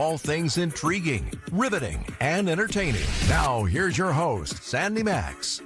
All things intriguing, riveting, and entertaining. Now, here's your host, Sandy Max.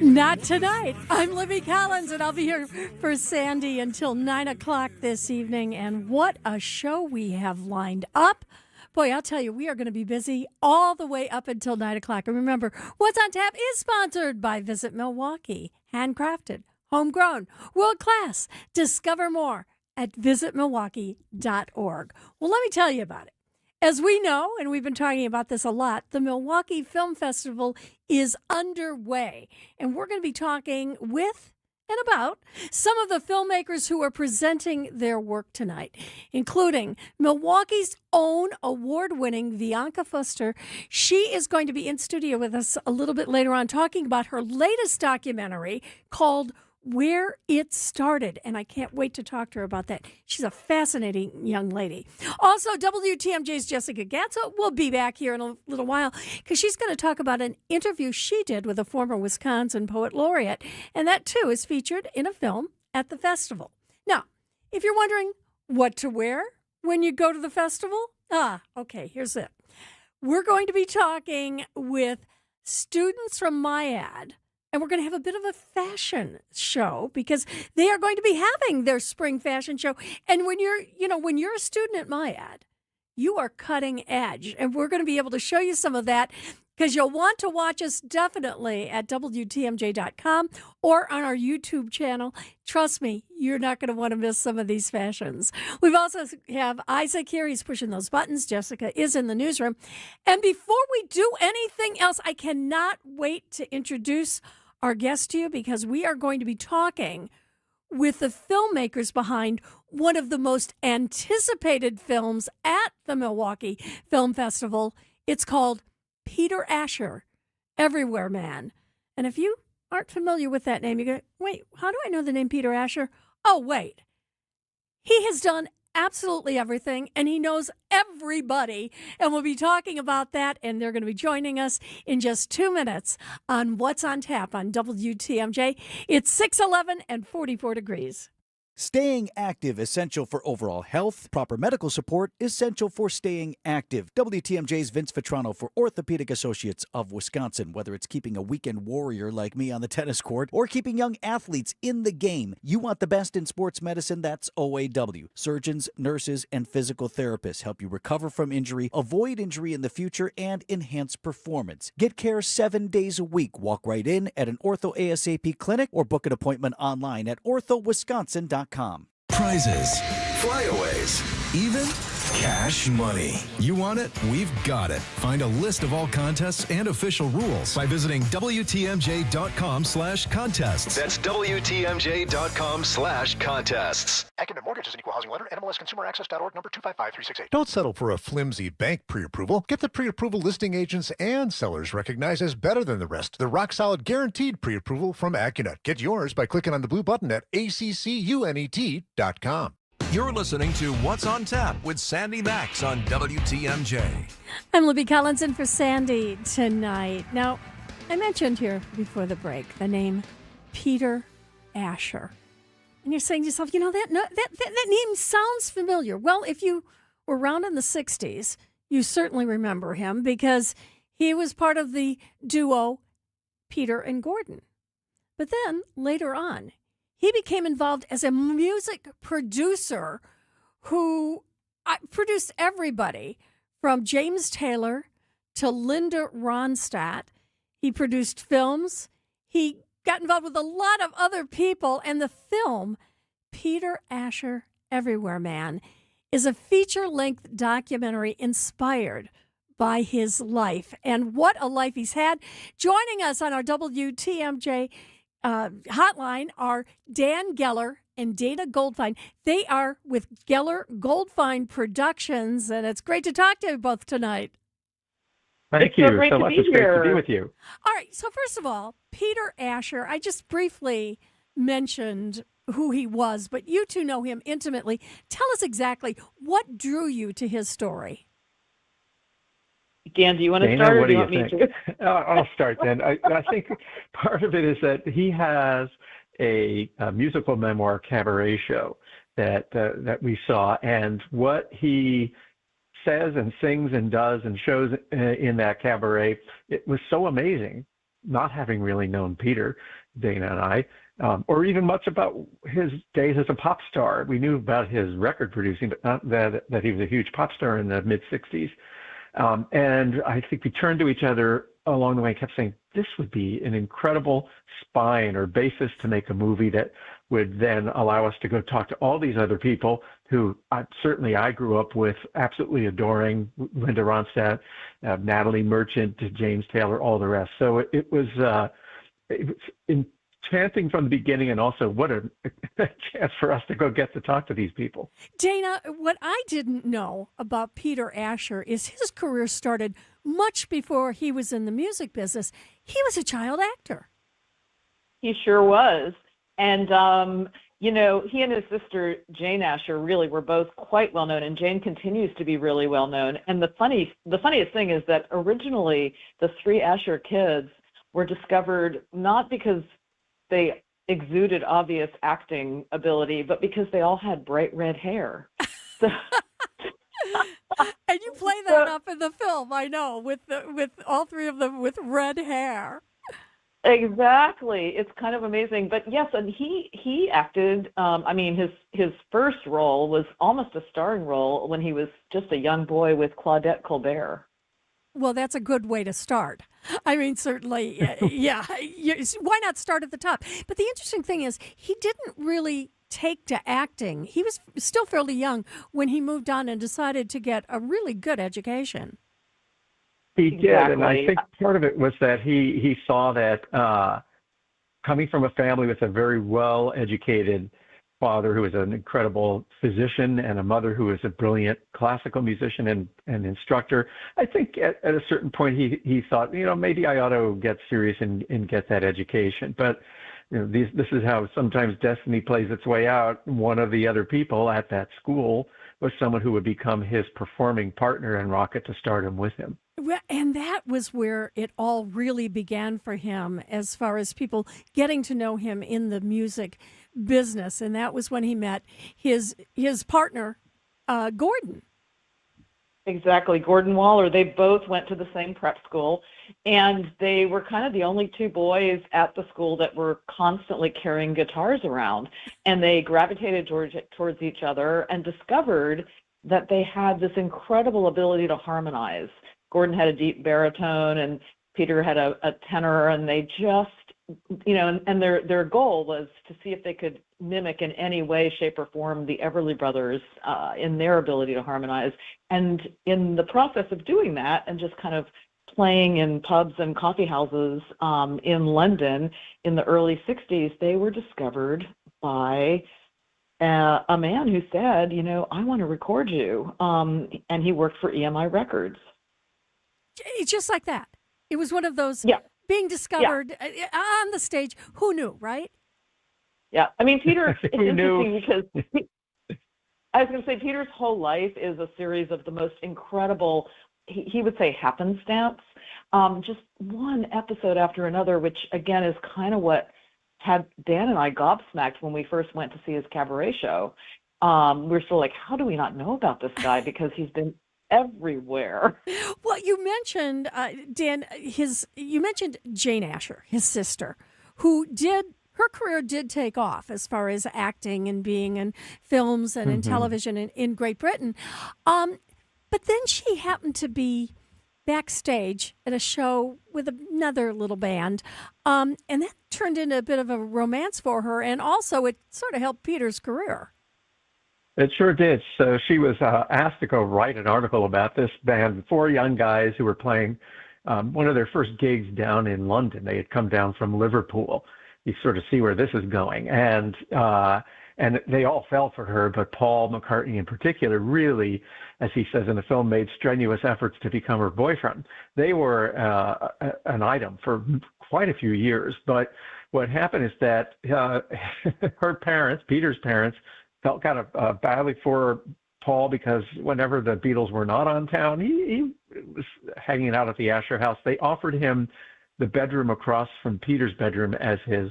Not tonight. I'm Libby Collins, and I'll be here for Sandy until 9 o'clock this evening. And what a show we have lined up. Boy, I'll tell you, we are going to be busy all the way up until 9 o'clock. And remember, What's on Tap is sponsored by Visit Milwaukee. Handcrafted, homegrown, world-class. Discover more at visitmilwaukee.org. Well, let me tell you about it. As we know, and we've been talking about this a lot, the Milwaukee Film Festival is underway. And we're going to be talking with and about some of the filmmakers who are presenting their work tonight, including Milwaukee's own award-winning Bianca Fuster. She is going to be in studio with us a little bit later on talking about her latest documentary called Where It Started, and I can't wait to talk to her about that. She's a fascinating young lady. Also, WTMJ's Jessica Gatzo will be back here in a little while because she's going to talk about an interview she did with a former Wisconsin poet laureate, and that, too, is featured in a film at the festival. Now, if you're wondering what to wear when you go to the festival, okay, here's it. We're going to be talking with students from MIAD, and we're going to have a bit of a fashion show because they are going to be having their spring fashion show. And when you're a student at MIAD, you are cutting edge. And we're going to be able to show you some of that because you'll want to watch us definitely at WTMJ.com or on our YouTube channel. Trust me, you're not going to want to miss some of these fashions. We've also have Isaac here. He's pushing those buttons. Jessica is in the newsroom. And before we do anything else, I cannot wait to introduce our guest to you because we are going to be talking with the filmmakers behind one of the most anticipated films at the Milwaukee Film Festival. It's called Peter Asher, Everywhere Man. And if you aren't familiar with that name, you go, wait, how do I know the name Peter Asher? Oh, wait. He has done absolutely everything, and he knows everybody. And we'll be talking about that, and they're going to be joining us in just 2 minutes on What's on Tap on WTMJ. It's 6:11 and 44 degrees. Staying active, essential for overall health. Proper medical support, essential for staying active. WTMJ's Vince Vitrano for Orthopedic Associates of Wisconsin. Whether it's keeping a weekend warrior like me on the tennis court or keeping young athletes in the game, you want the best in sports medicine, that's OAW. Surgeons, nurses, and physical therapists help you recover from injury, avoid injury in the future, and enhance performance. Get care 7 days a week. Walk right in at an Ortho ASAP clinic or book an appointment online at orthowisconsin.com. Prizes, flyaways, even cash money. You want it? We've got it. Find a list of all contests and official rules by visiting WTMJ.com/contests. That's WTMJ.com/contests. Acumen Mortgage is an equal housing lender. NMLSConsumerAccess.org, number 255368. Don't settle for a flimsy bank pre-approval. Get the pre-approval listing agents and sellers recognized as better than the rest. The rock-solid guaranteed pre-approval from Accunet. Get yours by clicking on the blue button at ACCUNET.com. You're listening to What's on Tap with Sandy Max on WTMJ. I'm Libby Collins in for Sandy tonight. Now, I mentioned here before the break the name Peter Asher. And you're saying to yourself, that name sounds familiar. Well, if you were around in the 60s, you certainly remember him because he was part of the duo Peter and Gordon. But then later on, he became involved as a music producer who produced everybody from James Taylor to Linda Ronstadt. He produced films. He got involved with a lot of other people. And the film, Peter Asher, Everywhere Man, is a feature-length documentary inspired by his life. And what a life he's had. Joining us on our WTMJ hotline are Dan Geller and Dana Goldfein. They are with Geller Goldfein Productions, and it's great to talk to you both tonight. Thank you so much. It's great to be with you. All right, so first of all, Peter Asher, I just briefly mentioned who he was, but you two know him intimately. Tell us exactly what drew you to his story. Dan, do you want to Dana, start or what do you do want you me think? to? I'll start then. I think part of it is that he has a musical memoir cabaret show that we saw, and what he says and sings and does and shows in that cabaret, it was so amazing. Not having really known Peter, Dana and I, or even much about his days as a pop star. We knew about his record producing, but not that he was a huge pop star in the mid-'60s. And I think we turned to each other along the way and kept saying, this would be an incredible spine or basis to make a movie that would then allow us to go talk to all these other people who certainly I grew up with, absolutely adoring, Linda Ronstadt, Natalie Merchant, James Taylor, all the rest. So it was enchanting from the beginning, and also what a chance for us to go get to talk to these people. Dana, what I didn't know about Peter Asher is his career started much before he was in the music business. He was a child actor. He sure was. And, he and his sister, Jane Asher, really were both quite well known, and Jane continues to be really well known. And the funniest thing is that originally the three Asher kids were discovered not because they exuded obvious acting ability, but because they all had bright red hair. So, and you play that up in the film, I know, with all three of them with red hair. Exactly. It's kind of amazing. But yes, and he acted, his first role was almost a starring role when he was just a young boy with Claudette Colbert. Well, that's a good way to start. I mean, certainly, yeah. Why not start at the top? But the interesting thing is he didn't really take to acting. He was still fairly young when he moved on and decided to get a really good education. He did, and I think part of it was that he saw that coming from a family with a very well-educated father who was an incredible physician and a mother who was a brilliant classical musician and instructor, I think at a certain point he thought, maybe I ought to get serious and get that education. But this is how sometimes destiny plays its way out. One of the other people at that school was someone who would become his performing partner and rocket to stardom with him. Well, and that was where it all really began for him as far as people getting to know him in the music business. And that was when he met his partner, Gordon. Exactly. Gordon Waller. They both went to the same prep school, and they were kind of the only two boys at the school that were constantly carrying guitars around. And they gravitated towards each other and discovered that they had this incredible ability to harmonize. Gordon had a deep baritone and Peter had a tenor, and they just, and their goal was to see if they could mimic in any way, shape, or form the Everly Brothers in their ability to harmonize. And in the process of doing that and just kind of playing in pubs and coffee houses in London in the early 60s, they were discovered by a man who said, I want to record you. And he worked for EMI Records. Just like that. It was one of those being discovered on the stage. Who knew, right? Yeah. I mean, Peter, it's interesting because I was going to say Peter's whole life is a series of the most incredible, he would say happenstance, just one episode after another, which again is kind of what had Dan and I gobsmacked when we first went to see his cabaret show. We're still like, how do we not know about this guy? Because he's been everywhere. Well, you mentioned, Dan, you mentioned Jane Asher, his sister, who her career did take off as far as acting and being in films and in television in Great Britain. But then she happened to be backstage at a show with another little band. And that turned into a bit of a romance for her. And also it sort of helped Peter's career. It sure did. So she was asked to go write an article about this band, four young guys who were playing one of their first gigs down in London. They had come down from Liverpool. You sort of see where this is going. And they all fell for her, but Paul McCartney in particular really, as he says in the film, made strenuous efforts to become her boyfriend. They were an item for quite a few years. But what happened is that her parents, Peter's parents, felt kind of badly for Paul because whenever the Beatles were not on town, he was hanging out at the Asher house. They offered him the bedroom across from Peter's bedroom as his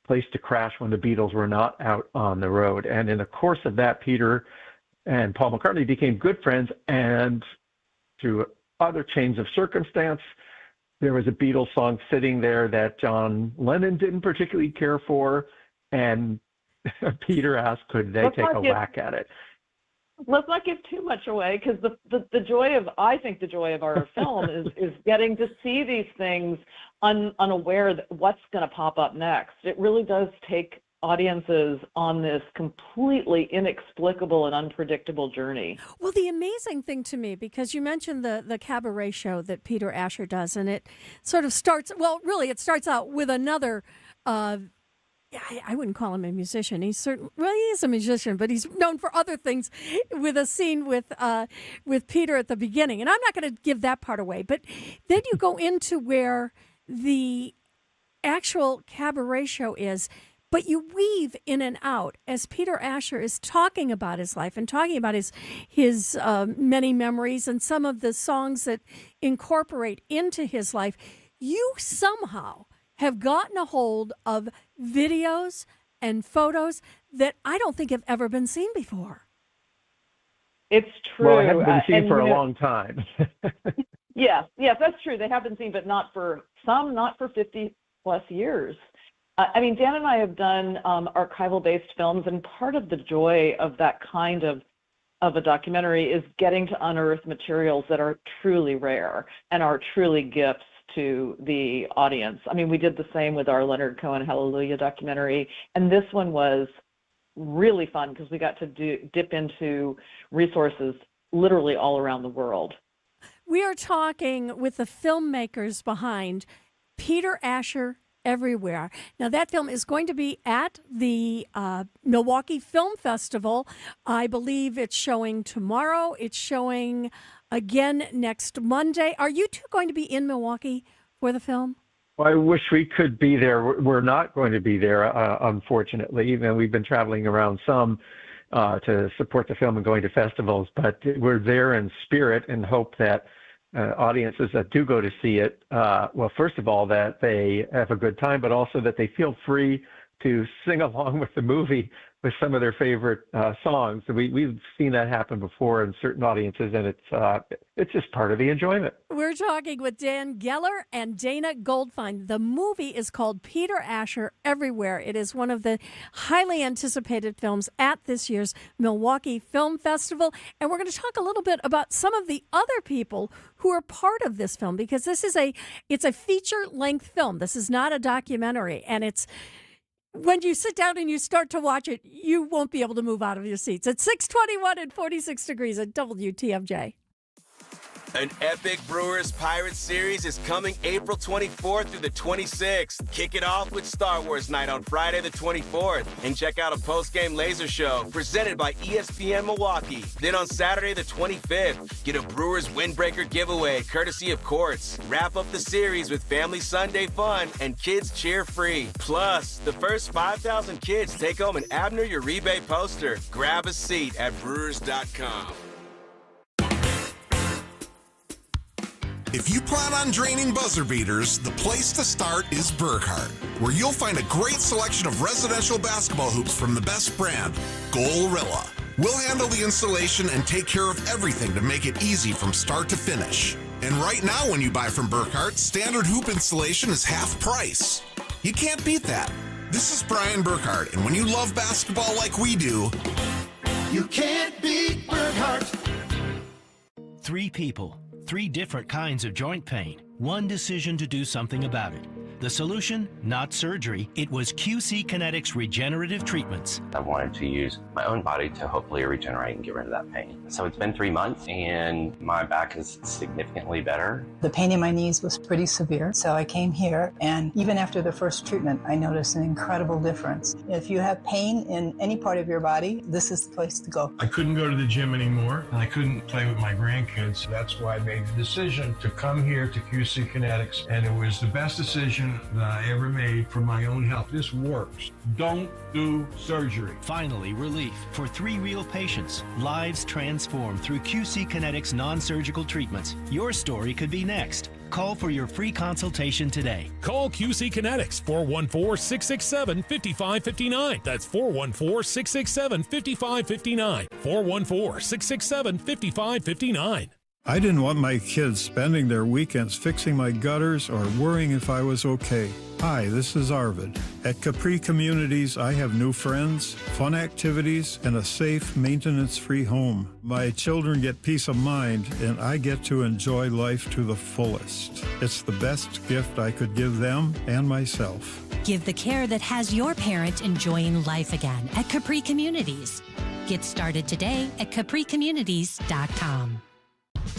place to crash when the Beatles were not out on the road. And in the course of that, Peter and Paul McCartney became good friends, and through other chains of circumstance, there was a Beatles song sitting there that John Lennon didn't particularly care for, and Peter asked, could they take a whack at it? Let's not give too much away, because the joy of our film is getting to see these things unaware that what's going to pop up next. It really does take audiences on this completely inexplicable and unpredictable journey. Well, the amazing thing to me, because you mentioned the cabaret show that Peter Asher does, and it sort of starts, well, really, it starts out with another, I wouldn't call him a musician. He is a musician, but he's known for other things, with a scene with Peter at the beginning. And I'm not going to give that part away, but then you go into where the actual cabaret show is, but you weave in and out as Peter Asher is talking about his life and talking about his many memories and some of the songs that incorporate into his life. You somehow have gotten a hold of videos and photos that I don't think have ever been seen before. It's true. Well, it hasn't been seen for a long time. Yes, that's true. They have been seen, but not for 50 plus years. Dan and I have done archival-based films, and part of the joy of that kind of a documentary is getting to unearth materials that are truly rare and are truly gifts to the audience. We did the same with our Leonard Cohen Hallelujah documentary, and this one was really fun because we got to dip into resources literally all around the world. We are talking with the filmmakers behind Peter Asher Everywhere. Now, that film is going to be at the Milwaukee Film Festival. I believe it's showing tomorrow. It's showing again next Monday. Are you two going to be in Milwaukee for the film? Well, I wish we could be there. We're not going to be there, unfortunately. We've been traveling around some to support the film and going to festivals, but we're there in spirit and hope that audiences that do go to see it, well, first of all, that they have a good time, but also that they feel free to sing along with the movie with some of their favorite songs. We've seen that happen before in certain audiences, and it's just part of the enjoyment. We're talking with Dan Geller and Dana Goldfein. The movie is called Peter Asher Everywhere. It is one of the highly anticipated films at this year's Milwaukee Film Festival. And we're going to talk a little bit about some of the other people who are part of this film, because it's a feature-length film. This is not a documentary, and when you sit down and you start to watch it, you won't be able to move out of your seats. It's 6:21 and 46 degrees at WTMJ. An epic Brewers Pirates series is coming April 24th through the 26th. Kick it off with Star Wars Night on Friday the 24th. And check out a post-game laser show presented by ESPN Milwaukee. Then on Saturday the 25th, get a Brewers Windbreaker giveaway courtesy of Quartz. Wrap up the series with Family Sunday fun and kids cheer free. Plus, the first 5,000 kids take home an Abner Uribe poster. Grab a seat at Brewers.com. If you plan on draining buzzer beaters, the place to start is Burkhardt, where you'll find a great selection of residential basketball hoops from the best brand, Goalrilla. We'll handle the installation and take care of everything to make it easy from start to finish. And right now when you buy from Burkhardt, standard hoop installation is half price. You can't beat that. This is Brian Burkhardt, and when you love basketball like we do, you can't beat Burkhardt. 3 people. 3 different kinds of joint pain, 1 decision to do something about it. The solution, not surgery. It was QC Kinetics regenerative treatments. I wanted to use my own body to hopefully regenerate and get rid of that pain. So it's been 3 months and my back is significantly better. The pain in my knees was pretty severe, so I came here, and even after the first treatment, I noticed an incredible difference. If you have pain in any part of your body, this is the place to go. I couldn't go to the gym anymore, and I couldn't play with my grandkids. That's why I made the decision to come here to QC Kinetics, and it was the best decision that I ever made for my own health. This works. Don't do surgery. Finally, relief for 3 real patients. Lives transformed through QC Kinetics non-surgical treatments. Your story could be next. Call for your free consultation today. Call QC Kinetics 414-667-5559. That's 414-667-5559. 414-667-5559. I didn't want my kids spending their weekends fixing my gutters or worrying if I was okay. Hi, this is Arvid. At Capri Communities, I have new friends, fun activities, and a safe, maintenance-free home. My children get peace of mind, and I get to enjoy life to the fullest. It's the best gift I could give them and myself. Give the care that has your parent enjoying life again at Capri Communities. Get started today at capricommunities.com.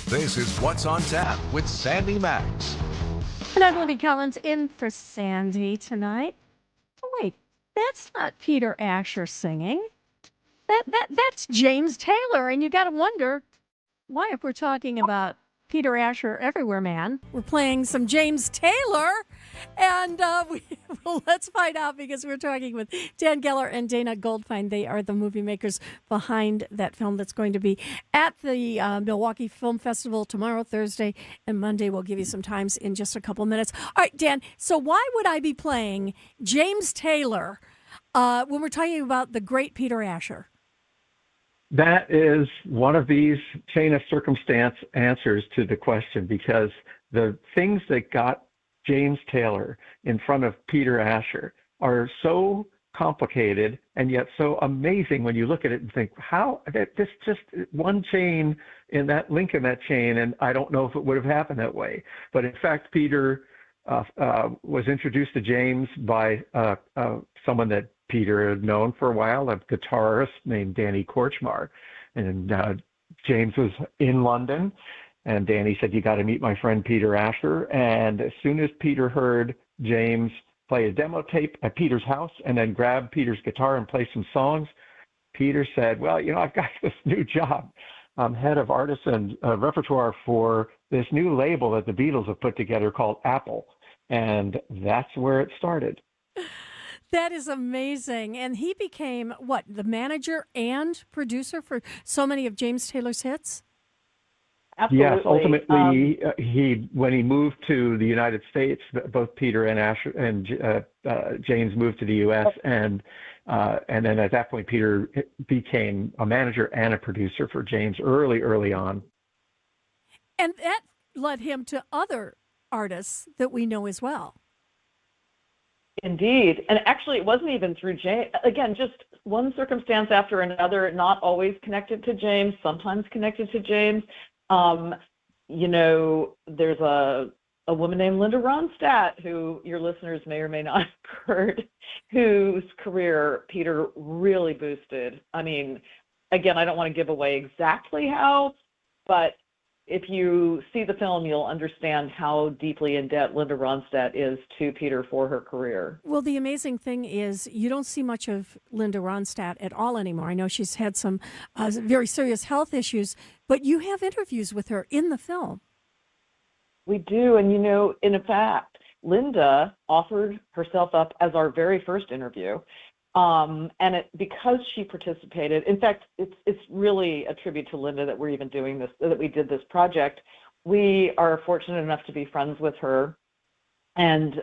This is What's on Tap with Sandy Max. And I'm Libby Collins in for Sandy tonight. Oh, wait, that's not Peter Asher singing. That's James Taylor, and you got to wonder why, if we're talking about Peter Asher Everywhere Man, we're playing some James Taylor, and let's find out, because we're talking with Dan Geller and Dana Goldfein. They are the movie makers behind that film that's going to be at the Milwaukee Film Festival tomorrow, Thursday, and Monday. We'll give you some times in just a couple minutes. All right, Dan, so why would I be playing James Taylor when we're talking about the great Peter Asher? That is one of these chain of circumstance answers to the question, because the things that got James Taylor in front of Peter Asher are so complicated and yet so amazing when you look at it and think, how this just one chain in that link in that chain, and I don't know if it would have happened that way. But in fact, Peter was introduced to James by someone that Peter had known for a while, a guitarist named Danny Korchmar. And James was in London, and Danny said, you got to meet my friend Peter Asher. And as soon as Peter heard James play a demo tape at Peter's house and then grab Peter's guitar and play some songs, Peter said, well, I've got this new job. I'm head of artists and repertoire for this new label that the Beatles have put together called Apple. And that's where it started. That is amazing. And he became, the manager and producer for so many of James Taylor's hits? Absolutely. Yes, ultimately, when he moved to the United States, both Peter and Asher and James moved to the U.S., and then at that point, Peter became a manager and a producer for James early on. And that led him to other artists that we know as well. Indeed. And actually, it wasn't even through James. Again, just one circumstance after another, not always connected to James, sometimes connected to James. There's a woman named Linda Ronstadt, who your listeners may or may not have heard, whose career Peter really boosted. I mean, again, I don't want to give away exactly how, but if you see the film, you'll understand how deeply in debt Linda Ronstadt is to Peter for her career. Well, the amazing thing is you don't see much of Linda Ronstadt at all anymore. I know she's had some very serious health issues, but you have interviews with her in the film. We do, and in fact, Linda offered herself up as our very first interview. Because she participated, in fact, it's really a tribute to Linda that we're even doing this, that we did this project. We are fortunate enough to be friends with her, and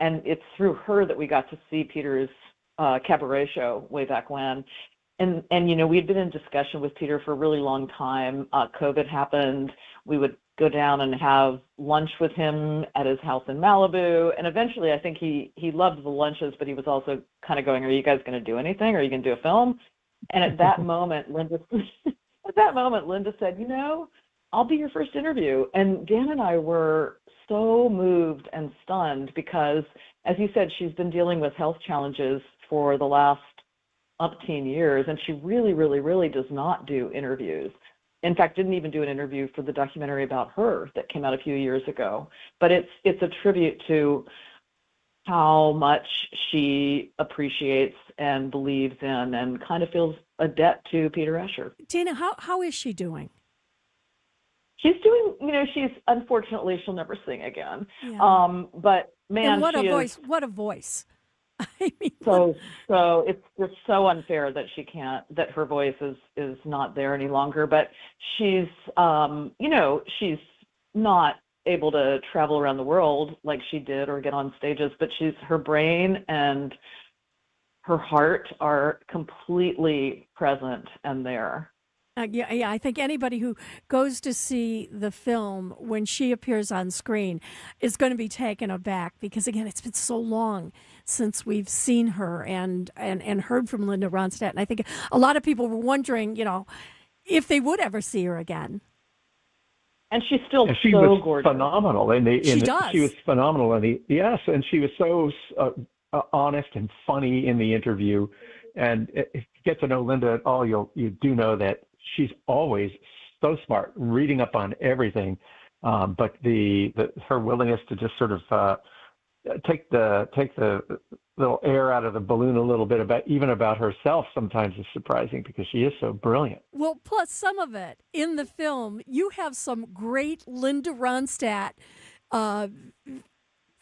it's through her that we got to see Peter's cabaret show way back when. And we'd been in discussion with Peter for a really long time. COVID happened. We would go down and have lunch with him at his house in Malibu. And eventually, I think he loved the lunches, but he was also kind of going, are you guys going to do anything? Are you going to do a film? And at that moment, Linda said, I'll be your first interview. And Dan and I were so moved and stunned because, as you said, she's been dealing with health challenges for the last umpteen years, and she really, really, really does not do interviews. In fact, didn't even do an interview for the documentary about her that came out a few years ago. But it's a tribute to how much she appreciates and believes in and kind of feels a debt to Peter Asher. Dana, how is she doing? She's doing, unfortunately, she'll never sing again. Yeah. But man, and what she a voice! is, what a voice! I mean, so it's just so unfair that she can't, that her voice is not there any longer. But she's, she's not able to travel around the world like she did or get on stages, but her brain and her heart are completely present and there. Yeah, I think anybody who goes to see the film when she appears on screen is going to be taken aback because, again, it's been so long since we've seen her and heard from Linda Ronstadt. And I think a lot of people were wondering, if they would ever see her again. And she's still she so was gorgeous. Phenomenal. She was phenomenal yes, and she was so honest and funny in the interview. And if you get to know Linda at all, you do know that she's always so smart, reading up on everything. But her willingness to just sort of take the little air out of the balloon a little bit about herself sometimes is surprising because she is so brilliant. Well, plus some of it in the film, you have some great Linda Ronstadt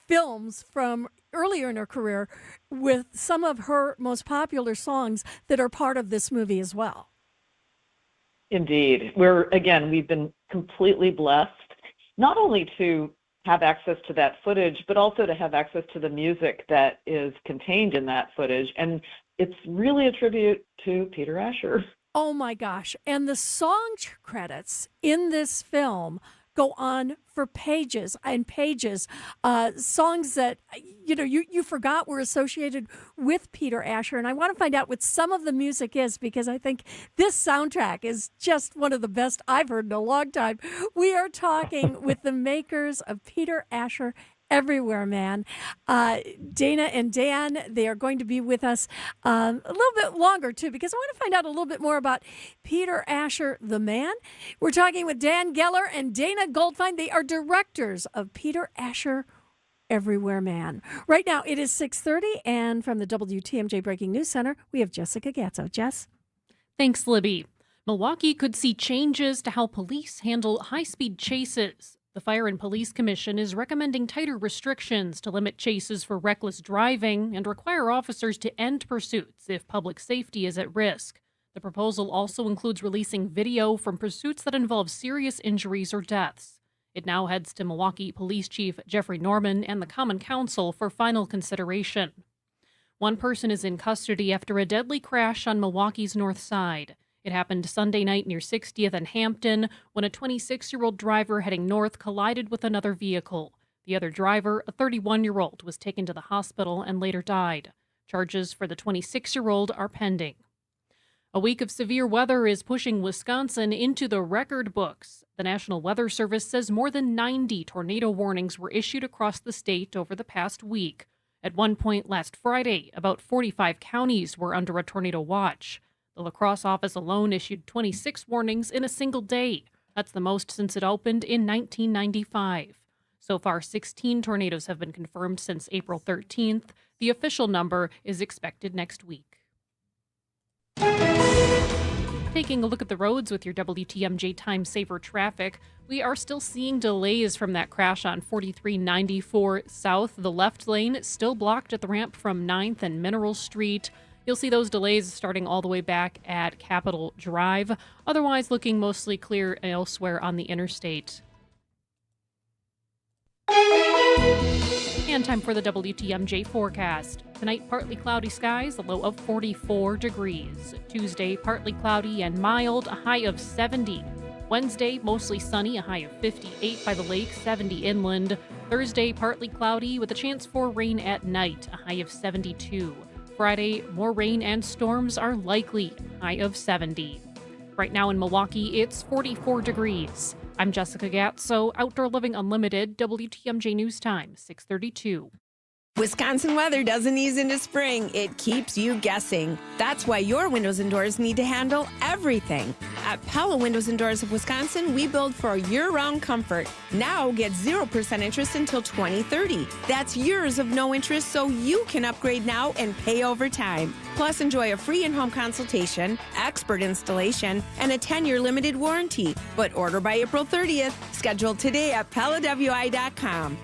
films from earlier in her career with some of her most popular songs that are part of this movie as well. Indeed. We've been completely blessed, not only to have access to that footage, but also to have access to the music that is contained in that footage. And it's really a tribute to Peter Asher. Oh my gosh. And the song credits in this film go on for pages and pages. Songs that, you forgot were associated with Peter Asher. And I want to find out what some of the music is because I think this soundtrack is just one of the best I've heard in a long time. We are talking with the makers of Peter Asher Everywhere Man. Dana and Dan, they are going to be with us a little bit longer, too, because I want to find out a little bit more about Peter Asher, the man. We're talking with Dan Geller and Dana Goldfein. They are directors of Peter Asher Everywhere Man. Right now, it is 6:30, and from the WTMJ Breaking News Center, we have Jessica Gatzo. Jess? Thanks, Libby. Milwaukee could see changes to how police handle high-speed chases. The Fire and Police Commission is recommending tighter restrictions to limit chases for reckless driving and require officers to end pursuits if public safety is at risk. The proposal also includes releasing video from pursuits that involve serious injuries or deaths. It now heads to Milwaukee Police Chief Jeffrey Norman and the Common Council for final consideration. One person is in custody after a deadly crash on Milwaukee's north side. It happened Sunday night near 60th and Hampton when a 26-year-old driver heading north collided with another vehicle. The other driver, a 31-year-old, was taken to the hospital and later died. Charges for the 26-year-old are pending. A week of severe weather is pushing Wisconsin into the record books. The National Weather Service says more than 90 tornado warnings were issued across the state over the past week. At one point last Friday, about 45 counties were under a tornado watch. The La Crosse office alone issued 26 warnings in a single day. That's the most since it opened in 1995. So far, 16 tornadoes have been confirmed since April 13th. The official number is expected next week. Taking a look at the roads with your WTMJ Time Saver traffic, we are still seeing delays from that crash on 4394 South. The left lane is still blocked at the ramp from 9th and Mineral Street. You'll see those delays starting all the way back at Capitol Drive. Otherwise, looking mostly clear elsewhere on the interstate. And time for the WTMJ forecast. Tonight, partly cloudy skies, a low of 44 degrees. Tuesday, partly cloudy and mild, a high of 70. Wednesday, mostly sunny, a high of 58 by the lake, 70 inland. Thursday, partly cloudy with a chance for rain at night, a high of 72. Friday, more rain and storms are likely, high of 70. Right now in Milwaukee, it's 44 degrees. I'm Jessica Gatzo, Outdoor Living Unlimited, WTMJ News Time, 6:32. Wisconsin weather doesn't ease into spring. It keeps you guessing. That's why your windows and doors need to handle everything. At Pella Windows and Doors of Wisconsin, we build for year-round comfort. Now get 0% interest until 2030. That's years of no interest, so you can upgrade now and pay over time. Plus, enjoy a free in-home consultation, expert installation, and a 10-year limited warranty. But order by April 30th. Schedule today at PellaWI.com.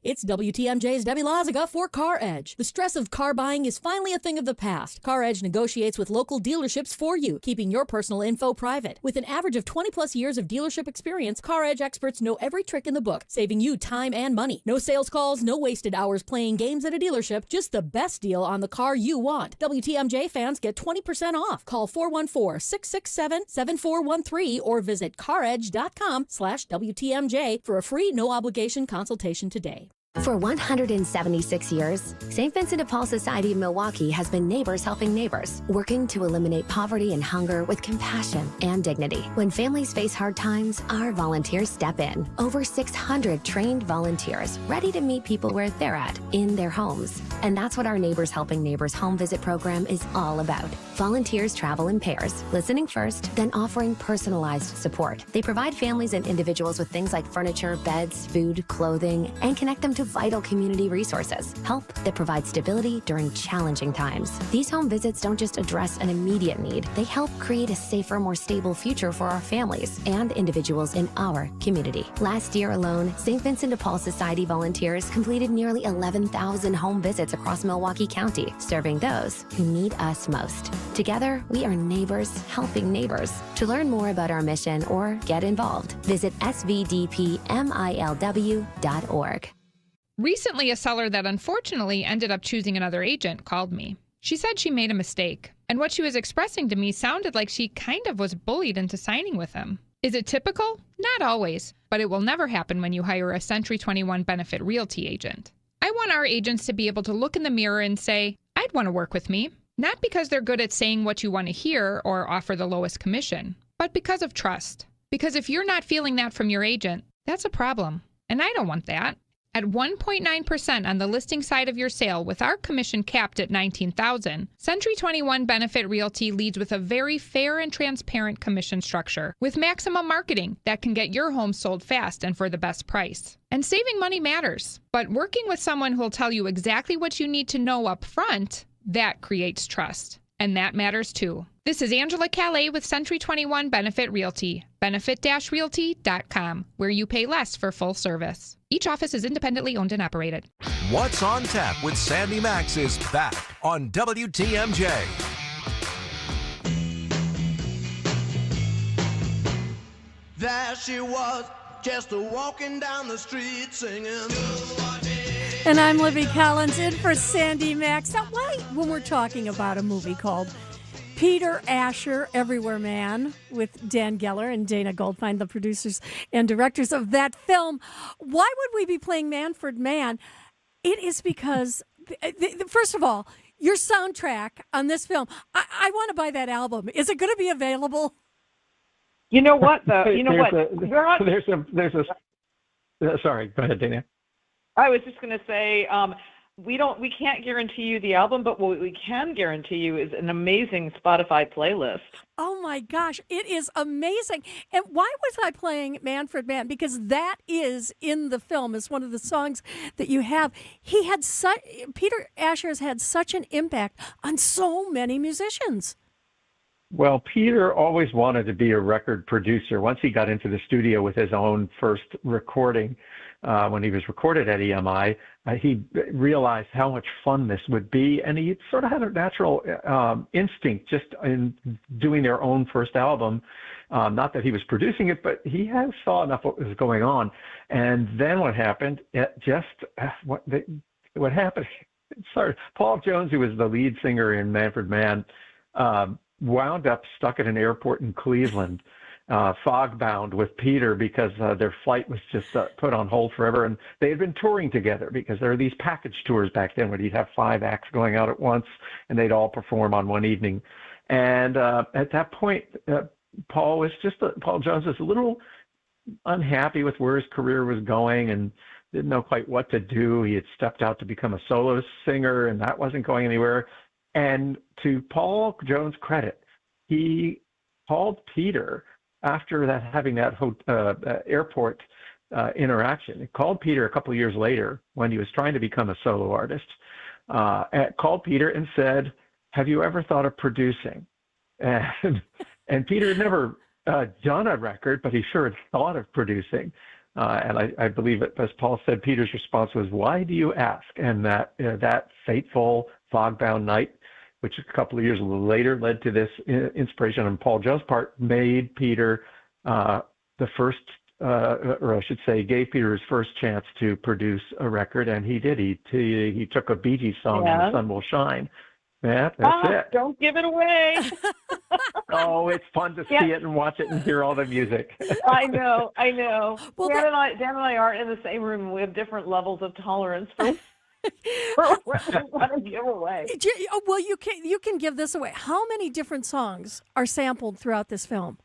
It's WTMJ's Debbie Loziga for Car Edge. The stress of car buying is finally a thing of the past. Car Edge negotiates with local dealerships for you, keeping your personal info private. With an average of 20 plus years of dealership experience, Car Edge experts know every trick in the book, saving you time and money. No sales calls, no wasted hours playing games at a dealership, just the best deal on the car you want. WTMJ fans get 20% off. Call 414-667-7413 or visit caredge.com/WTMJ for a free no obligation consultation today. For 176 years, St. Vincent de Paul Society of Milwaukee has been neighbors helping neighbors, working to eliminate poverty and hunger with compassion and dignity. When families face hard times, our volunteers step in. Over 600 trained volunteers ready to meet people where they're at, in their homes. And that's what our Neighbors Helping Neighbors home visit program is all about. Volunteers travel in pairs, listening first, then offering personalized support. They provide families and individuals with things like furniture, beds, food, clothing, and connect them to vital community resources, help that provides stability during challenging times. These home visits don't just address an immediate need, they help create a safer, more stable future for our families and individuals in our community. Last year alone, St. Vincent de Paul Society volunteers completed nearly 11,000 home visits across Milwaukee County, serving those who need us most. Together, we are neighbors helping neighbors. To learn more about our mission or get involved, visit svdpmilw.org. Recently, a seller that unfortunately ended up choosing another agent called me. She said she made a mistake, and what she was expressing to me sounded like she kind of was bullied into signing with him. Is it typical? Not always, but it will never happen when you hire a Century 21 Benefit Realty agent. I want our agents to be able to look in the mirror and say, I'd want to work with me, not because they're good at saying what you want to hear or offer the lowest commission, but because of trust. Because if you're not feeling that from your agent, that's a problem, and I don't want that. At 1.9% on the listing side of your sale with our commission capped at $19,000, Century 21 Benefit Realty leads with a very fair and transparent commission structure with maximum marketing that can get your home sold fast and for the best price. And saving money matters, but working with someone who will tell you exactly what you need to know up front, that creates trust. And that matters too. This is Angela Calais with Century 21 Benefit Realty, benefit-realty.com, where you pay less for full service. Each office is independently owned and operated. What's on Tap with Sandy Max is back on WTMJ. There she was, just walking down the street singing. And I'm Libby Collins in for Sandy Max. Now, why, when we're talking about a movie called Peter Asher, Everywhere Man, with Dan Geller and Dana Goldfein, the producers and directors of that film, why would we be playing Manfred Mann? It is because, first of all, your soundtrack on this film, I want to buy that album. Is it going to be available? You know what, though? Sorry, go ahead, Dana. I was just going to say, we can't guarantee you the album, but what we can guarantee you is an amazing Spotify playlist. Oh my gosh, it is amazing. And why was I playing Manfred Mann? Because that is in the film, is one of the songs that you have. Peter Asher has had such an impact on so many musicians. Well, Peter always wanted to be a record producer. Once he got into the studio with his own first recording, when he was recorded at EMI, he realized how much fun this would be, and he sort of had a natural instinct just in doing their own first album. Not that he was producing it, but he saw enough what was going on. And then what happened? What happened? Sorry, Paul Jones, who was the lead singer in Manfred Mann, wound up stuck at an airport in Cleveland, fog-bound with Peter because their flight was just put on hold forever. And they had been touring together because there are these package tours back then where you'd have 5 acts going out at once and they'd all perform on one evening. And at that point, Paul Jones was a little unhappy with where his career was going and didn't know quite what to do. He had stepped out to become a solo singer and that wasn't going anywhere. And to Paul Jones' credit, he called Peter after having that airport interaction. He called Peter a couple of years later when he was trying to become a solo artist. Called Peter and said, "Have you ever thought of producing?" And Peter had never done a record, but he sure had thought of producing. And I believe that, as Paul said, Peter's response was, "Why do you ask?" And that fateful fog-bound night, which a couple of years later led to this inspiration on Paul Joe's part, made Peter the first, or I should say, gave Peter his first chance to produce a record, and he did. He took a Bee Gees song, "And the Sun Will Shine." Yeah, that's it. Don't give it away. Oh, it's fun to see it and watch it and hear all the music. I know. Well, Dan and I aren't in the same room. We have different levels of tolerance for what we want to give away. Well, you can give this away. How many different songs are sampled throughout this film?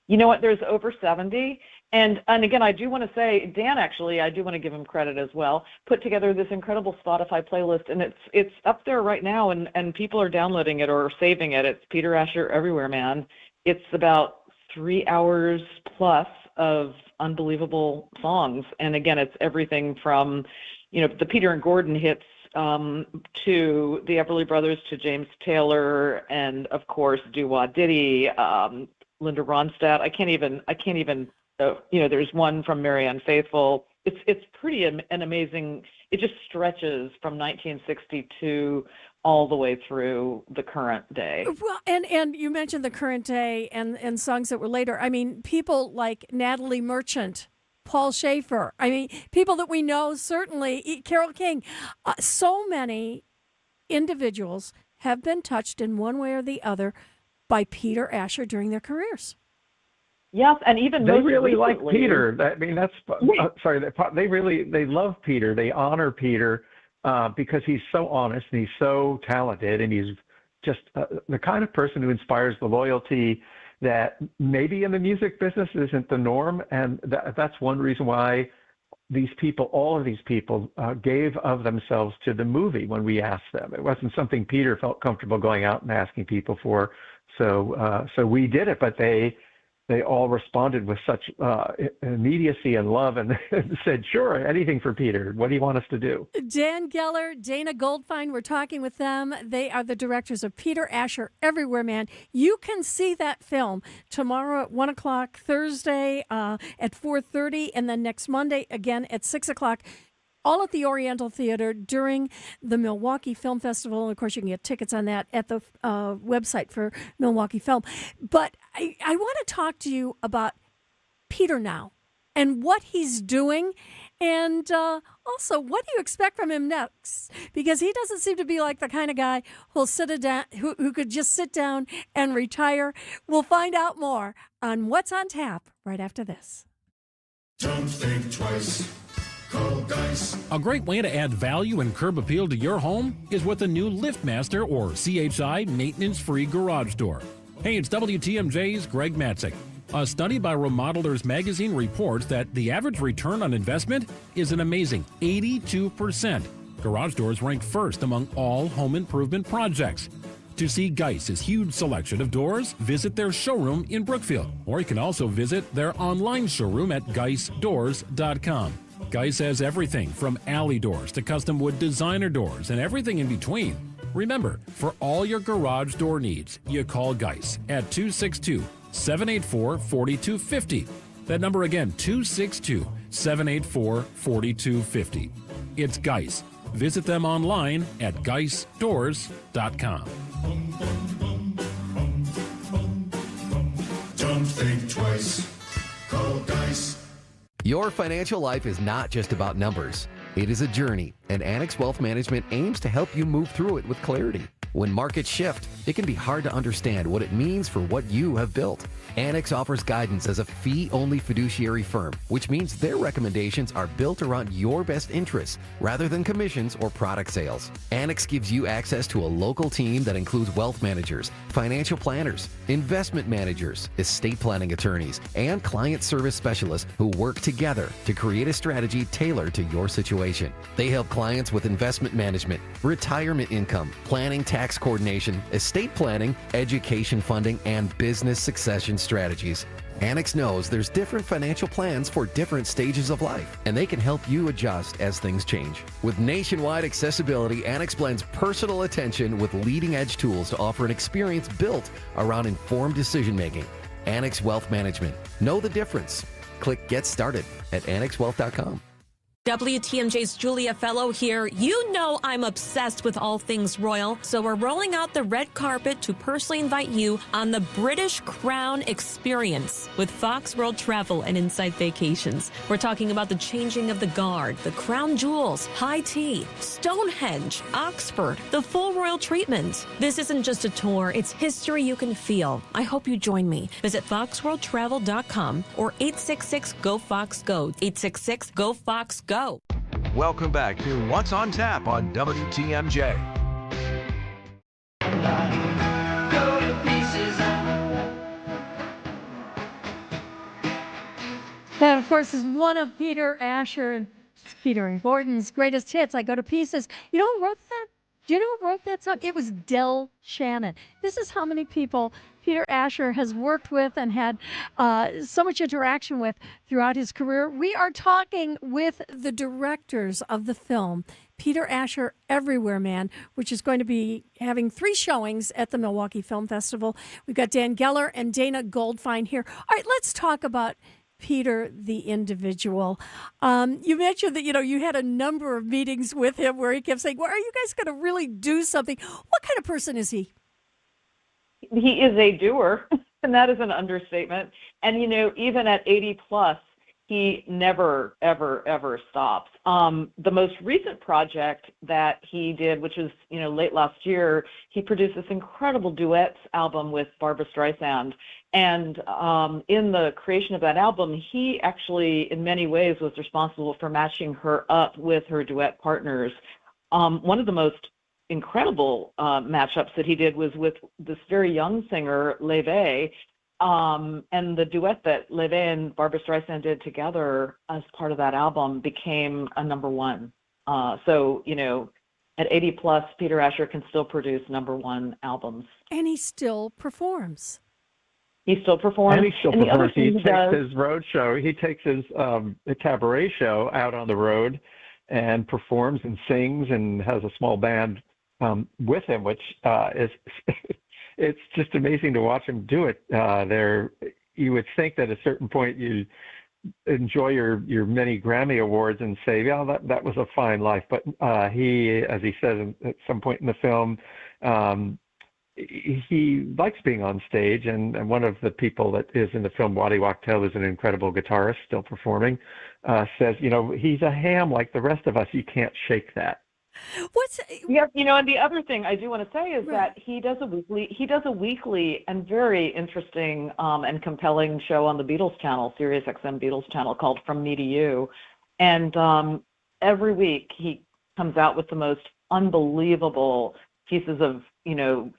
You know what? There's over 70. And again, I do want to say, Dan, actually, I do want to give him credit as well, put together this incredible Spotify playlist, and it's up there right now, and people are downloading it or saving it. It's Peter Asher Everywhere Man. It's about 3 hours plus of unbelievable songs. And again, it's everything from, the Peter and Gordon hits to the Everly Brothers, to James Taylor, and of course, Doo-Wah Diddy, Linda Ronstadt. I can't even. There's one from Marianne Faithfull. It's pretty an amazing. It just stretches from 1962 all the way through the current day. Well, and you mentioned the current day and songs that were later. I mean, people like Natalie Merchant, Paul Schaefer. I mean, people that we know, certainly Carole King. So many individuals have been touched in one way or the other by Peter Asher during their careers. Yes, and even they most really recently, like Peter. I mean, that's sorry. They love Peter. They honor Peter because he's so honest and he's so talented, and he's just the kind of person who inspires the loyalty that maybe in the music business isn't the norm. And that's one reason why all of these people, gave of themselves to the movie when we asked them. It wasn't something Peter felt comfortable going out and asking people for. So we did it, but they all responded with such immediacy and love, and said, "Sure, anything for Peter. What do you want us to do?" Dan Geller, Dana Goldfein, we're talking with them. They are the directors of Peter Asher Everywhere Man. You can see that film tomorrow at 1 o'clock, Thursday at 4:30, and then next Monday again at 6 o'clock. All at the Oriental Theater during the Milwaukee Film Festival. And of course, you can get tickets on that at the website for Milwaukee Film. But I want to talk to you about Peter now and what he's doing, and also what do you expect from him next? Because he doesn't seem to be like the kind of guy who could just sit down and retire. We'll find out more on What's on Tap right after this. Don't think twice. A great way to add value and curb appeal to your home is with a new LiftMaster or CHI maintenance-free garage door. Hey, it's WTMJ's Greg Matzik. A study by Remodelers Magazine reports that the average return on investment is an amazing 82%. Garage doors rank first among all home improvement projects. To see Geiss's huge selection of doors, visit their showroom in Brookfield, or you can also visit their online showroom at geissdoors.com. Geiss has everything from alley doors to custom wood designer doors and everything in between. Remember, for all your garage door needs, you call Geiss at 262-784-4250. That number again, 262-784-4250. It's Geiss. Visit them online at geissdoors.com. Don't think twice. Call Geiss. Your financial life is not just about numbers. It is a journey, and Annex Wealth Management aims to help you move through it with clarity. When markets shift, it can be hard to understand what it means for what you have built. Annex offers guidance as a fee-only fiduciary firm, which means their recommendations are built around your best interests rather than commissions or product sales. Annex gives you access to a local team that includes wealth managers, financial planners, investment managers, estate planning attorneys, and client service specialists who work together to create a strategy tailored to your situation. They help clients with investment management, retirement income, planning, tax coordination, estate planning, education funding, and business succession strategies. Annex knows there's different financial plans for different stages of life, and they can help you adjust as things change. With nationwide accessibility, Annex blends personal attention with leading-edge tools to offer an experience built around informed decision-making. Annex Wealth Management. Know the difference. Click Get Started at annexwealth.com. WTMJ's Julia Fellow here. You know I'm obsessed with all things royal, so we're rolling out the red carpet to personally invite you on the British Crown Experience with Fox World Travel and Insight Vacations. We're talking about the changing of the guard, the crown jewels, high tea, Stonehenge, Oxford, the full royal treatment. This isn't just a tour, it's history you can feel. I hope you join me. Visit foxworldtravel.com or 866-GO-FOX-GO, 866-GO-FOX-GO. Welcome back to What's on Tap on WTMJ. That, of course, is one of Peter Gordon's greatest hits, I Go to Pieces. You know who wrote that? Do you know who wrote that song? It was Del Shannon. This is how many people Peter Asher has worked with and had so much interaction with throughout his career. We are talking with the directors of the film, Peter Asher Everywhere Man, which is going to be having 3 showings at the Milwaukee Film Festival. We've got Dan Geller and Dana Goldfein here. All right, let's talk about Peter the individual. You mentioned that, you had a number of meetings with him where he kept saying, well, are you guys going to really do something? What kind of person is he? He is a doer, and that is an understatement. And, even at 80 plus, he never, ever, ever stops. The most recent project that he did, which was, late last year, he produced this incredible duets album with Barbra Streisand. And in the creation of that album, he actually, in many ways, was responsible for matching her up with her duet partners. One of the most incredible matchups that he did was with this very young singer, Leve. And the duet that Leve and Barbra Streisand did together as part of that album became a #1. So, at 80 plus, Peter Asher can still produce #1 albums. And he still performs. He still performs. And he still performs. He takes his road show. He takes his cabaret show out on the road and performs and sings and has a small band with him, which is it's just amazing to watch him do it. You would think that at a certain point you enjoy your many Grammy awards and say, yeah, that was a fine life. But he, as he says at some point in the film, he likes being on stage, and one of the people that is in the film, Waddy Wachtel, who's an incredible guitarist, still performing, says, he's a ham like the rest of us. You can't shake that. And the other thing I do want to say is that he does a weekly and very interesting and compelling show on the Beatles channel, Sirius XM Beatles channel, called From Me to You. And every week he comes out with the most unbelievable pieces of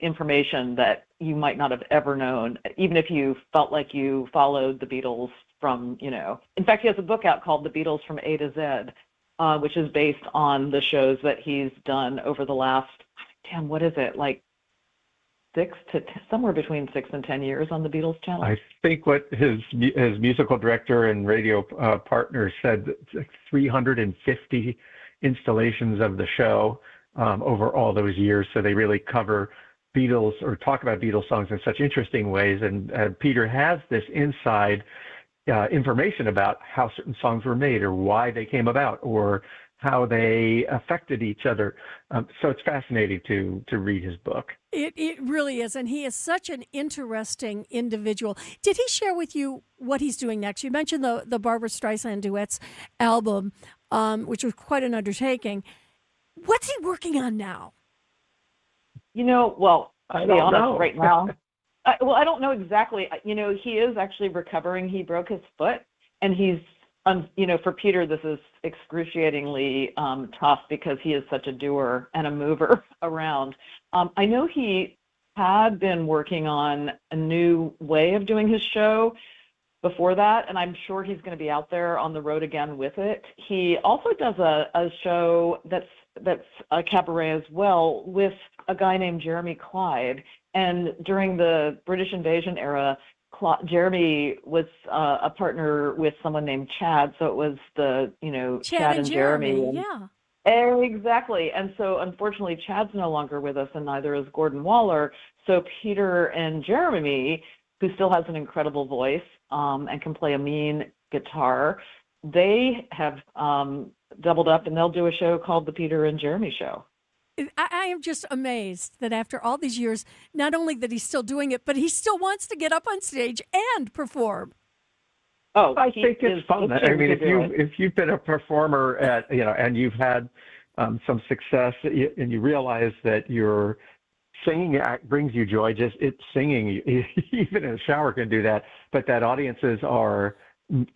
information that you might not have ever known, even if you felt like you followed the Beatles from, In fact, he has a book out called The Beatles from A to Z, which is based on the shows that he's done over the last, what is it, like somewhere between 6 and 10 years on the Beatles channel. I think what his musical director and radio partner said, like 350 installations of the show over all those years. So they really cover Beatles or talk about Beatles songs in such interesting ways. And Peter has this inside information about how certain songs were made or why they came about or how they affected each other. So it's fascinating to read his book. It really is. And he is such an interesting individual. Did he share with you what he's doing next? You mentioned the Barbra Streisand Duets album, which was quite an undertaking. What's he working on now? To be honest, know. right now, I don't know exactly. He is actually recovering. He broke his foot, and he's, for Peter, this is excruciatingly tough because he is such a doer and a mover around. I know he had been working on a new way of doing his show before that, and I'm sure he's going to be out there on the road again with it. He also does a show that's a cabaret as well with a guy named Jeremy Clyde. And during the British invasion era, Jeremy was a partner with someone named Chad. So it was Chad and Jeremy. Yeah. Exactly. And so unfortunately, Chad's no longer with us, and neither is Gordon Waller. So Peter and Jeremy, who still has an incredible voice and can play a mean guitar, they have doubled up, and they'll do a show called The Peter and Jeremy Show. I am just amazed that after all these years, not only that he's still doing it, but he still wants to get up on stage and perform. Oh, I think it's fun. I mean, if you've been a performer at, and you've had some success, and you realize that your singing act brings you joy, just it's singing, even in a shower can do that, but that audiences are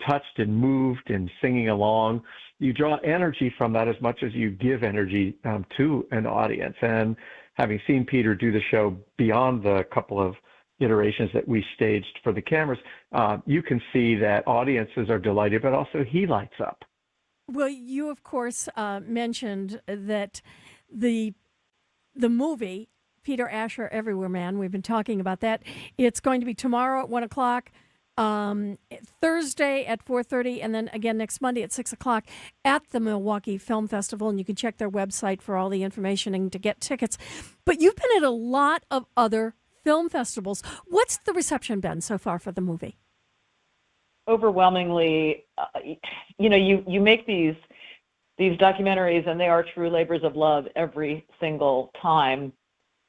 touched and moved and singing along. You draw energy from that as much as you give energy to an audience. And having seen Peter do the show beyond the couple of iterations that we staged for the cameras, you can see that audiences are delighted, but also he lights up. Well, you, of course, mentioned that the movie, Peter Asher, Everywhere Man, we've been talking about that. It's going to be tomorrow at 1 o'clock, Thursday at 4:30, and then again next Monday at 6 o'clock at the Milwaukee Film Festival. And you can check their website for all the information and to get tickets. But you've been at a lot of other film festivals. What's the reception been so far for the movie? Overwhelmingly, you make these documentaries, and they are true labors of love every single time.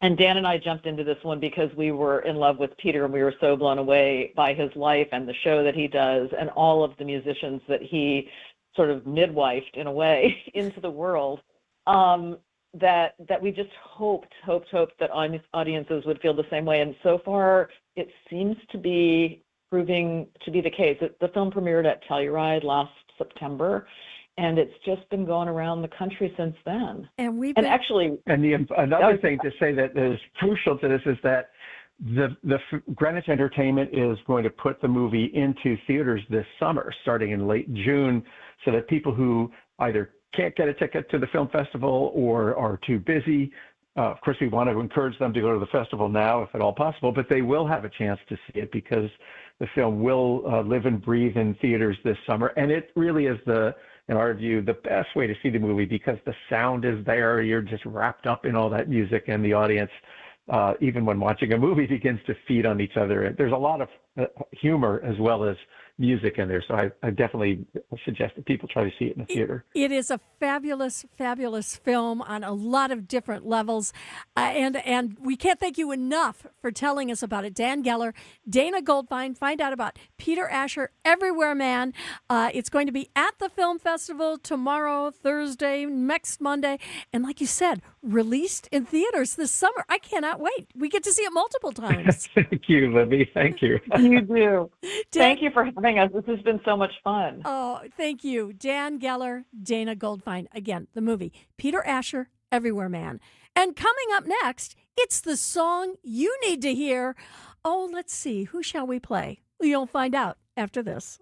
And Dan and I jumped into this one because we were in love with Peter, and we were so blown away by his life and the show that he does and all of the musicians that sort of midwifed in a way into the world, that we just hoped that audiences would feel the same way. And so far, it seems to be proving to be the case. The film premiered at Telluride last September, and it's just been going around the country since then. And another thing to say that is crucial to this is that the Greenwich Entertainment is going to put the movie into theaters this summer, starting in late June, so that people who either can't get a ticket to the film festival or are too busy, of course, we want to encourage them to go to the festival now, if at all possible, but they will have a chance to see it because the film will live and breathe in theaters this summer. And it really is, in our view, the best way to see the movie because the sound is there. You're just wrapped up in all that music, and the audience, even when watching a movie, begins to feed on each other. There's a lot of humor as well as music in there, so I definitely suggest that people try to see it in the theater. It is a fabulous, fabulous film on a lot of different levels, and we can't thank you enough for telling us about it. Dan Geller, Dana Goldfein. Find out about Peter Asher, Everywhere Man. It's going to be at the film festival tomorrow, Thursday, next Monday, and like you said, released in theaters this summer. I cannot wait. We get to see it multiple times. Thank you, Libby. Thank you. You do. Thank you for having us. This has been so much fun. Oh, thank you. Dan Geller, Dana Goldfein. Again, the movie, Peter Asher, Everywhere Man. And coming up next, it's the song you need to hear. Oh, let's see. Who shall we play? You'll find out after this.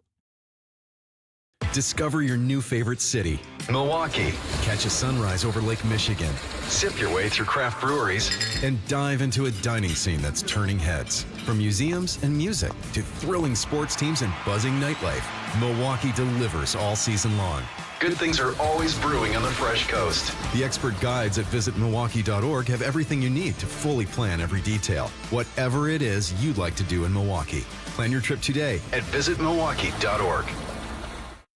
Discover your new favorite city, Milwaukee. Catch a sunrise over Lake Michigan. Sip your way through craft breweries. And dive into a dining scene that's turning heads. From museums and music to thrilling sports teams and buzzing nightlife, Milwaukee delivers all season long. Good things are always brewing on the Fresh Coast. The expert guides at visitmilwaukee.org have everything you need to fully plan every detail. Whatever it is you'd like to do in Milwaukee. Plan your trip today at visitmilwaukee.org.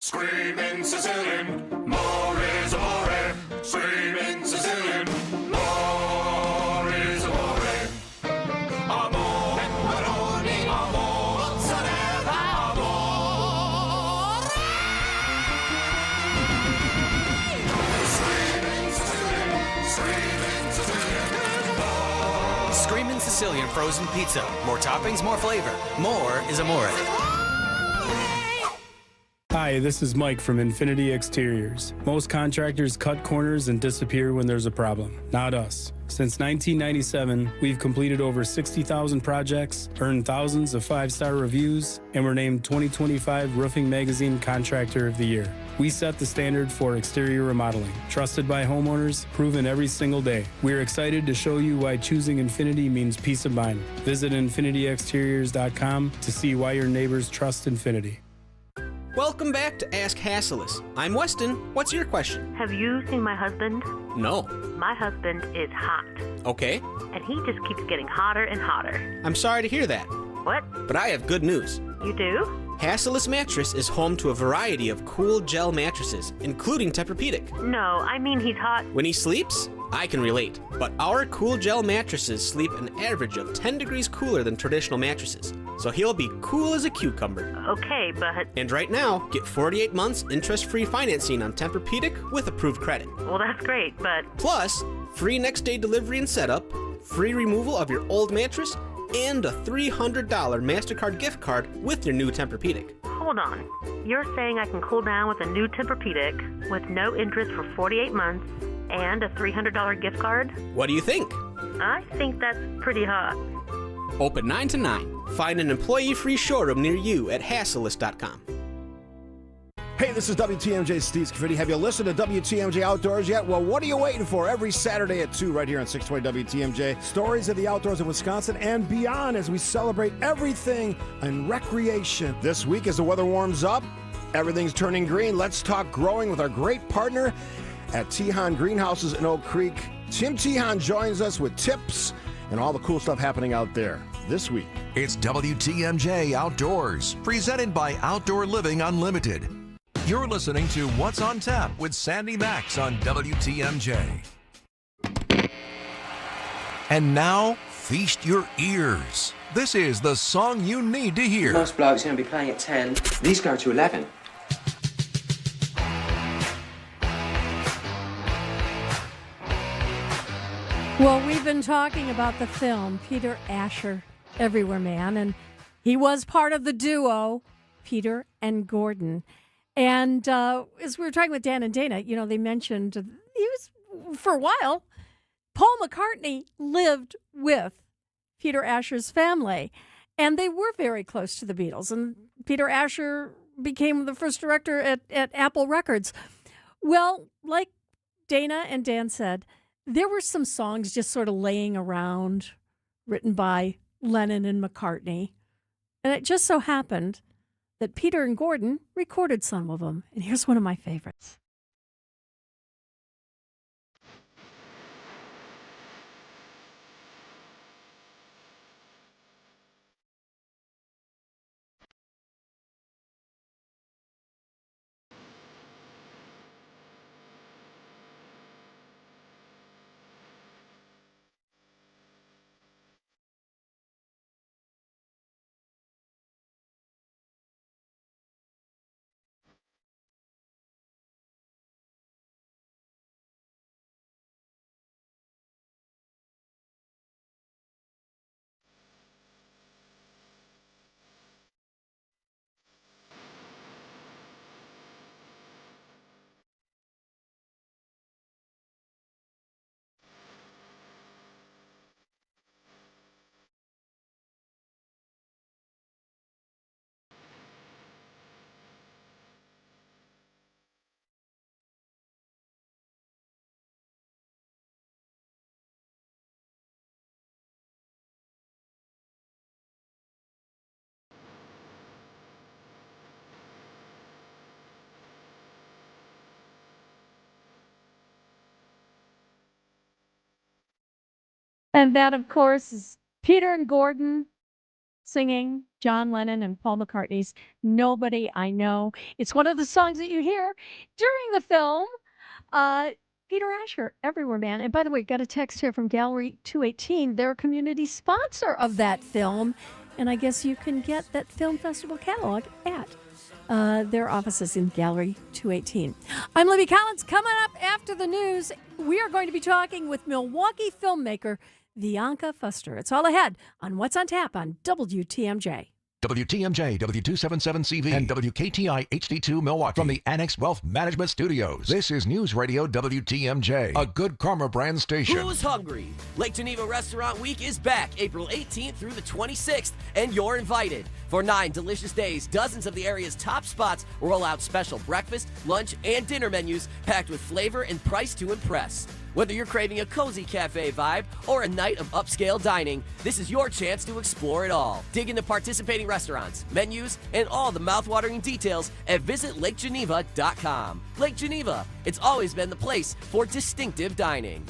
Screaming Sicilian, more is amore. Screaming Sicilian, more is amore. Amore, pepperoni, amore, mozzarella, amore. Screaming Sicilian, more. Screamin' Sicilian frozen pizza. More toppings, more flavor. More is amore. Hi, this is Mike from Infinity Exteriors. Most contractors cut corners and disappear when there's a problem. Not us. Since 1997, we've completed over 60,000 projects, earned thousands of 5-star reviews, and were named 2025 Roofing Magazine Contractor of the Year. We set the standard for exterior remodeling. Trusted by homeowners, proven every single day. We're excited to show you why choosing Infinity means peace of mind. Visit infinityexteriors.com to see why your neighbors trust Infinity. Welcome back to Ask Hasselus. I'm Weston. What's your question? Have you seen my husband? No. My husband is hot. Okay. And he just keeps getting hotter and hotter. I'm sorry to hear that. What? But I have good news. You do? Hassellus Mattress is home to a variety of cool gel mattresses, including Tempur-Pedic. No, I mean he's hot. When he sleeps, I can relate, but our cool gel mattresses sleep an average of 10 degrees cooler than traditional mattresses, so he'll be cool as a cucumber. Okay, but... And right now, get 48 months interest-free financing on Tempur-Pedic with approved credit. Well, that's great, but... Plus, free next-day delivery and setup, free removal of your old mattress, and a $300 MasterCard gift card with your new Tempur-Pedic. Hold on. You're saying I can cool down with a new Tempur-Pedic with no interest for 48 months and a $300 gift card? What do you think? I think that's pretty hot. Open 9 to 9. Find an employee-free showroom near you at Hassellus.com. Hey, this is WTMJ Steve Scaffidi. Have you listened to WTMJ Outdoors yet? Well, what are you waiting for? Every Saturday at 2 right here on 620 WTMJ. Stories of the outdoors in Wisconsin and beyond as we celebrate everything in recreation. This week as the weather warms up, everything's turning green. Let's talk growing with our great partner at Tehan Greenhouses in Oak Creek. Tim Tehan joins us with tips and all the cool stuff happening out there this week. It's WTMJ Outdoors, presented by Outdoor Living Unlimited. You're listening to What's on Tap with Sandy Max on WTMJ. And now, feast your ears. This is the song you need to hear. Most blokes going to be playing at 10. These go to 11. Well, we've been talking about the film Peter Asher, Everywhere Man, and he was part of the duo Peter and Gordon. And as we were talking with Dan and Dana, you know, they mentioned he was, for a while, Paul McCartney lived with Peter Asher's family, and they were very close to the Beatles. And Peter Asher became the first director at Apple Records. Well, like Dana and Dan said, there were some songs just sort of laying around written by Lennon and McCartney. And it just so happened that Peter and Gordon recorded some of them. And here's one of my favorites. And that, of course, is Peter and Gordon singing John Lennon and Paul McCartney's Nobody I Know. It's one of the songs that you hear during the film. Peter Asher, Everywhere Man. And by the way, got a text here from Gallery 218. They're a community sponsor of that film. And I guess you can get that film festival catalog at their offices in Gallery 218. I'm Libby Collins. Coming up after the news, we are going to be talking with Milwaukee filmmaker Bianca Fuster. It's all ahead on What's on Tap on WTMJ. WTMJ, W277CV, and WKTI HD2 Milwaukee from the Annex Wealth Management Studios. This is News Radio WTMJ, a Good Karma brand station. Who's hungry? Lake Geneva Restaurant Week is back April 18th through the 26th, and you're invited. For 9 delicious days, dozens of the area's top spots roll out special breakfast, lunch, and dinner menus packed with flavor and price to impress. Whether you're craving a cozy cafe vibe or a night of upscale dining, this is your chance to explore it all. Dig into participating restaurants, menus, and all the mouthwatering details at visitlakegeneva.com. Lake Geneva, it's always been the place for distinctive dining.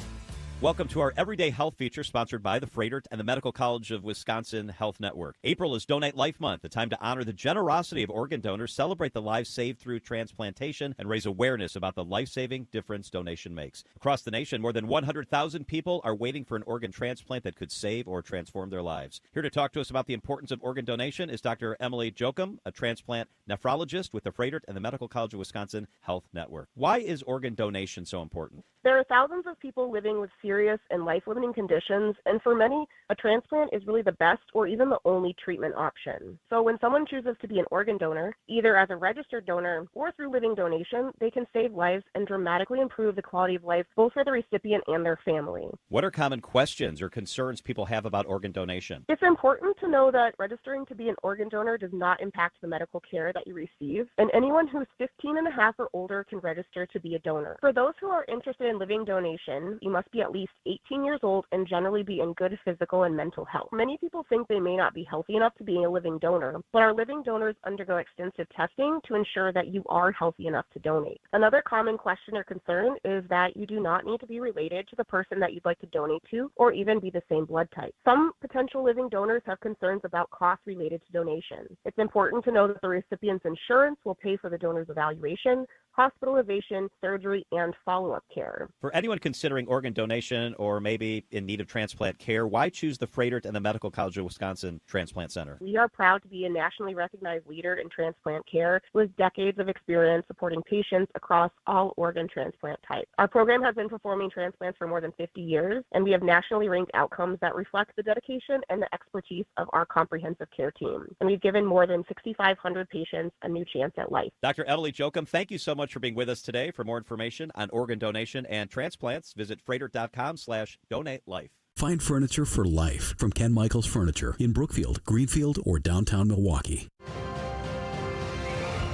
Welcome to our Everyday Health feature sponsored by the Froedtert and the Medical College of Wisconsin Health Network. April is Donate Life Month, a time to honor the generosity of organ donors, celebrate the lives saved through transplantation, and raise awareness about the life-saving difference donation makes. Across the nation, more than 100,000 people are waiting for an organ transplant that could save or transform their lives. Here to talk to us about the importance of organ donation is Dr. Emily Jochum, a transplant nephrologist with the Froedtert and the Medical College of Wisconsin Health Network. Why is organ donation so important? There are thousands of people living with serious and life-limiting conditions, and for many, a transplant is really the best or even the only treatment option. So when someone chooses to be an organ donor, either as a registered donor or through living donation, they can save lives and dramatically improve the quality of life both for the recipient and their family. What are common questions or concerns people have about organ donation? It's important to know that registering to be an organ donor does not impact the medical care that you receive, and anyone who's 15 and a half or older can register to be a donor. For those who are interested in living donation, you must be at least 18 years old and generally be in good physical and mental health. Many people think they may not be healthy enough to be a living donor, but our living donors undergo extensive testing to ensure that you are healthy enough to donate. Another common question or concern is that you do not need to be related to the person that you'd like to donate to or even be the same blood type. Some potential living donors have concerns about costs related to donation. It's important to know that the recipient's insurance will pay for the donor's evaluation, hospitalization, surgery, and follow-up care. For anyone considering organ donation or maybe in need of transplant care, why choose the Froedtert and the Medical College of Wisconsin Transplant Center? We are proud to be a nationally recognized leader in transplant care with decades of experience supporting patients across all organ transplant types. Our program has been performing transplants for more than 50 years, and we have nationally ranked outcomes that reflect the dedication and the expertise of our comprehensive care team. And we've given more than 6,500 patients a new chance at life. Dr. Emily Jochum, thank you so much for being with us today. For more information on organ donation and transplants, visit Froedtert.com/donatelife. Find furniture for life from Ken Michaels Furniture in Brookfield, Greenfield, or downtown Milwaukee.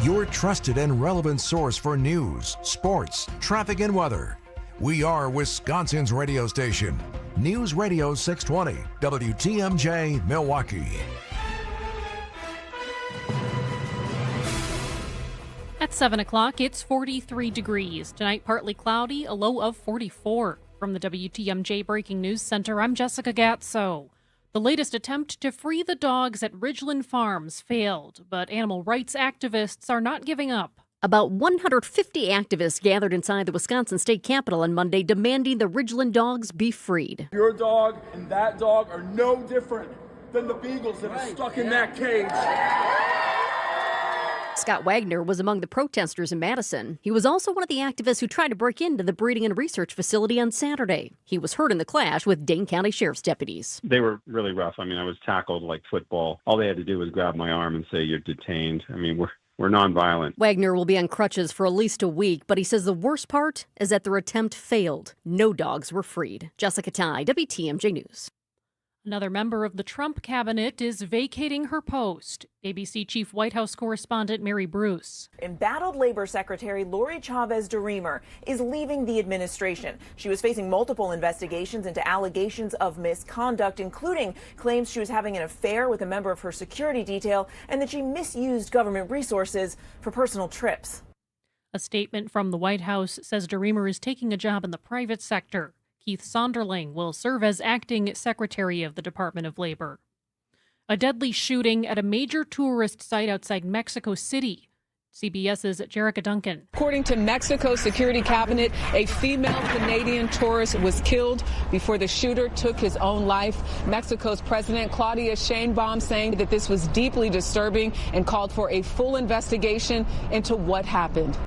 Your trusted and relevant source for news, sports, traffic, and weather. We are Wisconsin's radio station. News Radio 620, WTMJ, Milwaukee. At 7 o'clock, it's 43 degrees. Tonight, partly cloudy, a low of 44. From the WTMJ Breaking News Center, I'm Jessica Gatso. The latest attempt to free the dogs at Ridgeland Farms failed, but animal rights activists are not giving up. About 150 activists gathered inside the Wisconsin State Capitol on Monday demanding the Ridgeland dogs be freed. Your dog and that dog are no different than the beagles that are stuck in that cage. Scott Wagner was among the protesters in Madison. He was also one of the activists who tried to break into the breeding and research facility on Saturday. He was hurt in the clash with Dane County Sheriff's deputies. They were really rough. I mean, I was tackled like football. All they had to do was grab my arm and say, "You're detained." I mean, we're nonviolent. Wagner will be on crutches for at least a week, but he says the worst part is that their attempt failed. No dogs were freed. Jessica Tai, WTMJ News. Another member of the Trump cabinet is vacating her post. ABC Chief White House correspondent Mary Bruce. Embattled Labor Secretary Lori Chavez-DeRemer is leaving the administration. She was facing multiple investigations into allegations of misconduct, including claims she was having an affair with a member of her security detail and that she misused government resources for personal trips. A statement from the White House says DeRemer is taking a job in the private sector. Keith Sonderling will serve as acting secretary of the Department of Labor. A deadly shooting at a major tourist site outside Mexico City. CBS's Jerica Duncan. According to Mexico's security cabinet, a female Canadian tourist was killed before the shooter took his own life. Mexico's President Claudia Sheinbaum saying that this was deeply disturbing and called for a full investigation into what happened.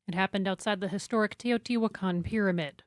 It happened outside the historic Teotihuacan Pyramid.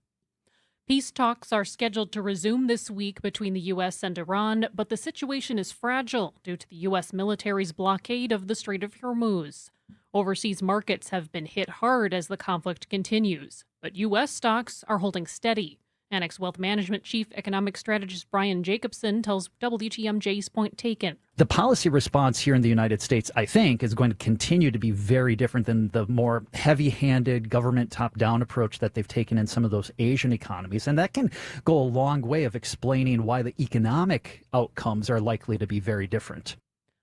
Peace talks are scheduled to resume this week between the U.S. and Iran, but the situation is fragile due to the U.S. military's blockade of the Strait of Hormuz. Overseas markets have been hit hard as the conflict continues, but U.S. stocks are holding steady. Annex Wealth Management Chief Economic Strategist Brian Jacobson tells WTMJ's Point Taken. The policy response here in the United States, I think, is going to continue to be very different than the more heavy-handed government top-down approach that they've taken in some of those Asian economies. And that can go a long way of explaining why the economic outcomes are likely to be very different.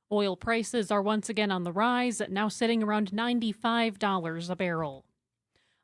Oil prices are once again on the rise, now sitting around $95 a barrel.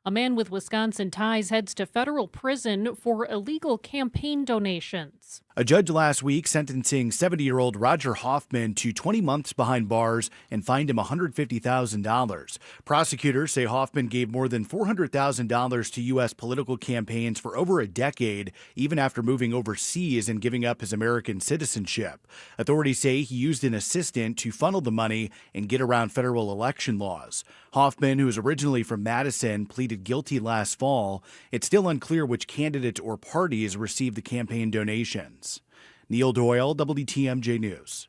A man with Wisconsin ties heads to federal prison for illegal campaign donations. A judge last week sentencing 70-year-old Roger Hoffman to 20 months behind bars and fined him $150,000. Prosecutors say Hoffman gave more than $400,000 to U.S. political campaigns for over a decade, even after moving overseas and giving up his American citizenship. Authorities say he used an assistant to funnel the money and get around federal election laws. Hoffman, who is originally from Madison, pleaded guilty last fall. It's still unclear which candidates or parties received the campaign donations. Neil Doyle, WTMJ News.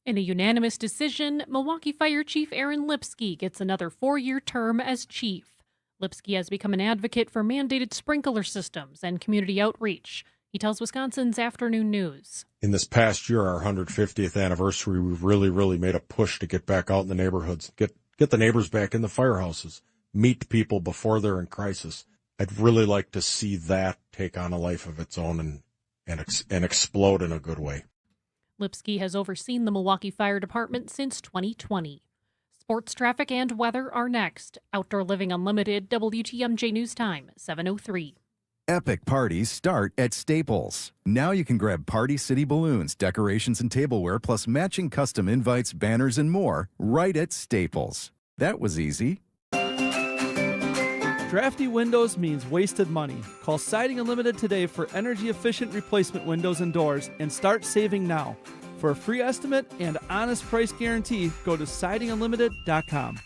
In a unanimous decision, Milwaukee Fire Chief Aaron Lipsky gets another 4-year term as chief. Lipsky has become an advocate for mandated sprinkler systems and community outreach. He tells Wisconsin's Afternoon News. In this past year, our 150th anniversary, we've really made a push to get back out in the neighborhoods, get the neighbors back in the firehouses, meet people before they're in crisis. I'd really like to see that take on a life of its own and explode in a good way. Lipsky has overseen the Milwaukee Fire Department since 2020. Sports, traffic, and weather are next. Outdoor Living Unlimited, WTMJ News Time, 7:03. Epic parties start at Staples. Now you can grab Party City balloons, decorations, and tableware, plus matching custom invites, banners, and more right at Staples. That was easy. Drafty windows means wasted money. Call Siding Unlimited today for energy-efficient replacement windows and doors and start saving now. For a free estimate and honest price guarantee, go to sidingunlimited.com.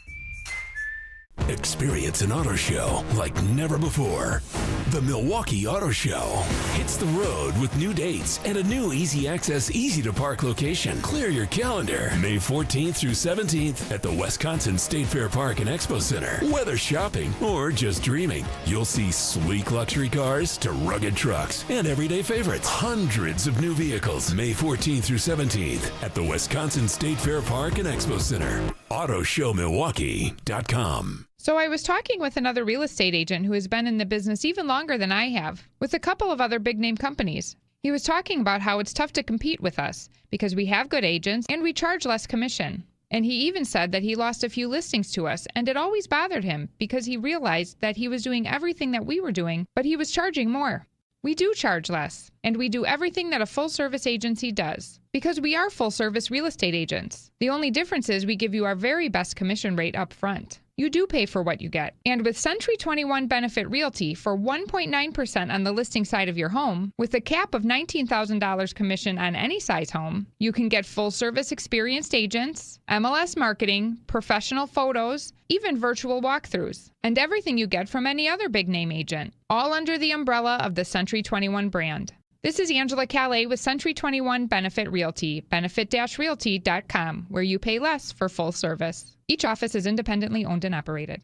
Experience an auto show like never before. The Milwaukee Auto Show hits the road with new dates and a new easy access, easy to park location. Clear your calendar. May 14th through 17th at the Wisconsin State Fair Park and Expo Center. Whether shopping or just dreaming, you'll see sleek luxury cars to rugged trucks and everyday favorites. Hundreds of new vehicles. May 14th through 17th at the Wisconsin State Fair Park and Expo Center. AutoShowMilwaukee.com. So I was talking with another real estate agent who has been in the business even longer than I have, with a couple of other big-name companies. He was talking about how it's tough to compete with us because we have good agents and we charge less commission. And he even said that he lost a few listings to us, and it always bothered him because he realized that he was doing everything that we were doing, but he was charging more. We do charge less, and we do everything that a full-service agency does, because we are full-service real estate agents. The only difference is we give you our very best commission rate up front. You do pay for what you get. And with Century 21 Benefit Realty for 1.9% on the listing side of your home, with a cap of $19,000 commission on any size home, you can get full-service experienced agents, MLS marketing, professional photos, even virtual walkthroughs, and everything you get from any other big-name agent, all under the umbrella of the Century 21 brand. This is Angela Calais with Century 21 Benefit Realty, benefit-realty.com, where you pay less for full service. Each office is independently owned and operated.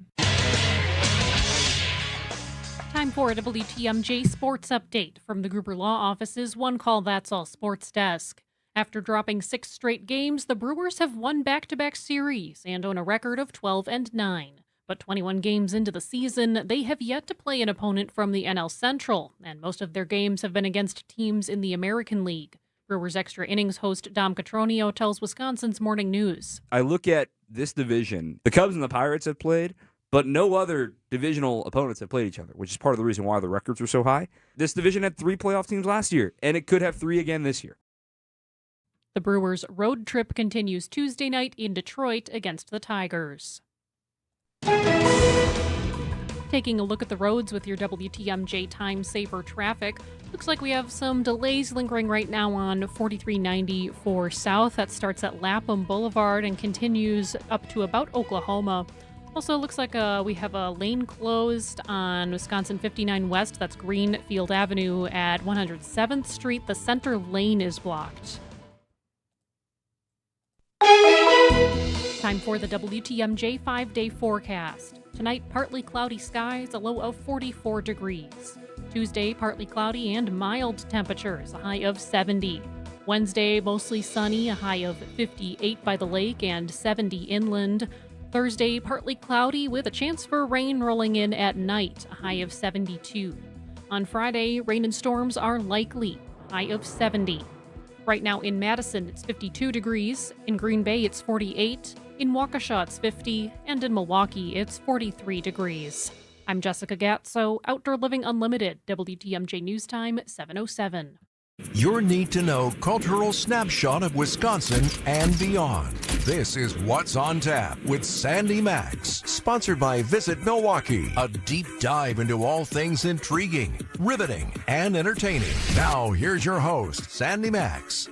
Time for a WTMJ Sports Update from the Gruber Law Office's One Call That's All Sports Desk. After dropping 6 straight games, the Brewers have won back-to-back series and own a record of 12-9. But 21 games into the season, they have yet to play an opponent from the NL Central, and most of their games have been against teams in the American League. Brewers Extra Innings host Dom Catronio tells Wisconsin's Morning News. I look at this division. The Cubs and the Pirates have played, but no other divisional opponents have played each other, which is part of the reason why the records were so high. This division had 3 playoff teams last year, and it could have 3 again this year. The Brewers' road trip continues Tuesday night in Detroit against the Tigers. Taking a look at the roads with your WTMJ Time Saver traffic. Looks like we have some delays lingering right now on 4394 South. That starts at Lapham Boulevard and continues up to about Oklahoma. Also looks like we have a lane closed on Wisconsin 59 West. That's Greenfield Avenue at 107th Street. The center lane is blocked. Time for the WTMJ 5-day forecast. Tonight, partly cloudy skies, a low of 44 degrees. Tuesday, partly cloudy and mild temperatures, a high of 70. Wednesday, mostly sunny, a high of 58 by the lake and 70 inland. Thursday, partly cloudy with a chance for rain rolling in at night, a high of 72. On Friday, rain and storms are likely, high of 70. Right now in Madison, it's 52 degrees. In Green Bay, it's 48. In Waukesha, it's 50. And in Milwaukee, it's 43 degrees. I'm Jessica Gatso, Outdoor Living Unlimited, WTMJ News Time, 7:07. Your need-to-know cultural snapshot of Wisconsin and beyond. This is What's on Tap with Sandy Max, sponsored by Visit Milwaukee. A deep dive into all things intriguing, riveting, and entertaining. Now, here's your host, Sandy Max.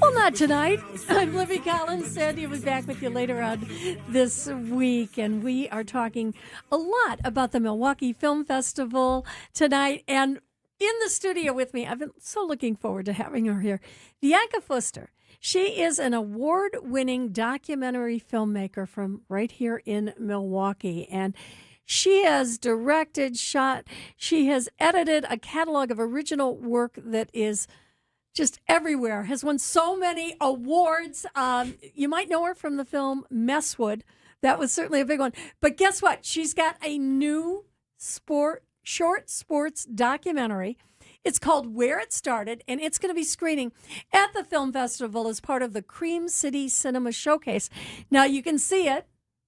Well, not tonight. I'm Libby Collins. Sandy will be back with you later on this week, and we are talking a lot about the Milwaukee Film Festival tonight. And in the studio with me, I've been so looking forward to having her here, Bianca Fuster. She is an award-winning documentary filmmaker from right here in Milwaukee, and she has directed, shot, she has edited a catalog of original work that is just everywhere, has won so many awards. You might know her from the film Messwood. That was certainly a big one. But guess what? She's got a new short sports documentary. It's called Where It Started, and it's going to be screening at the film festival as part of the Cream City Cinema Showcase. Now, you can see it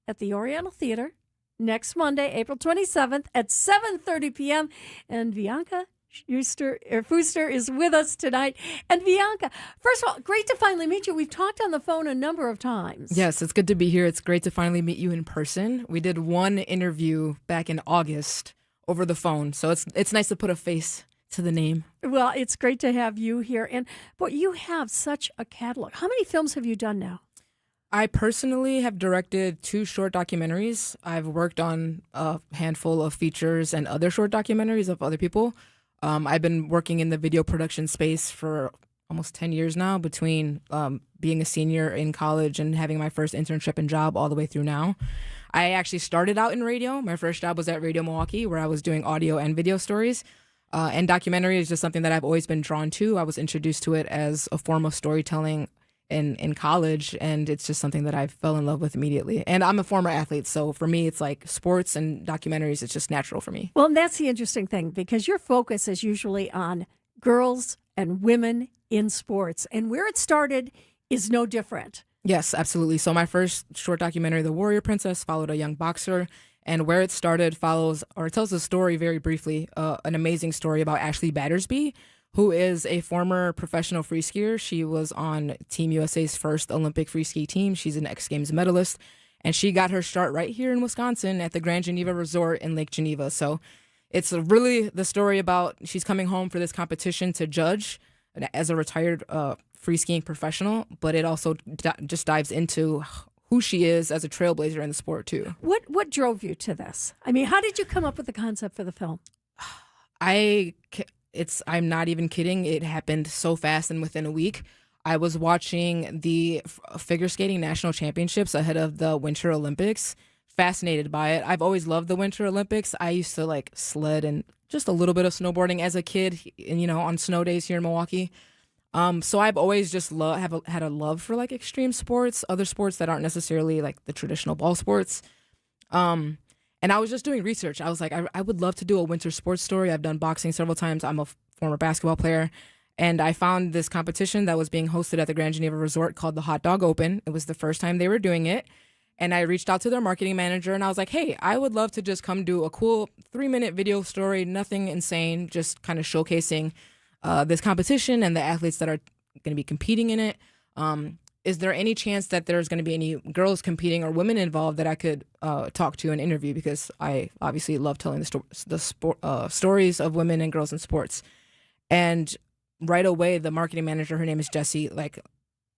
at the Oriental Theater next Monday, April 27th at 7:30 p.m. And Bianca Fuster is with us tonight. And Bianca, first of all, great to finally meet you. We've talked on the phone a number of times. Yes, it's good to be here. It's great to finally meet you in person. We did one interview back in August over the phone, so it's nice to put a face to the name. Well, it's great to have you here. And but you have such a catalog. How many films have you done now? I personally have directed 2 short documentaries. I've worked on a handful of features and other short documentaries of other people. I've been working in the video production space for almost 10 years now, between being a senior in college and having my first internship and job all the way through now. I actually started out in radio. My first job was at Radio Milwaukee, where I was doing audio and video stories. And documentary is just something that I've always been drawn to. I was introduced to it as a form of storytelling in college, and it's just something that I fell in love with immediately. And I'm a former athlete, so for me, it's like sports and documentaries, it's just natural for me. Well, and that's the interesting thing, because your focus is usually on girls and women in sports, and Where It Started is no different. Yes, absolutely. So my first short documentary, The Warrior Princess, followed a young boxer, and Where It Started follows, or tells a story very briefly, an amazing story about Ashley Battersby, who is a former professional free skier. She was on Team USA's first Olympic free ski team. She's an X Games medalist, and she got her start right here in Wisconsin at the Grand Geneva Resort in Lake Geneva. So it's really the story about she's coming home for this competition to judge as a retired free skiing professional, but it also just dives into who she is as a trailblazer in the sport too. What drove you to this? I mean, how did you come up with the concept for the film? I'm not even kidding. It happened so fast and within a week. I was watching the figure skating national championships ahead of the Winter Olympics. Fascinated by it. I've always loved the Winter Olympics. I used to like sled and just a little bit of snowboarding as a kid, on snow days here in Milwaukee. So I've always just had a love for like extreme sports, other sports that aren't necessarily like the traditional ball sports. And I was just doing research. I was like, I would love to do a winter sports story. I've done boxing several times. I'm a former basketball player. And I found this competition that was being hosted at the Grand Geneva Resort called the Hot Dog Open. It was the first time they were doing it. And I reached out to their marketing manager and I was like, hey, I would love to just come do a cool 3-minute video story, nothing insane, just kind of showcasing this competition and the athletes that are going to be competing in it. Is there any chance that there's going to be any girls competing or women involved that I could talk to and interview? Because I obviously love telling the stories of women and girls in sports. And right away, the marketing manager, her name is Jessie, like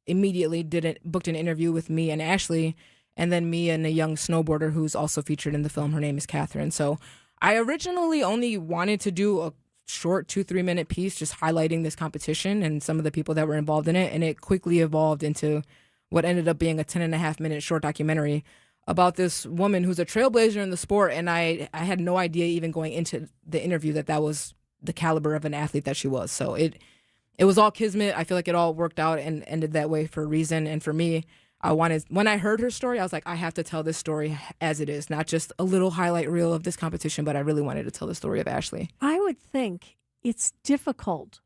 immediately booked an interview with me and Ashley, and then me and a young snowboarder who's also featured in the film. Her name is Catherine. So I originally only wanted to do a short 2-3 minute piece just highlighting this competition and some of the people that were involved in it, and it quickly evolved into what ended up being a 10.5 minute short documentary about this woman who's a trailblazer in the sport. And I had no idea even going into the interview that was the caliber of an athlete that she was. So it was all kismet. I feel like it all worked out and ended that way for a reason. And for me, when I heard her story, I was like, I have to tell this story as it is, not just a little highlight reel of this competition, but I really wanted to tell the story of Ashley. I would think it's difficult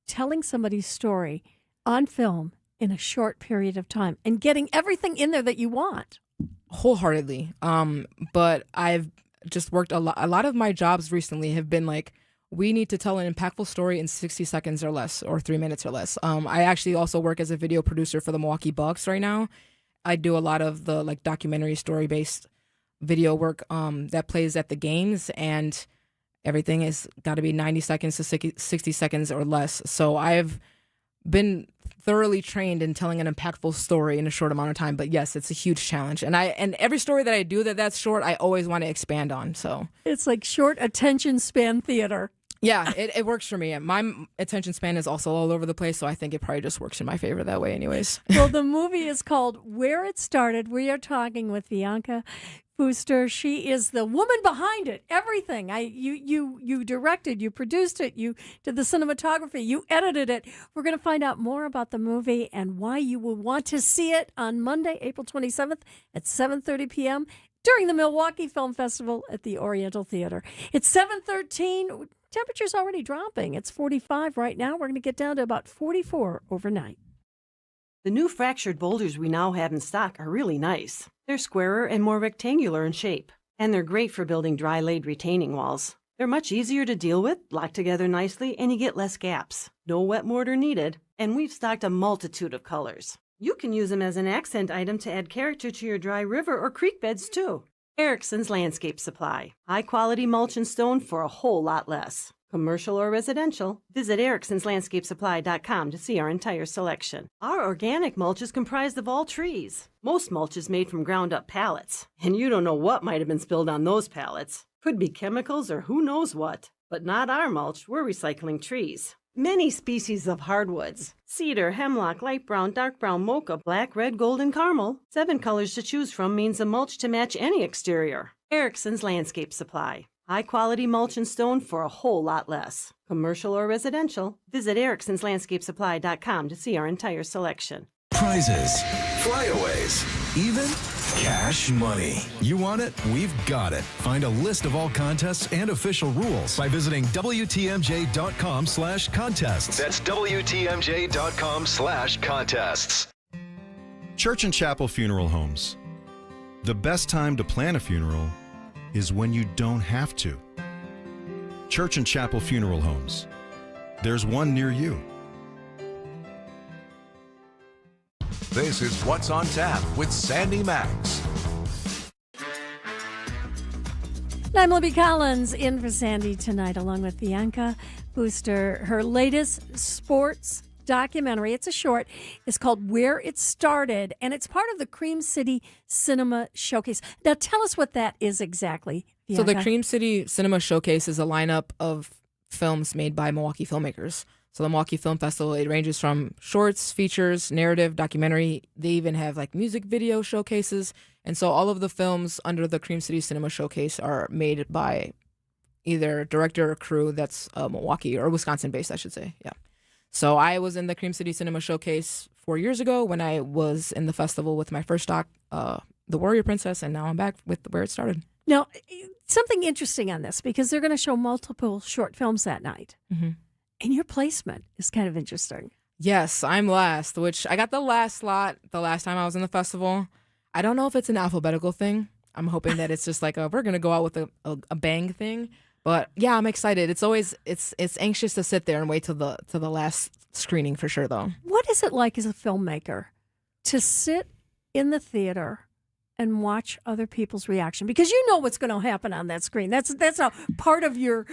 telling somebody's story on film in a short period of time and getting everything in there that you want. Wholeheartedly. But I've just worked a lot. A lot of my jobs recently have been like, we need to tell an impactful story in 60 seconds or less, or 3 minutes or less. I actually also work as a video producer for the Milwaukee Bucks right now. I do a lot of the like documentary story-based video work that plays at the games, and everything has got to be 90 seconds to 60 seconds or less. So I've been thoroughly trained in telling an impactful story in a short amount of time. But yes, it's a huge challenge. And every story that I do that's short, I always want to expand on. So it's like short attention span theater. Yeah, it works for me. My attention span is also all over the place, so I think it probably just works in my favor that way anyways. Well, the movie is called Where It Started. We are talking with Bianca Fuster. She is the woman behind it. Everything. You directed, you produced it, you did the cinematography, you edited it. We're going to find out more about the movie and why you will want to see it on Monday, April 27th at 7:30 p.m. during the Milwaukee Film Festival at the Oriental Theater. It's 7:13. Temperature's already dropping. It's 45 right now. We're going to get down to about 44 overnight. The new fractured boulders we now have in stock are really nice. They're squarer and more rectangular in shape, and they're great for building dry-laid retaining walls. They're much easier to deal with, lock together nicely, and you get less gaps. No wet mortar needed, and we've stocked a multitude of colors. You can use them as an accent item to add character to your dry river or creek beds, too. Erickson's Landscape Supply. High-quality mulch and stone for a whole lot less. Commercial or residential, visit ericksonslandscapesupply.com to see our entire selection. Our organic mulch is comprised of all trees. Most mulch is made from ground-up pallets, and you don't know what might have been spilled on those pallets. Could be chemicals or who knows what. But not our mulch, we're recycling trees. Many species of hardwoods. Cedar, hemlock, light brown, dark brown, mocha, black, red, gold, and caramel. 7 colors to choose from means a mulch to match any exterior. Erickson's Landscape Supply. High-quality mulch and stone for a whole lot less. Commercial or residential, visit ericksonslandscapesupply.com to see our entire selection. Prizes, flyaways, even cash money. You want it? We've got it. Find a list of all contests and official rules by visiting WTMJ.com/contests. That's WTMJ.com/contests. Church and Chapel Funeral Homes. The best time to plan a funeral is when you don't have to. Church and Chapel Funeral Homes. There's one near you. This is What's on Tap with Sandy Max. I'm Libby Collins in for Sandy tonight, along with Bianca Fuster. Her latest sports documentary, it's a short, is called Where It Started, and it's part of the Cream City Cinema Showcase. Now, tell us what that is exactly, Bianca. So the Cream City Cinema Showcase is a lineup of films made by Milwaukee filmmakers. So the Milwaukee Film Festival, it ranges from shorts, features, narrative, documentary. They even have like music video showcases. And so all of the films under the Cream City Cinema Showcase are made by either director or crew that's Milwaukee or Wisconsin based, I should say. Yeah. So I was in the Cream City Cinema Showcase 4 years ago when I was in the festival with my first doc, The Warrior Princess, and now I'm back with Where It Started. Now, something interesting on this, because they're going to show multiple short films that night. Mm-hmm. And your placement is kind of interesting. Yes, I'm last, which I got the last slot the last time I was in the festival. I don't know if it's an alphabetical thing. I'm hoping that it's just like we're going to go out with a bang thing. But yeah, I'm excited. It's always it's anxious to sit there and wait till the last screening for sure though. What is it like as a filmmaker to sit in the theater and watch other people's reaction? Because you know what's going to happen on that screen. That's a part of you.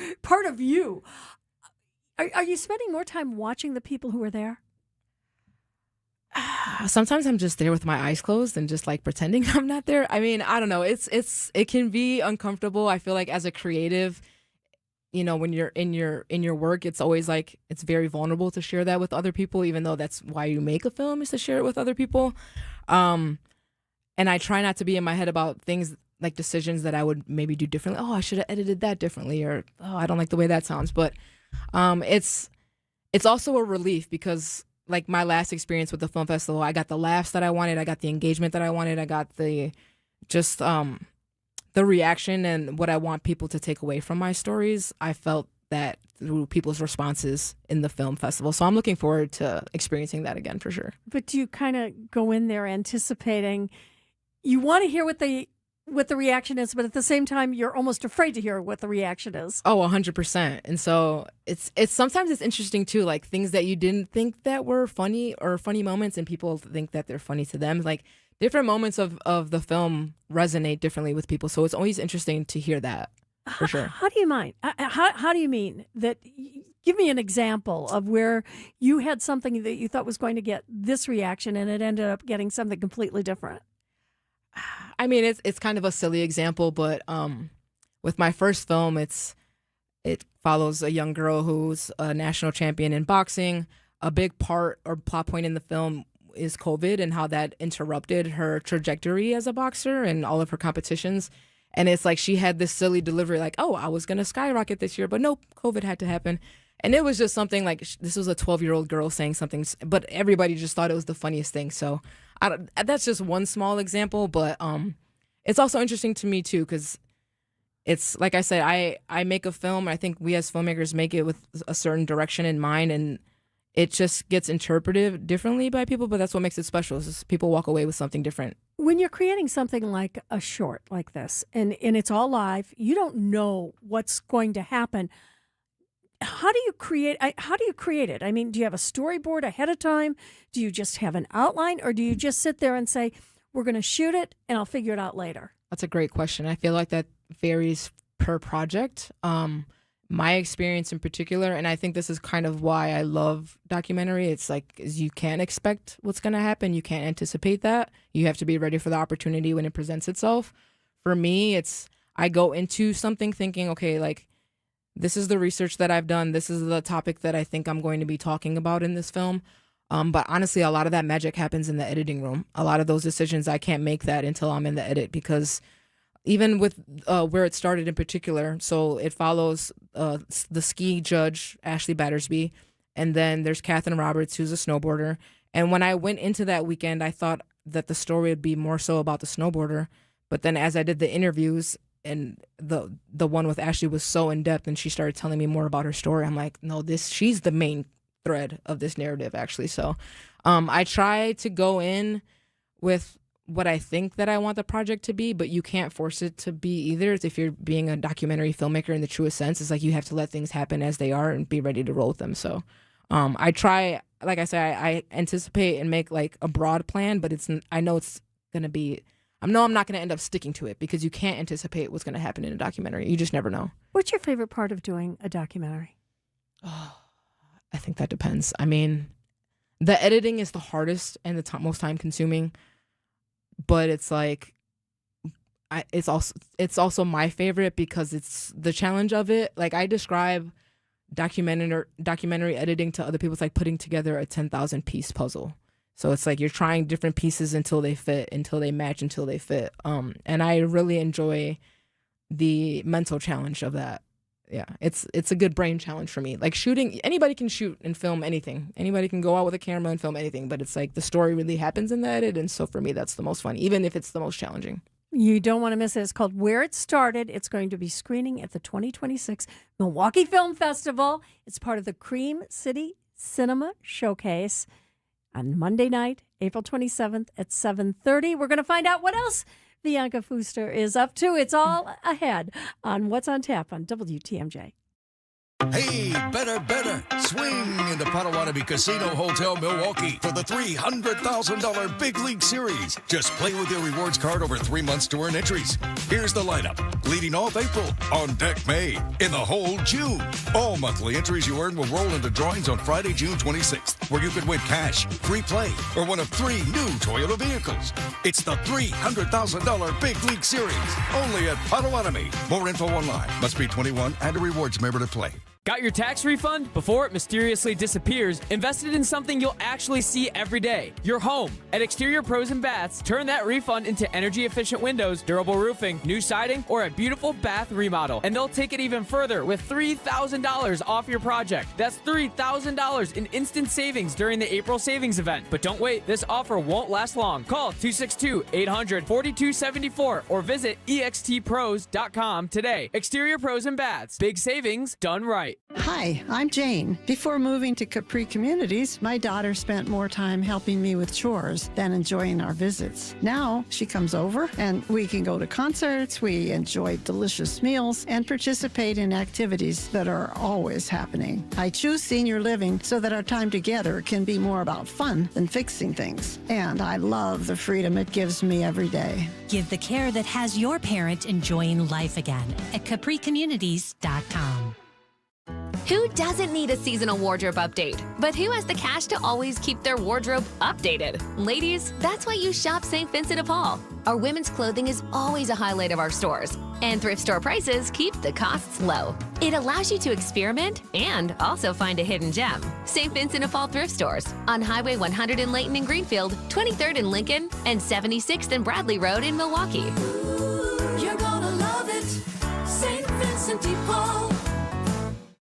Are you spending more time watching the people who are there? Sometimes I'm just there with my eyes closed and just like pretending I'm not there. I mean, I don't know. It can be uncomfortable. I feel like as a creative, you know, when you're in your work, it's always like it's very vulnerable to share that with other people, even though that's why you make a film, is to share it with other people. And I try not to be in my head about things like decisions that I would maybe do differently. Oh, I should have edited that differently, or oh, I don't like the way that sounds. But it's also a relief because like my last experience with the film festival, I got the laughs that I wanted, I got the engagement that I wanted, I got the reaction and what I want people to take away from my stories. I felt that through people's responses in the film festival. So I'm looking forward to experiencing that again for sure. But do you kind of go in there anticipating, you want to hear what what the reaction is, but at the same time, you're almost afraid to hear what the reaction is. Oh, 100%. And so it's sometimes it's interesting too, like things that you didn't think that were funny or funny moments, and people think that they're funny to them. Like different moments of the film resonate differently with people. So it's always interesting to hear that, for sure. How do you mind? How do you mean that? Give me an example of where you had something that you thought was going to get this reaction and it ended up getting something completely different. I mean, it's kind of a silly example, but with my first film, it follows a young girl who's a national champion in boxing. A big part or plot point in the film is COVID and how that interrupted her trajectory as a boxer and all of her competitions. And it's like she had this silly delivery like, oh, I was going to skyrocket this year, but nope, COVID had to happen. And it was just something like, this was a 12-year-old girl saying something, but everybody just thought it was the funniest thing. So that's just one small example, but it's also interesting to me too, because it's, like I said, I make a film. I think we as filmmakers make it with a certain direction in mind, and it just gets interpreted differently by people, but that's what makes it special, is people walk away with something different. When you're creating something like a short like this, and it's all live, you don't know what's going to happen. How do you create it? I mean, do you have a storyboard ahead of time? Do you just have an outline, or do you just sit there and say, we're going to shoot it and I'll figure it out later? That's a great question. I feel like that varies per project. My experience in particular, and I think this is kind of why I love documentary, it's like you can't expect what's going to happen. You can't anticipate that. You have to be ready for the opportunity when it presents itself. For me, I go into something thinking, okay, like, this is the research that I've done. This is the topic that I think I'm going to be talking about in this film. But honestly, a lot of that magic happens in the editing room. A lot of those decisions, I can't make that until I'm in the edit, because even with where it started in particular, so it follows the ski judge, Ashley Battersby, and then there's Catherine Roberts, who's a snowboarder. And when I went into that weekend, I thought that the story would be more so about the snowboarder. But then as I did the interviews, and the one with Ashley was so in depth, and she started telling me more about her story, I'm like, no, she's the main thread of this narrative, actually. So I try to go in with what I think that I want the project to be, but you can't force it to be either. If you're being a documentary filmmaker in the truest sense, it's like you have to let things happen as they are and be ready to roll with them. So I try, like I say, I anticipate and make like a broad plan, but I know it's going to be, I'm not going to end up sticking to it, because you can't anticipate what's going to happen in a documentary. You just never know. What's your favorite part of doing a documentary? Oh, I think that depends. I mean, the editing is the hardest and the most time consuming, but it's like, it's also my favorite because it's the challenge of it. Like, I describe documentary editing to other people. It's like putting together a 10,000 piece puzzle. So it's like you're trying different pieces until they fit, until they match, until they fit. And I really enjoy the mental challenge of that. Yeah, it's a good brain challenge for me. Like shooting, anybody can shoot and film anything. Anybody can go out with a camera and film anything, but it's like the story really happens in the edit. And so for me, that's the most fun, even if it's the most challenging. You don't want to miss it. It's called Where It Started. It's going to be screening at the 2026 Milwaukee Film Festival. It's part of the Cream City Cinema Showcase on Monday night, April 27th at 7:30. We're going to find out what else Bianca Fuster is up to. It's all ahead on What's on Tap on WTMJ. Hey, better, swing into Potawatomi Casino Hotel Milwaukee for the $300,000 Big League Series. Just play with your rewards card over 3 months to earn entries. Here's the lineup. Leading off April, on deck May, in the hole June. All monthly entries you earn will roll into drawings on Friday, June 26th, where you could win cash, free play, or one of 3 new Toyota vehicles. It's the $300,000 Big League Series, only at Potawatomi. More info online. Must be 21 and a rewards member to play. Got your tax refund? Before it mysteriously disappears, invested in something you'll actually see every day, your home. At Exterior Pros and Baths, turn that refund into energy-efficient windows, durable roofing, new siding, or a beautiful bath remodel. And they'll take it even further with $3,000 off your project. That's $3,000 in instant savings during the April savings event. But don't wait, this offer won't last long. Call 262-800-4274 or visit extpros.com today. Exterior Pros and Baths, big savings done right. right. Hi, I'm Jane. Before moving to Capri Communities, my daughter spent more time helping me with chores than enjoying our visits. Now she comes over and we can go to concerts, we enjoy delicious meals, and participate in activities that are always happening. I choose senior living so that our time together can be more about fun than fixing things. And I love the freedom it gives me every day. Give the care that has your parent enjoying life again at CapriCommunities.com. Who doesn't need a seasonal wardrobe update? But who has the cash to always keep their wardrobe updated? Ladies, that's why you shop St. Vincent de Paul. Our women's clothing is always a highlight of our stores, and thrift store prices keep the costs low. It allows you to experiment and also find a hidden gem. St. Vincent de Paul thrift stores on Highway 100 in Layton and Greenfield, 23rd in Lincoln, and 76th and Bradley Road in Milwaukee. You're gonna love it, St. Vincent de Paul.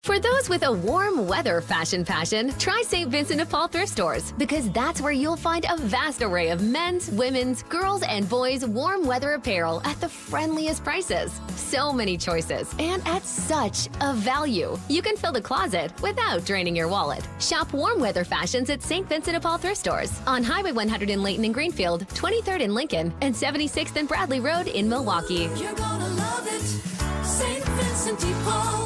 For those with a warm weather fashion passion, try St. Vincent de Paul thrift stores, because that's where you'll find a vast array of men's, women's, girls, and boys' warm weather apparel at the friendliest prices. So many choices, and at such a value. You can fill the closet without draining your wallet. Shop warm weather fashions at St. Vincent de Paul thrift stores on Highway 100 in Layton and Greenfield, 23rd in Lincoln, and 76th and Bradley Road in Milwaukee. You're gonna love it, St. Vincent de Paul.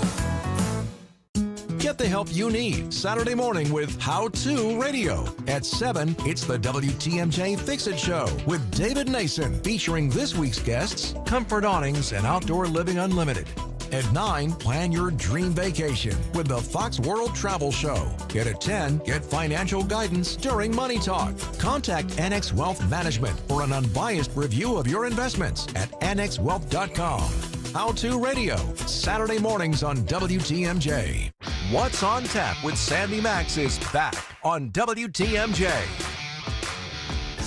Get the help you need Saturday morning with How To Radio. At 7, it's the WTMJ Fix It Show with David Nason, featuring this week's guests, Comfort Awnings and Outdoor Living Unlimited. At 9, plan your dream vacation with the Fox World Travel Show. At 10, get financial guidance during Money Talk. Contact Annex Wealth Management for an unbiased review of your investments at annexwealth.com. How To Radio, Saturday mornings on WTMJ. What's on Tap with Sandy Max is back on WTMJ.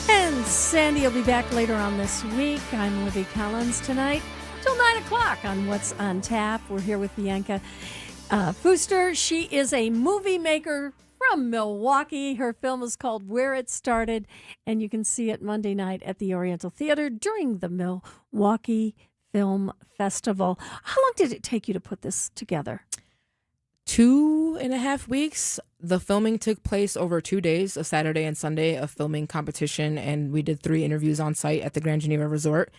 And Sandy will be back later on this week. I'm Libby Collins tonight till 9 o'clock on What's on Tap. We're here with Bianca Fooster. She is a movie maker from Milwaukee. Her film is called Where It Started, and you can see it Monday night at the Oriental Theater during the Milwaukee Film Festival. How long did it take you to put this together? 2.5 weeks. The filming took place over 2 days, a Saturday and Sunday of filming competition, and we did 3 interviews on site at the Grand Geneva Resort,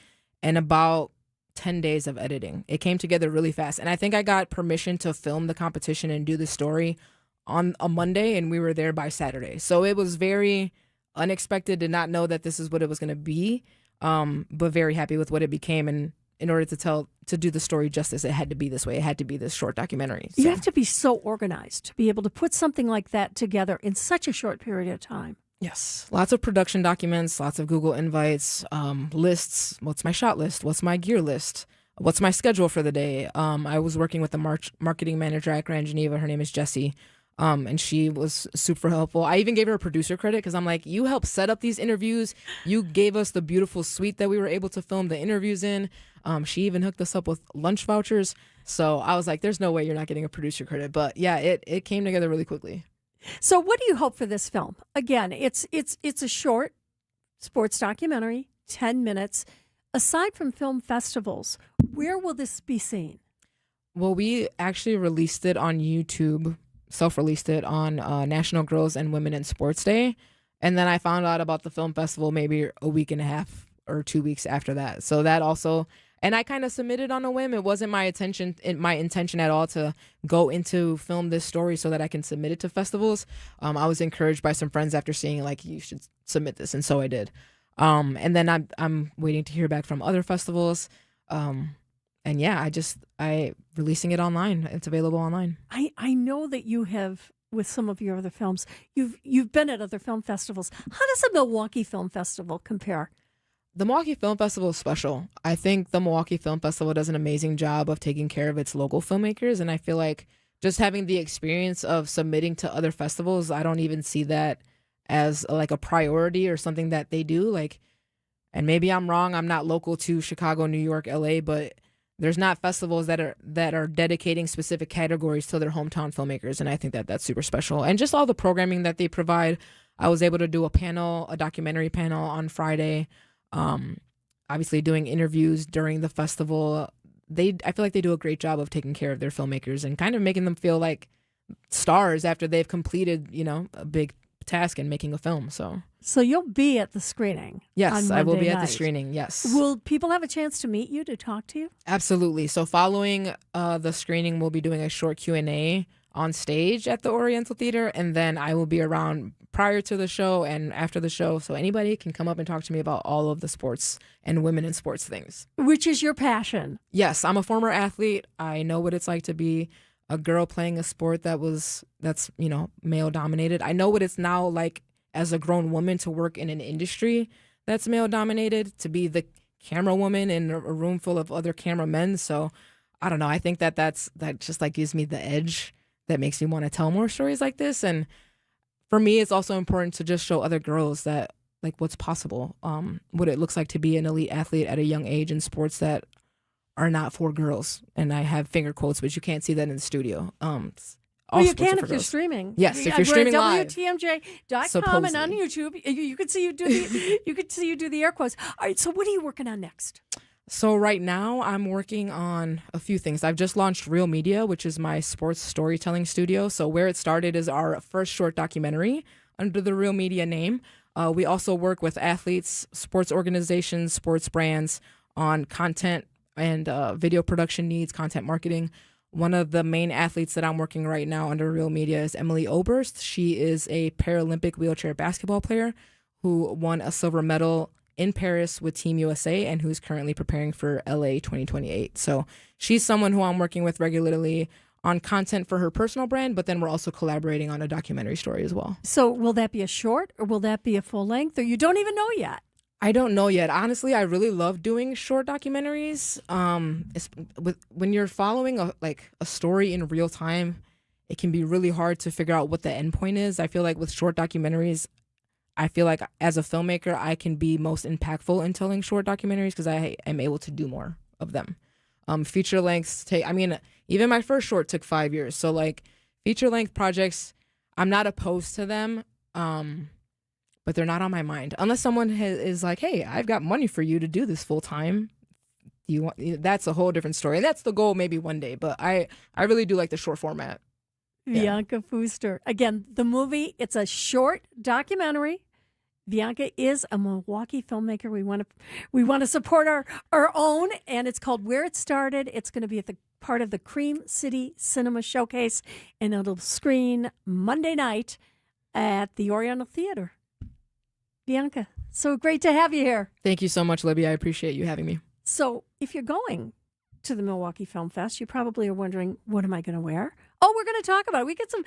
and about 10 days of editing. It came together really fast, and I think I got permission to film the competition and do the story on a Monday, and we were there by Saturday. So it was very unexpected, to not know that this is what it was going to be, but very happy with what it became. And in order to do the story justice, it had to be this way. It had to be this short documentary. You have to be so organized to be able to put something like that together in such a short period of time. Yes. Lots of production documents, lots of Google invites, lists. What's my shot list? What's my gear list? What's my schedule for the day? I was working with the marketing manager at Grand Geneva. Her name is Jessie. And she was super helpful. I even gave her a producer credit because I'm like, you helped set up these interviews. You gave us the beautiful suite that we were able to film the interviews in. She even hooked us up with lunch vouchers. So I was like, there's no way you're not getting a producer credit. But yeah, it came together really quickly. So what do you hope for this film? Again, it's a short sports documentary, 10 minutes. Aside from film festivals, where will this be seen? Well, we actually released it on YouTube. Self-released it on National Girls and Women in Sports Day. And then I found out about the film festival maybe a week and a half or 2 weeks after that. So that also, and I kind of submitted on a whim. It wasn't my intention at all to go into film this story so that I can submit it to festivals. I was encouraged by some friends after seeing like, you should submit this. And so I did. And then I'm waiting to hear back from other festivals. And yeah, I releasing it online. It's available online. I know that you have, with some of your other films, you've been at other film festivals. How does the Milwaukee Film Festival compare? The Milwaukee Film Festival is special. I think the Milwaukee Film Festival does an amazing job of taking care of its local filmmakers, and I feel like just having the experience of submitting to other festivals, I don't even see that as like a priority or something that they do. Like, and maybe I'm wrong. I'm not local to Chicago, New York, LA, but there's not festivals that are dedicating specific categories to their hometown filmmakers, and I think that that's super special. And just all the programming that they provide. I was able to do a documentary panel on Friday. Obviously doing interviews during the festival. I feel like they do a great job of taking care of their filmmakers and kind of making them feel like stars after they've completed, a big task in making a film. So you'll be at the screening. Yes, on I will be Monday at the night. screening. Yes. Will people have a chance to meet you, to talk to you? Absolutely. So following the screening, we'll be doing a short Q&A on stage at the Oriental Theater, and then I will be around prior to the show and after the show, so anybody can come up and talk to me about all of the sports and women in sports things. Which is your passion. Yes, I'm a former athlete. I know what it's like to be a girl playing a sport that's male dominated. I know what it's now like as a grown woman to work in an industry that's male dominated, to be the camera woman in a room full of other cameramen. So I don't know. I think that just like gives me the edge that makes me want to tell more stories like this. And for me, it's also important to just show other girls that like what's possible, what it looks like to be an elite athlete at a young age in sports that are not for girls. And I have finger quotes, but you can't see that in the studio. Well, you can if you're streaming. Yes, if you're streaming live. WTMJ.com and on YouTube, you can see you do the air quotes. All right, so what are you working on next? So right now I'm working on a few things. I've just launched Real Media, which is my sports storytelling studio. So where it started is our first short documentary under the Real Media name. We also work with athletes, sports organizations, sports brands on content and video production needs, content marketing. One of the main athletes that I'm working right now under Real Media is Emily Oberst. She is a Paralympic wheelchair basketball player who won a silver medal in Paris with Team USA and who's currently preparing for LA 2028. So she's someone who I'm working with regularly on content for her personal brand, but then we're also collaborating on a documentary story as well. So will that be a short or will that be a full length, or you don't even know yet? I don't know yet. Honestly, I really love doing short documentaries. When you're following a story in real time, it can be really hard to figure out what the end point is. I feel like with short documentaries, I feel like as a filmmaker, I can be most impactful in telling short documentaries because I am able to do more of them. Feature lengths even my first short took 5 years. So like feature length projects, I'm not opposed to them. But they're not on my mind unless someone is like, "Hey, I've got money for you to do this full time." That's a whole different story. And that's the goal, maybe one day. But I really do like the short format. Bianca Fooster. Again, the movie, it's a short documentary. Bianca is a Milwaukee filmmaker. We want to support our own, and it's called Where It Started. It's going to be at the part of the Cream City Cinema Showcase, and it'll screen Monday night at the Oriental Theater. Bianca, so great to have you here. Thank you so much, Libby. I appreciate you having me. So if you're going to the Milwaukee Film Fest, you probably are wondering, what am I going to wear? Oh, we're going to talk about it. We get some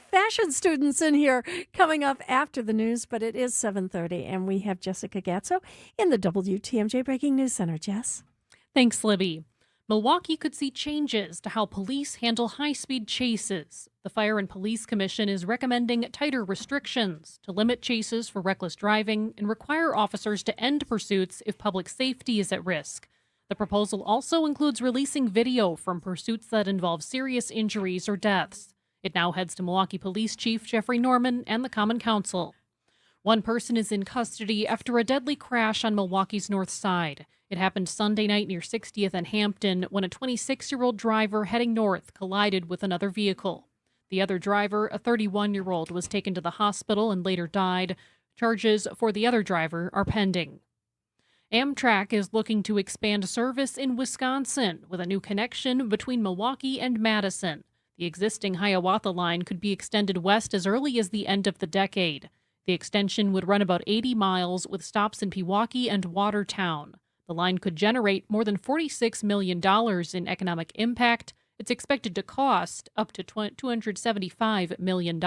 fashion students in here coming up after the news, but it is 7:30, and we have Jessica Gatso in the WTMJ Breaking News Center. Jess? Thanks, Libby. Milwaukee could see changes to how police handle high-speed chases. The Fire and Police Commission is recommending tighter restrictions to limit chases for reckless driving and require officers to end pursuits if public safety is at risk. The proposal also includes releasing video from pursuits that involve serious injuries or deaths. It now heads to Milwaukee Police Chief Jeffrey Norman and the Common Council. One person is in custody after a deadly crash on Milwaukee's north side. It happened Sunday night near 60th and Hampton when a 26-year-old driver heading north collided with another vehicle. The other driver, a 31-year-old, was taken to the hospital and later died. Charges for the other driver are pending. Amtrak is looking to expand service in Wisconsin with a new connection between Milwaukee and Madison. The existing Hiawatha line could be extended west as early as the end of the decade. The extension would run about 80 miles with stops in Pewaukee and Watertown. The line could generate more than $46 million in economic impact. It's expected to cost up to $275 million.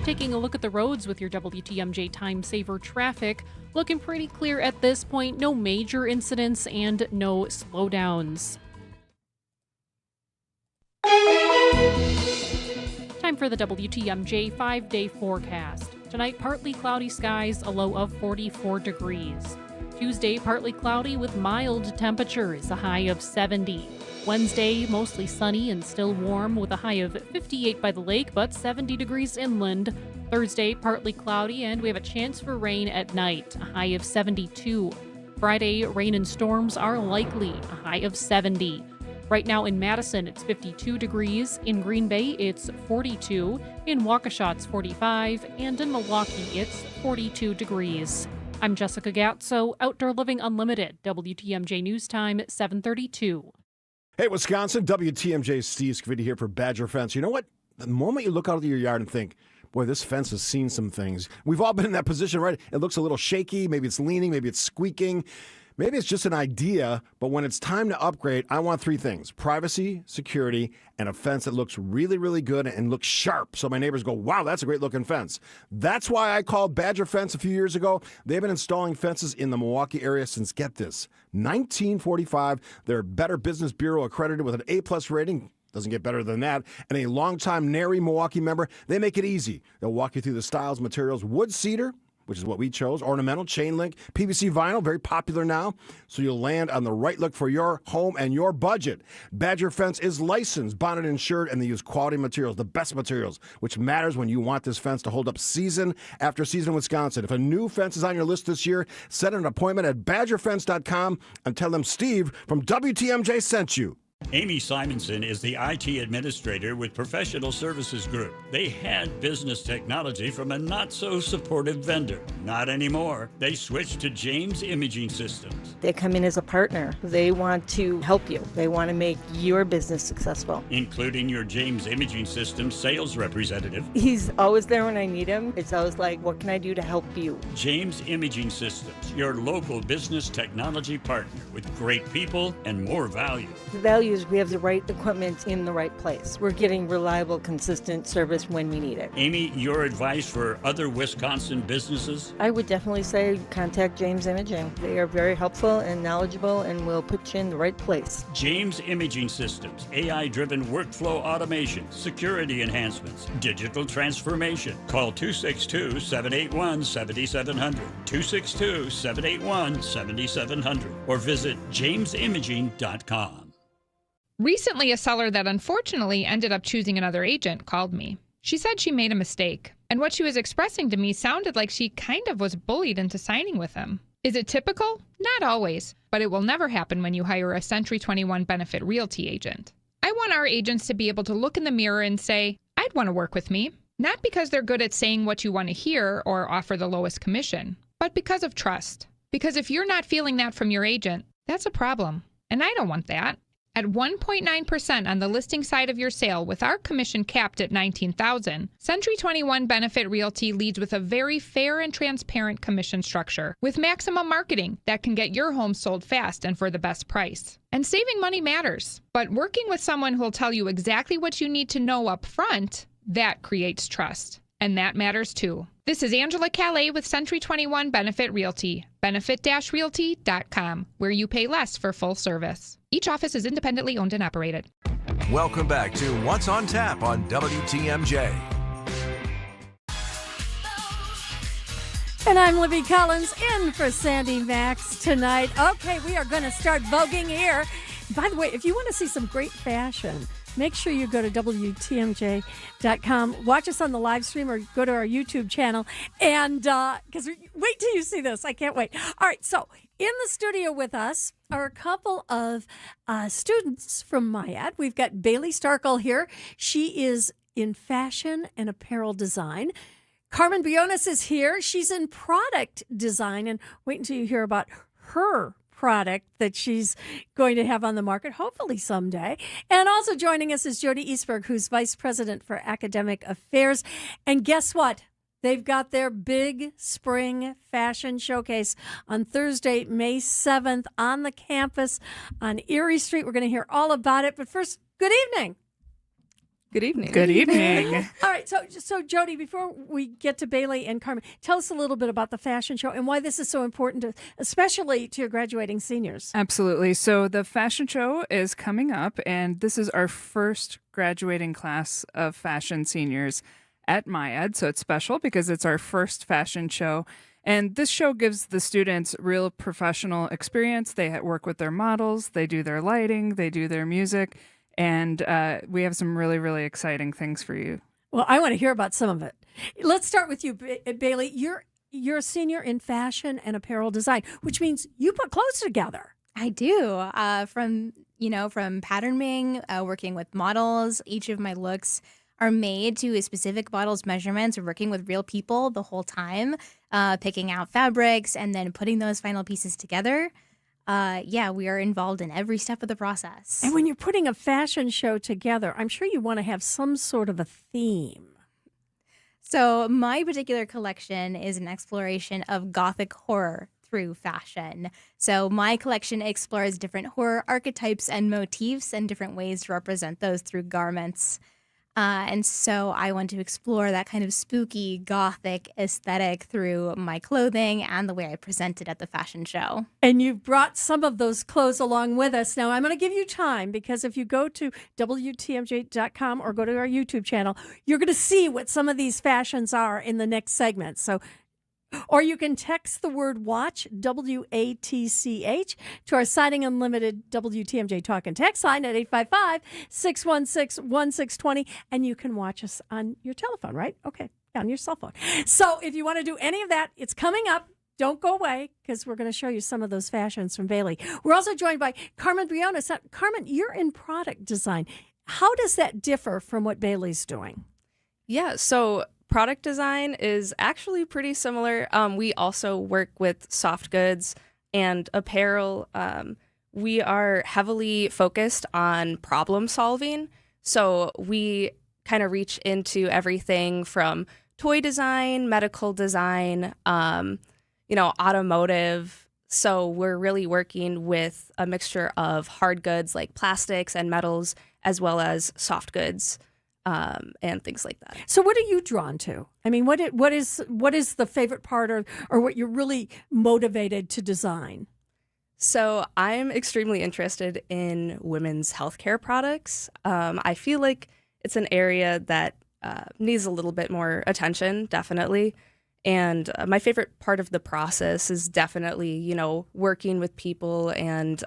Taking a look at the roads with your WTMJ Time Saver traffic, looking pretty clear at this point. No major incidents and no slowdowns. Time for the WTMJ 5-day forecast. Tonight, partly cloudy skies, a low of 44 degrees. Tuesday, partly cloudy with mild temperatures, a high of 70. Wednesday, mostly sunny and still warm with a high of 58 by the lake, but 70 degrees inland. Thursday, partly cloudy, and we have a chance for rain at night, a high of 72. Friday, rain and storms are likely, a high of 70. Right now in Madison, it's 52 degrees. In Green Bay, it's 42. In Waukesha, it's 45. And in Milwaukee, it's 42 degrees. I'm Jessica Gatso, Outdoor Living Unlimited, WTMJ News Time, 7:32. Hey, Wisconsin, WTMJ Steve Scavidi here for Badger Fence. You know what? The moment you look out of your yard and think, boy, this fence has seen some things. We've all been in that position, right? It looks a little shaky. Maybe it's leaning. Maybe it's squeaking. Maybe it's just an idea, but when it's time to upgrade, I want three things: privacy, security, and a fence that looks really, really good and looks sharp. So my neighbors go, wow, that's a great looking fence. That's why I called Badger Fence a few years ago. They've been installing fences in the Milwaukee area since, get this, 1945. They're Better Business Bureau accredited with an A+ rating. Doesn't get better than that. And a longtime NARI Milwaukee member. They make it easy. They'll walk you through the styles, materials, wood cedar, which is what we chose, ornamental, chain link, PVC vinyl, very popular now. So you'll land on the right look for your home and your budget. Badger Fence is licensed, bonded, insured, and they use quality materials, the best materials, which matters when you want this fence to hold up season after season in Wisconsin. If a new fence is on your list this year, set an appointment at badgerfence.com and tell them Steve from WTMJ sent you. Amy Simonson is the IT administrator with Professional Services Group. They had business technology from a not-so-supportive vendor. Not anymore. They switched to James Imaging Systems. They come in as a partner. They want to help you. They want to make your business successful. Including your James Imaging Systems sales representative. He's always there when I need him. It's always like, what can I do to help you? James Imaging Systems, your local business technology partner with great people and more value. The value is we have the right equipment in the right place. We're getting reliable, consistent service when we need it. Amy, your advice for other Wisconsin businesses? I would definitely say contact James Imaging. They are very helpful and knowledgeable and will put you in the right place. James Imaging Systems, AI-driven workflow automation, security enhancements, digital transformation. Call 262-781-7700, 262-781-7700, or visit jamesimaging.com. Recently, a seller that unfortunately ended up choosing another agent called me. She said she made a mistake, and what she was expressing to me sounded like she kind of was bullied into signing with him. Is it typical? Not always, but it will never happen when you hire a Century 21 Benefit Realty agent. I want our agents to be able to look in the mirror and say, I'd want to work with me, not because they're good at saying what you want to hear or offer the lowest commission, but because of trust. Because if you're not feeling that from your agent, that's a problem, and I don't want that. At 1.9% on the listing side of your sale with our commission capped at $19,000, Century 21 Benefit Realty leads with a very fair and transparent commission structure with maximum marketing that can get your home sold fast and for the best price. And saving money matters, but working with someone who will tell you exactly what you need to know up front, that creates trust. And that matters too. This is Angela Calais with Century 21 Benefit Realty, benefit-realty.com, where you pay less for full service. Each office is independently owned and operated. Welcome back to What's on Tap on WTMJ. And I'm Libby Collins in for Sandy Max tonight. Okay, we are going to start voguing here. By the way, if you want to see some great fashion, make sure you go to WTMJ.com. Watch us on the live stream or go to our YouTube channel. And because wait till you see this. I can't wait. All right, so in the studio with us are a couple of students from MyAd. We've got Bailey Starkle here. She is in fashion and apparel design. Carmen Bionis is here. She's in product design. And wait until you hear about her product that she's going to have on the market, hopefully someday. And also joining us is Jody Eastberg, who's Vice President for Academic Affairs. And guess what? They've got their big spring fashion showcase on Thursday, May 7th on the campus on Erie Street. We're going to hear all about it. But first, good evening. Good evening. Good evening. All right. So Jody, before we get to Bailey and Carmen, tell us a little bit about the fashion show and why this is so important, especially to your graduating seniors. Absolutely. So the fashion show is coming up, and this is our first graduating class of fashion seniors at MyAd. So it's special because it's our first fashion show. And this show gives the students real professional experience. They work with their models, they do their lighting, they do their music. And we have some really, really exciting things for you. Well, I want to hear about some of it. Let's start with you, Bailey. you're a senior in fashion and apparel design, which means you put clothes together. I do. From patterning, working with models, each of my looks are made to a specific model's measurements, working with real people the whole time, picking out fabrics and then putting those final pieces together. We are involved in every step of the process. And when you're putting a fashion show together, I'm sure you want to have some sort of a theme. So my particular collection is an exploration of Gothic horror through fashion. So my collection explores different horror archetypes and motifs and different ways to represent those through garments. And so I want to explore that kind of spooky Gothic aesthetic through my clothing and the way I present it at the fashion show. And you've brought some of those clothes along with us. Now, I'm going to give you time because if you go to WTMJ.com or go to our YouTube channel, you're going to see what some of these fashions are in the next segment. Or you can text the word WATCH, WATCH, to our Siding Unlimited WTMJ Talk and Text line at 855-616-1620. And you can watch us on your telephone, right? Okay, on your cell phone. So if you want to do any of that, it's coming up. Don't go away because we're going to show you some of those fashions from Bailey. We're also joined by Carmen Briones. Carmen, you're in product design. How does that differ from what Bailey's doing? Yeah, so product design is actually pretty similar. We also work with soft goods and apparel. We are heavily focused on problem solving. So we kind of reach into everything from toy design, medical design, automotive. So we're really working with a mixture of hard goods like plastics and metals, as well as soft goods. And things like that. So what are you drawn to? I mean, what is the favorite part or what you're really motivated to design? So I'm extremely interested in women's healthcare products. I feel like it's an area that needs a little bit more attention, definitely. And my favorite part of the process is definitely, working with people and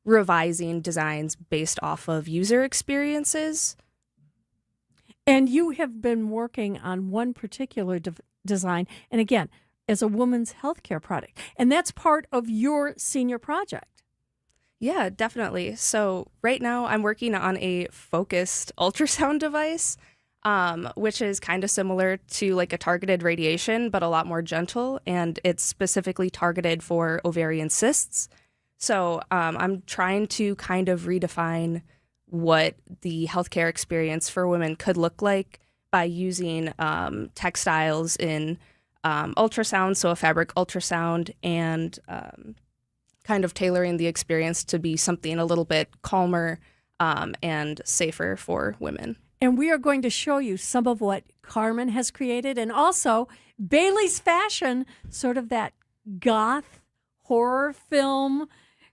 revising designs based off of user experiences. And you have been working on one particular design, and again, as a woman's healthcare product. And that's part of your senior project. Yeah, definitely. So right now I'm working on a focused ultrasound device, which is kind of similar to like a targeted radiation, but a lot more gentle. And it's specifically targeted for ovarian cysts. So I'm trying to kind of redefine what the healthcare experience for women could look like by using textiles in ultrasound, so a fabric ultrasound, and kind of tailoring the experience to be something a little bit calmer and safer for women. And we are going to show you some of what Carmen has created and also Bailey's fashion, sort of that goth horror film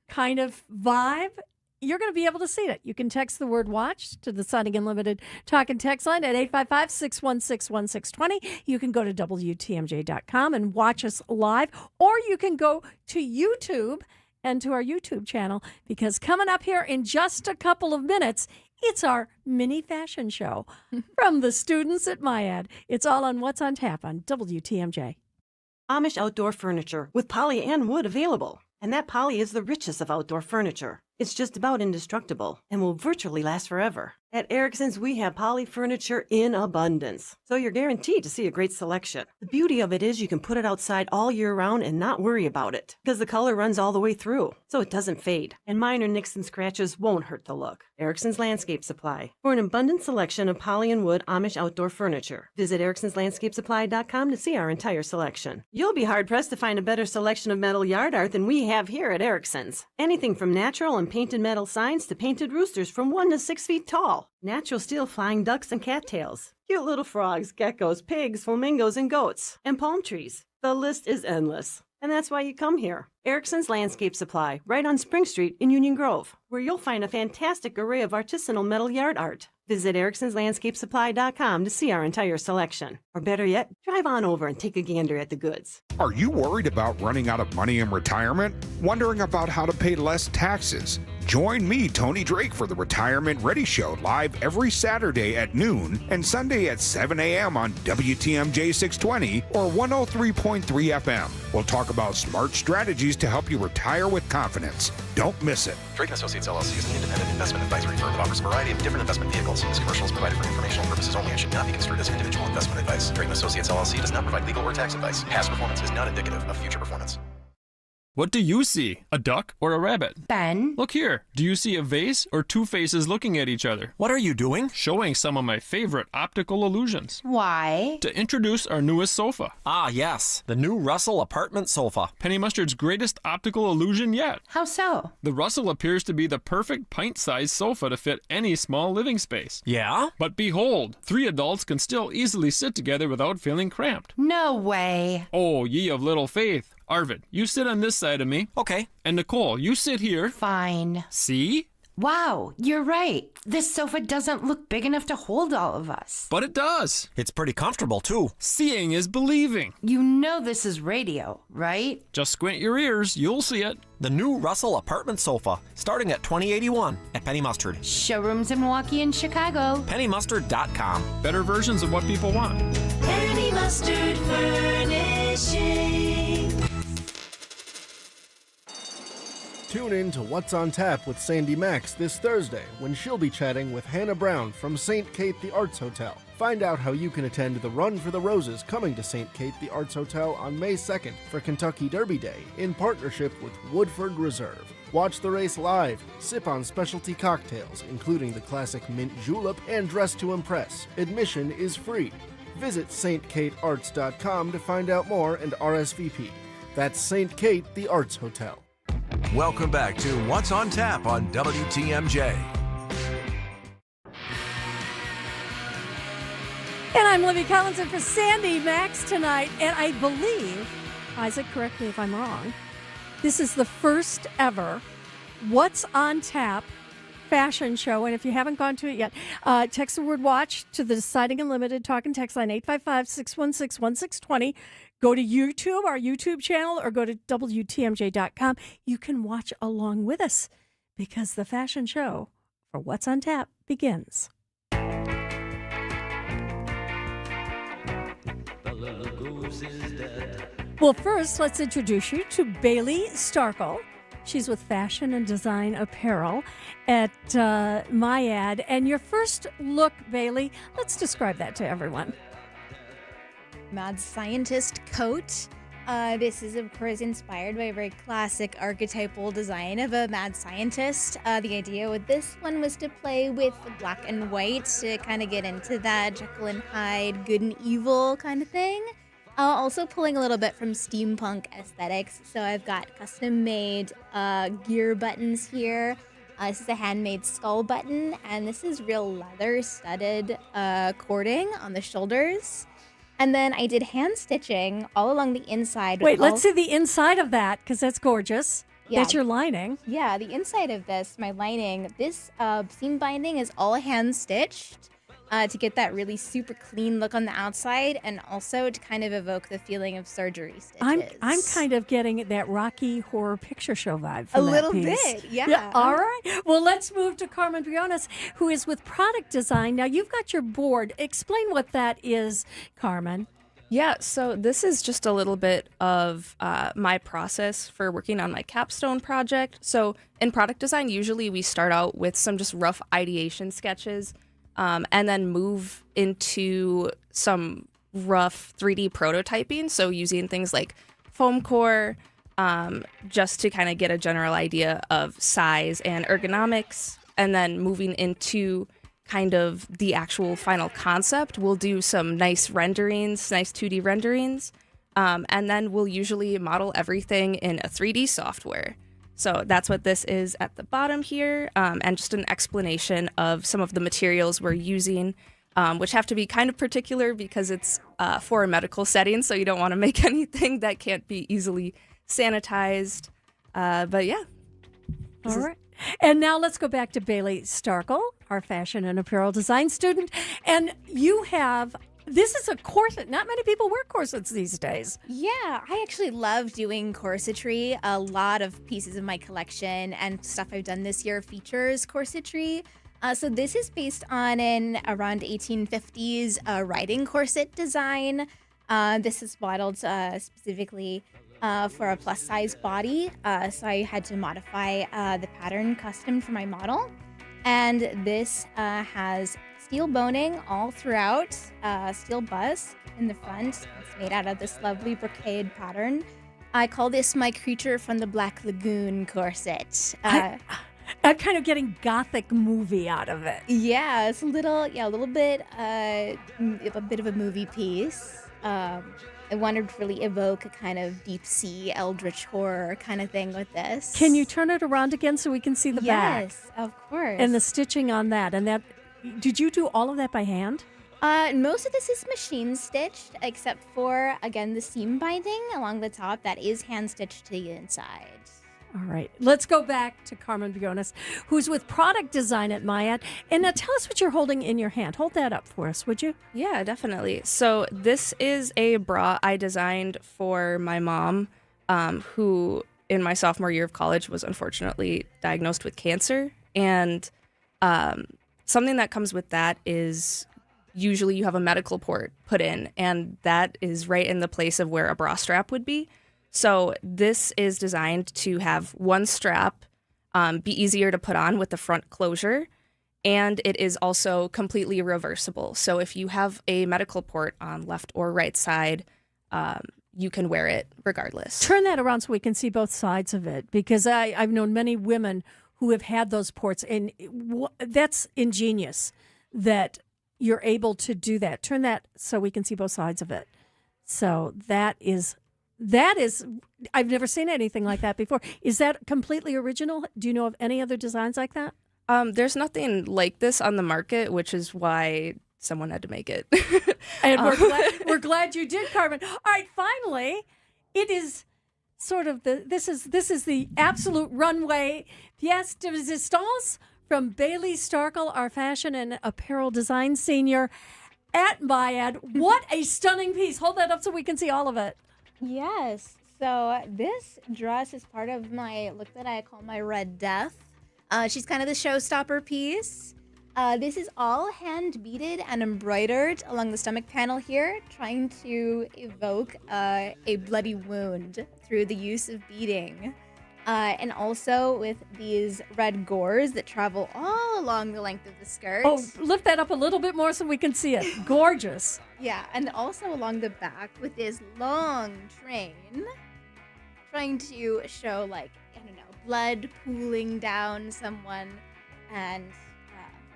kind of vibe. You're going to be able to see it. You can text the word WATCH to the Siding Unlimited Talk and Text line at 855-616-1620. You can go to WTMJ.com and watch us live, or you can go to YouTube and to our YouTube channel, because coming up here in just a couple of minutes, it's our mini fashion show from the students at MyAd. It's all on What's on Tap on WTMJ. Amish outdoor furniture with poly and wood available. And that poly is the richest of outdoor furniture. It's just about indestructible and will virtually last forever. At Erickson's, we have poly furniture in abundance, so you're guaranteed to see a great selection. The beauty of it is you can put it outside all year round and not worry about it, because the color runs all the way through, so it doesn't fade, and minor nicks and scratches won't hurt the look. Erickson's Landscape Supply. For an abundant selection of poly and wood Amish outdoor furniture, visit ericksonslandscapesupply.com to see our entire selection. You'll be hard-pressed to find a better selection of metal yard art than we have here at Erickson's. Anything from natural and painted metal signs to painted roosters from 1 to 6 feet tall. Natural steel flying ducks and cattails. Cute little frogs, geckos, pigs, flamingos, and goats. And palm trees. The list is endless. And that's why you come here. Erickson's Landscape Supply, right on Spring Street in Union Grove, where you'll find a fantastic array of artisanal metal yard art. Visit Erickson'sLandscapeSupply.com to see our entire selection. Or better yet, drive on over and take a gander at the goods. Are you worried about running out of money in retirement? Wondering about how to pay less taxes? Join me, Tony Drake, for the Retirement Ready Show live every Saturday at noon and Sunday at 7 a.m. on WTMJ 620 or 103.3 FM. We'll talk about smart strategies to help you retire with confidence. Don't miss it. Drake & Associates LLC is an independent investment advisory firm that offers a variety of different investment vehicles. This commercial is provided for informational purposes only and should not be construed as individual investment advice. Drake & Associates LLC does not provide legal or tax advice. Past performance is not indicative of future performance. What do you see? A duck or a rabbit? Ben? Look here. Do you see a vase or two faces looking at each other? What are you doing? Showing some of my favorite optical illusions. Why? To introduce our newest sofa. Ah, yes. The new Russell apartment sofa. Penny Mustard's greatest optical illusion yet. How so? The Russell appears to be the perfect pint-sized sofa to fit any small living space. Yeah? But behold, 3 adults can still easily sit together without feeling cramped. No way. Oh, ye of little faith. Arvid, you sit on this side of me. Okay. And Nicole, you sit here. Fine. See? Wow, you're right. This sofa doesn't look big enough to hold all of us. But it does. It's pretty comfortable, too. Seeing is believing. You know this is radio, right? Just squint your ears, you'll see it. The new Russell apartment sofa, starting at $20.81 at Penny Mustard. Showrooms in Milwaukee and Chicago. PennyMustard.com. Better versions of what people want. Penny Mustard Furnishing. Tune in to What's on Tap with Sandy Max this Thursday when she'll be chatting with Hannah Brown from St. Kate the Arts Hotel. Find out how you can attend the Run for the Roses coming to St. Kate the Arts Hotel on May 2nd for Kentucky Derby Day in partnership with Woodford Reserve. Watch the race live, sip on specialty cocktails, including the classic mint julep, and dress to impress. Admission is free. Visit stkatearts.com to find out more and RSVP. That's St. Kate the Arts Hotel. Welcome back to What's on Tap on WTMJ. And I'm Libby Collins in for Sandy Max tonight. And I believe, Isaac, correct me if I'm wrong, this is the first ever What's on Tap fashion show. And if you haven't gone to it yet, text the word watch to the Deciding Unlimited talk and text line 855-616-1620. Go to YouTube, our YouTube channel, or go to WTMJ.com. You can watch along with us because the fashion show for What's on Tap begins. Well, first, let's introduce you to Bailey Starkle. She's with Fashion and Design Apparel at MyAd. And your first look, Bailey, let's describe that to everyone. Mad Scientist coat. This is, of course, inspired by a very classic archetypal design of a mad scientist. The idea with this one was to play with black and white to kind of get into that Jekyll and Hyde, good and evil kind of thing. Also pulling a little bit from steampunk aesthetics. So I've got custom-made gear buttons here. This is a handmade skull button, and this is real leather-studded cording on the shoulders. And then I did hand stitching all along the inside. Wait, let's see the inside of that, because that's gorgeous. Yeah. That's your lining. Yeah, the inside of this, my lining, this seam binding is all hand stitched to get that really super clean look on the outside, and also to kind of evoke the feeling of surgery stitches. I'm kind of getting that Rocky Horror Picture Show vibe from A that little piece. bit, yeah. All right. Well, let's move to Carmen Briones, who is with product design. Now, you've got your board. Explain what that is, Carmen. Yeah, so this is just a little bit of my process for working on my capstone project. So in product design, usually we start out with some just rough ideation sketches, and then move into some rough 3D prototyping. So using things like foam core, just to kind of get a general idea of size and ergonomics, and then moving into kind of the actual final concept. We'll do some nice renderings, nice 2D renderings, and then we'll usually model everything in a 3D software. So that's what this is at the bottom here, and just an explanation of some of the materials we're using, which have to be kind of particular because it's for a medical setting, so you don't want to make anything that can't be easily sanitized. But yeah. All right. And now let's go back to Bailey Starkle, our fashion and apparel design student. And you have, this is a corset. Not many people wear corsets these days. Yeah, I actually love doing corsetry. A lot of pieces of my collection and stuff I've done this year features corsetry. So this is based on an around 1850s riding corset design. This is modeled specifically for a plus size body. So I had to modify the pattern custom for my model. And this has steel boning all throughout, steel buzz in the front. It's made out of this lovely brocade pattern. I call this my creature from the Black Lagoon corset. I'm kind of getting gothic movie out of it. Yeah, it's a little bit, a bit of a movie piece. I wanted to really evoke a kind of deep sea eldritch horror kind of thing with this. Can you turn it around again so we can see the back? Yes, of course. And the stitching on that. And that, did you do all of that by hand? Most of this is machine stitched, except for, again, the seam binding along the top. That is hand stitched to the inside. All right. Let's go back to Carmen Briones, who's with product design at MyAd. And now tell us what you're holding in your hand. Hold that up for us, would you? Yeah, definitely. So this is a bra I designed for my mom, who in my sophomore year of college was unfortunately diagnosed with cancer. And something that comes with that is usually you have a medical port put in, and that is right in the place of where a bra strap would be. So this is designed to have one strap, be easier to put on with the front closure, and it is also completely reversible. So if you have a medical port on left or right side, you can wear it regardless. Turn that around so we can see both sides of it, because I've known many women who have had those ports, and that's ingenious that you're able to do that. Turn that so we can see both sides of it. So that is, I've never seen anything like that before. Is that completely original? Do you know of any other designs like that? There's nothing like this on the market, which is why someone had to make it. And we're glad you did, Carmen. All right, finally, it is sort of this is the absolute runway pièce de résistance from Bailey Starkle, our fashion and apparel design senior at MyAd. What a stunning piece. Hold that up so we can see all of it. Yes. So this dress is part of my look that I call my Red Death. She's kind of the showstopper piece. This is all hand beaded and embroidered along the stomach panel here, trying to evoke a bloody wound through the use of beading. And also with these red gores that travel all along the length of the skirt. Oh, lift that up a little bit more so we can see it. Gorgeous. Yeah, and also along the back with this long train, trying to show, like, I don't know, blood pooling down someone and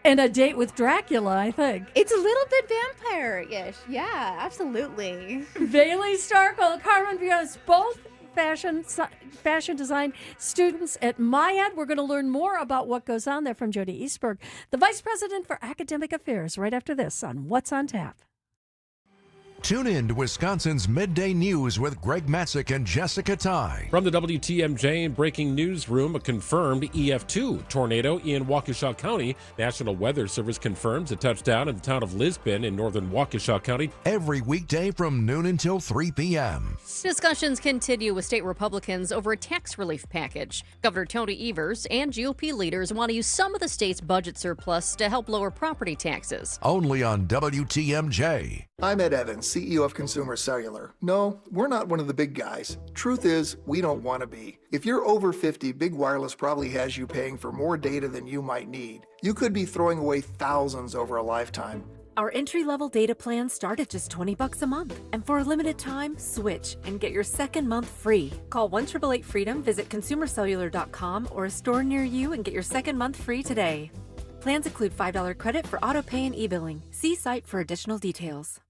a date with Dracula, I think. It's a little bit vampire-ish. Yeah, absolutely. Bailey Starkle, Carmen Briones, both fashion design students at MyAd. We're going to learn more about what goes on there from Jody Eastberg, the Vice President for Academic Affairs, right after this on What's on Tap. Tune in to Wisconsin's Midday News with Greg Matzik and Jessica Ty. From the WTMJ breaking newsroom, a confirmed EF2 tornado in Waukesha County. National Weather Service confirms a touchdown in the town of Lisbon in northern Waukesha County. Every weekday from noon until 3 p.m. Discussions continue with state Republicans over a tax relief package. Governor Tony Evers and GOP leaders want to use some of the state's budget surplus to help lower property taxes. Only on WTMJ. I'm Ed Evans, CEO of Consumer Cellular. No, we're not one of the big guys. Truth is, we don't want to be. If you're over 50, Big Wireless probably has you paying for more data than you might need. You could be throwing away thousands over a lifetime. Our entry-level data plans start at just $20 a month. And for a limited time, switch and get your second month free. Call 1-888-FREEDOM, visit consumercellular.com or a store near you and get your second month free today. Plans include $5 credit for auto pay and e-billing. See site for additional details.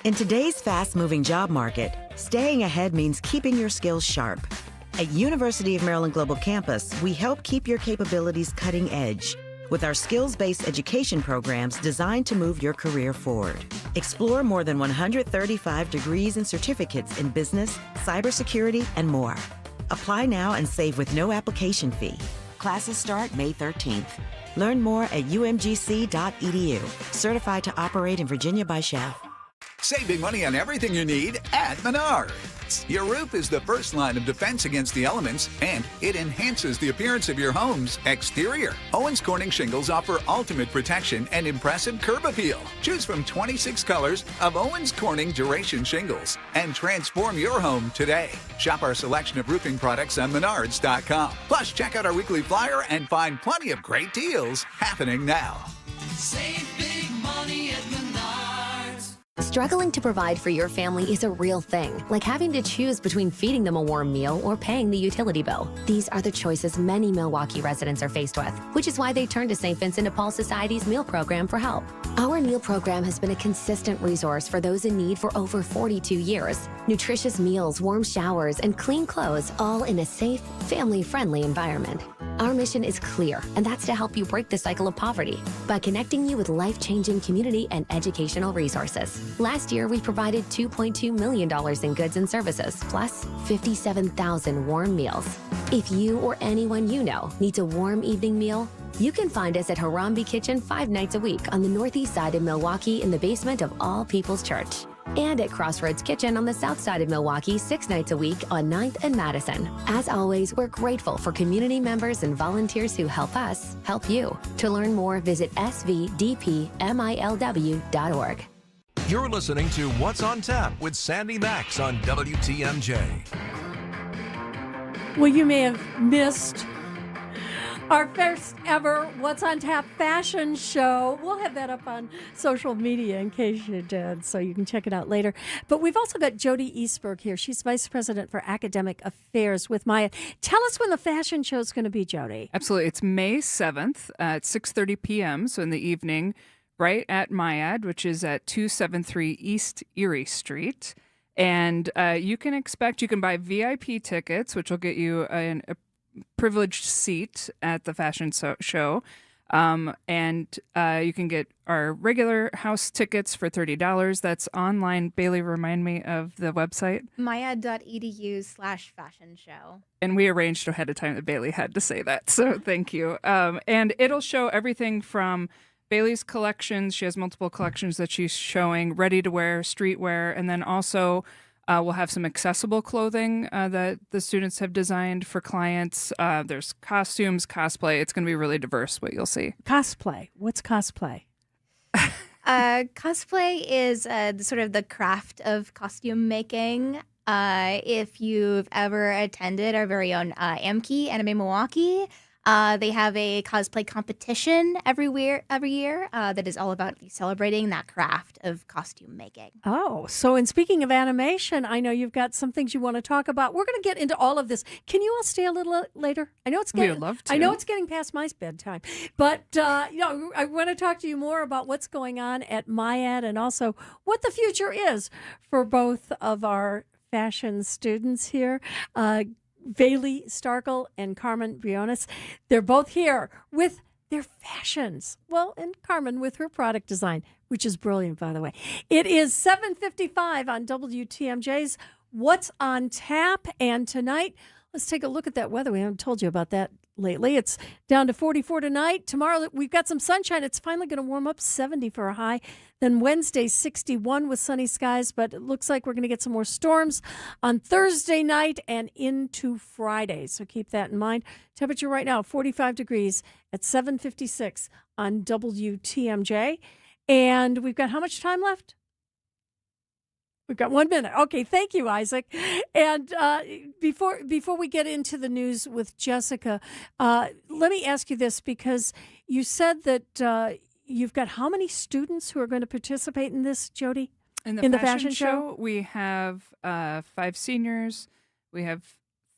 In today's fast-moving job market, staying ahead means keeping your skills sharp. At University of Maryland Global Campus, we help keep your capabilities cutting edge with our skills-based education programs designed to move your career forward. Explore more than 135 degrees and certificates in business, cybersecurity, and more. Apply now and save with no application fee. Classes start May 13th. Learn more at umgc.edu. Certified to operate in Virginia by Chef. Saving money on everything you need at Menards. Your roof is the first line of defense against the elements, and it enhances the appearance of your home's exterior. Owens Corning shingles offer ultimate protection and impressive curb appeal. Choose from 26 colors of Owens Corning Duration shingles and transform your home today. Shop our selection of roofing products on Menards.com. Plus, check out our weekly flyer and find plenty of great deals happening now. Save big money at Menards. Struggling to provide for your family is a real thing, like having to choose between feeding them a warm meal or paying the utility bill. These are the choices many Milwaukee residents are faced with, which is why they turn to St. Vincent de Paul Society's meal program for help. Our meal program has been a consistent resource for those in need for over 42 years. Nutritious meals, warm showers, and clean clothes, all in a safe, family-friendly environment. Our mission is clear, and that's to help you break the cycle of poverty by connecting you with life-changing community and educational resources. Last year, we provided $2.2 million in goods and services, plus 57,000 warm meals. If you or anyone you know needs a warm evening meal, you can find us at Harambe Kitchen 5 nights a week on the northeast side of Milwaukee in the basement of All People's Church. And at Crossroads Kitchen on the south side of Milwaukee 6 nights a week on 9th and Madison. As always, we're grateful for community members and volunteers who help us help you. To learn more, visit svdpmilw.org. You're listening to What's on Tap with Sandy Max on WTMJ. Well, you may have missed our first ever What's on Tap fashion show. We'll have that up on social media in case you did, so you can check it out later. But we've also got Jody Eastberg here. She's Vice President for Academic Affairs with Maya. Tell us when the fashion show is going to be, Jody. Absolutely. It's May 7th at 6:30 p.m., so in the evening, right at MyAd, which is at 273 East Erie Street. And you can buy VIP tickets, which will get you a privileged seat at the fashion show. And you can get our regular house tickets for $30. That's online. Bailey, remind me of the website. myad.edu/fashion show. And we arranged ahead of time that Bailey had to say that. So thank you. And it'll show everything from Bailey's collections. She has multiple collections that she's showing, ready to wear, streetwear, and then also we'll have some accessible clothing that the students have designed for clients. There's costumes, cosplay. It's going to be really diverse, what you'll see. Cosplay. What's cosplay? Cosplay is sort of the craft of costume making. If you've ever attended our very own Amki, Anime Milwaukee, they have a cosplay competition every year that is all about celebrating that craft of costume making. Oh, so and speaking of animation, I know you've got some things you want to talk about. We're going to get into all of this. Can you all stay a little later? I know it's getting. We would love to. I know it's getting past my bedtime, but I want to talk to you more about what's going on at MyAd and also what the future is for both of our fashion students here. Bailey Starkle and Carmen Briones. They're both here with their fashions. Well, and Carmen with her product design, which is brilliant, by the way. It is 7:55 on WTMJ's What's on Tap. And tonight, let's take a look at that weather. We haven't told you about that lately. It's down to 44 tonight. Tomorrow, we've got some sunshine. It's finally going to warm up 70 for a high. Then Wednesday, 61 with sunny skies, but it looks like we're going to get some more storms on Thursday night and into Friday. So keep that in mind. Temperature right now, 45 degrees at 7:56 on WTMJ. And we've got how much time left? We've got 1 minute. Okay, thank you, Isaac. And before we get into the news with Jessica, let me ask you this, because you said that you've got how many students who are going to participate in this, Jody? In the fashion show, we have 5 seniors, we have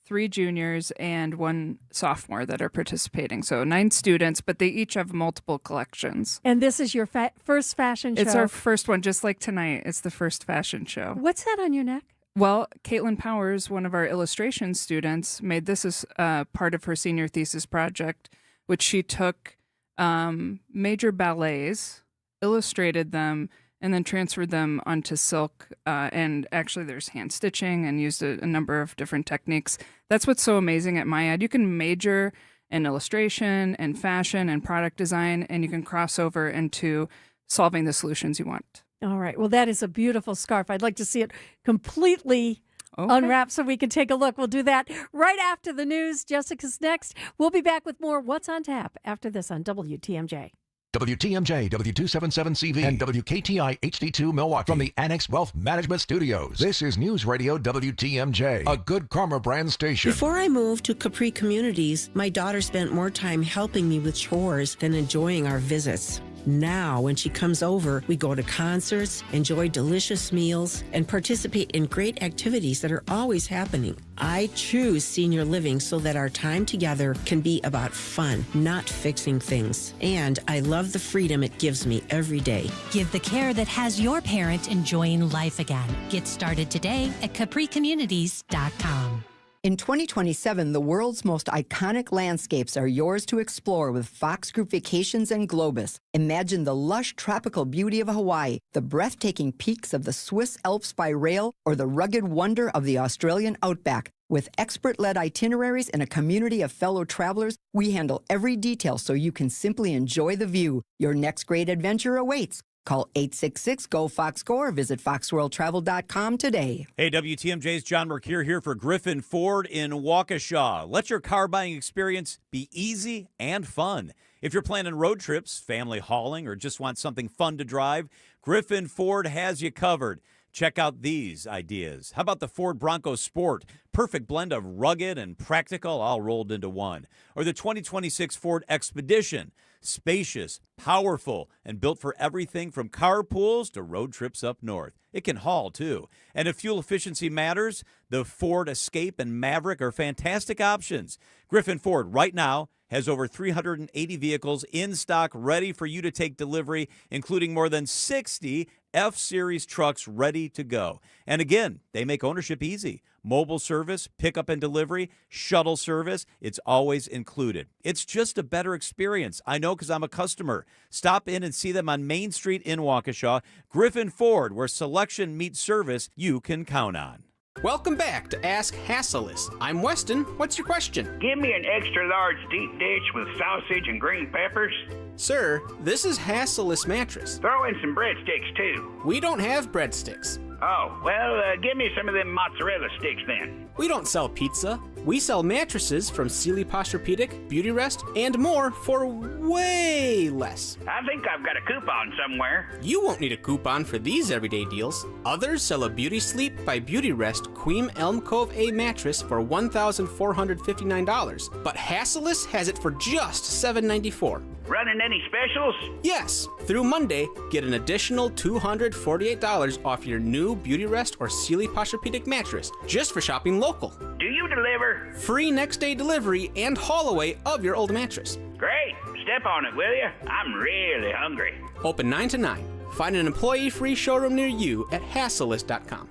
3 juniors, and 1 sophomore that are participating. So 9 students, but they each have multiple collections. And this is your first fashion show? It's our first one, just like tonight. It's the first fashion show. What's that on your neck? Well, Caitlin Powers, one of our illustration students, made this as part of her senior thesis project, which she took major ballets, illustrated them, and then transferred them onto silk. And actually there's hand stitching and used a number of different techniques. That's what's so amazing at MyAd. You can major and illustration and fashion and product design, and you can cross over into solving the solutions you want. All right. Well, that is a beautiful scarf. I'd like to see it completely unwrapped so we can take a look. We'll do that right after the news. Jessica's next. We'll be back with more What's on Tap after this on WTMJ. WTMJ, W277CV, and WKTI HD2 Milwaukee from the Annex Wealth Management Studios. This is News Radio WTMJ, a Good Karma brand station. Before I moved to Capri Communities, my daughter spent more time helping me with chores than enjoying our visits. Now, when she comes over, we go to concerts, enjoy delicious meals, and participate in great activities that are always happening. I choose senior living so that our time together can be about fun, not fixing things. And I love the freedom it gives me every day. Give the care that has your parent enjoying life again. Get started today at capricommunities.com. In 2027, the world's most iconic landscapes are yours to explore with Fox Group Vacations and Globus. Imagine the lush tropical beauty of Hawaii, the breathtaking peaks of the Swiss Alps by rail, or the rugged wonder of the Australian outback. With expert-led itineraries and a community of fellow travelers, we handle every detail so you can simply enjoy the view. Your next great adventure awaits. Call 866-GO-FOXGO or visit foxworldtravel.com today. Hey, WTMJ's John Mercure here for Griffin Ford in Waukesha. Let your car buying experience be easy and fun. If you're planning road trips, family hauling, or just want something fun to drive, Griffin Ford has you covered. Check out these ideas. How about the Ford Bronco Sport? Perfect blend of rugged and practical all rolled into one. Or the 2026 Ford Expedition. Spacious, powerful, and built for everything from carpools to road trips up north. It can haul, too. And if fuel efficiency matters, the Ford Escape and Maverick are fantastic options. Griffin Ford, right now, has over 380 vehicles in stock ready for you to take delivery, including more than 60 F-Series trucks ready to go. And again, they make ownership easy. Mobile service, pickup and delivery, shuttle service, it's always included. It's just a better experience. I know because I'm a customer. Stop in and see them on Main Street in Waukesha. Griffin Ford, where selection meets service you can count on. Welcome back to Ask Hasselus. I'm Weston. What's your question? Give me an extra large deep dish with sausage and green peppers. Sir, this is Hasselus Mattress. Throw in some breadsticks, too. We don't have breadsticks. Oh, well, give me some of them mozzarella sticks then. We don't sell pizza. We sell mattresses from Sealy Posturepedic, Beauty Rest, and more for way less. I think I've got a coupon somewhere. You won't need a coupon for these everyday deals. Others sell a Beauty Sleep by Beauty Rest Queen Elm Cove A mattress for $1,459, but Hasselus has it for just $794. Running any specials? Yes. Through Monday, get an additional $248 off your new Beauty Rest or Sealy Posturepedic mattress just for shopping local. Do you deliver? Free next day delivery and haul away of your old mattress. Great. Step on it, will you? I'm really hungry. Open 9 to 9. Find an employee-free showroom near you at Hasselus.com.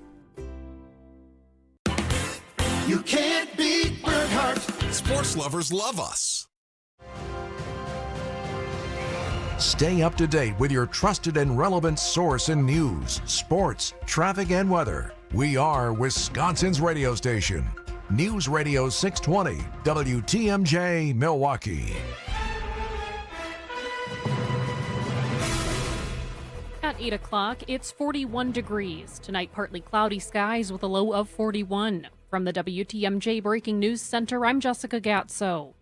You can't beat Bernhardt. Sports lovers love us. Stay up to date with your trusted and relevant source in news, sports, traffic, and weather. We are Wisconsin's radio station. News Radio 620, WTMJ, Milwaukee. At 8 o'clock, it's 41 degrees. Tonight, partly cloudy skies with a low of 41. From the WTMJ Breaking News Center, I'm Jessica Gatso.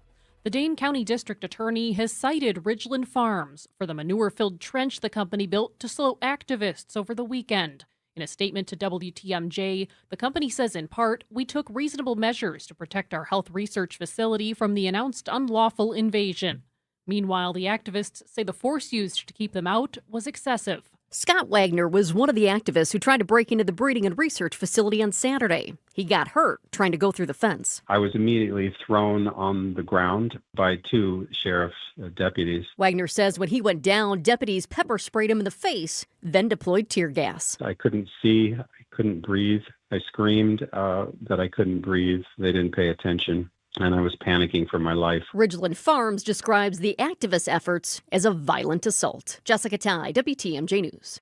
The Dane County District Attorney has cited Ridgeland Farms for the manure-filled trench the company built to slow activists over the weekend. In a statement to WTMJ, the company says in part, "We took reasonable measures to protect our health research facility from the announced unlawful invasion." Meanwhile, the activists say the force used to keep them out was excessive. Scott Wagner was one of the activists who tried to break into the breeding and research facility on Saturday. He got hurt trying to go through the fence. I was immediately thrown on the ground by two sheriff's deputies. Wagner says when he went down, deputies pepper sprayed him in the face, then deployed tear gas. I couldn't see, I couldn't breathe. I screamed that I couldn't breathe. They didn't pay attention, and I was panicking for my life. Ridgeland Farms describes the activists' efforts as a violent assault. Jessica Ty, WTMJ News.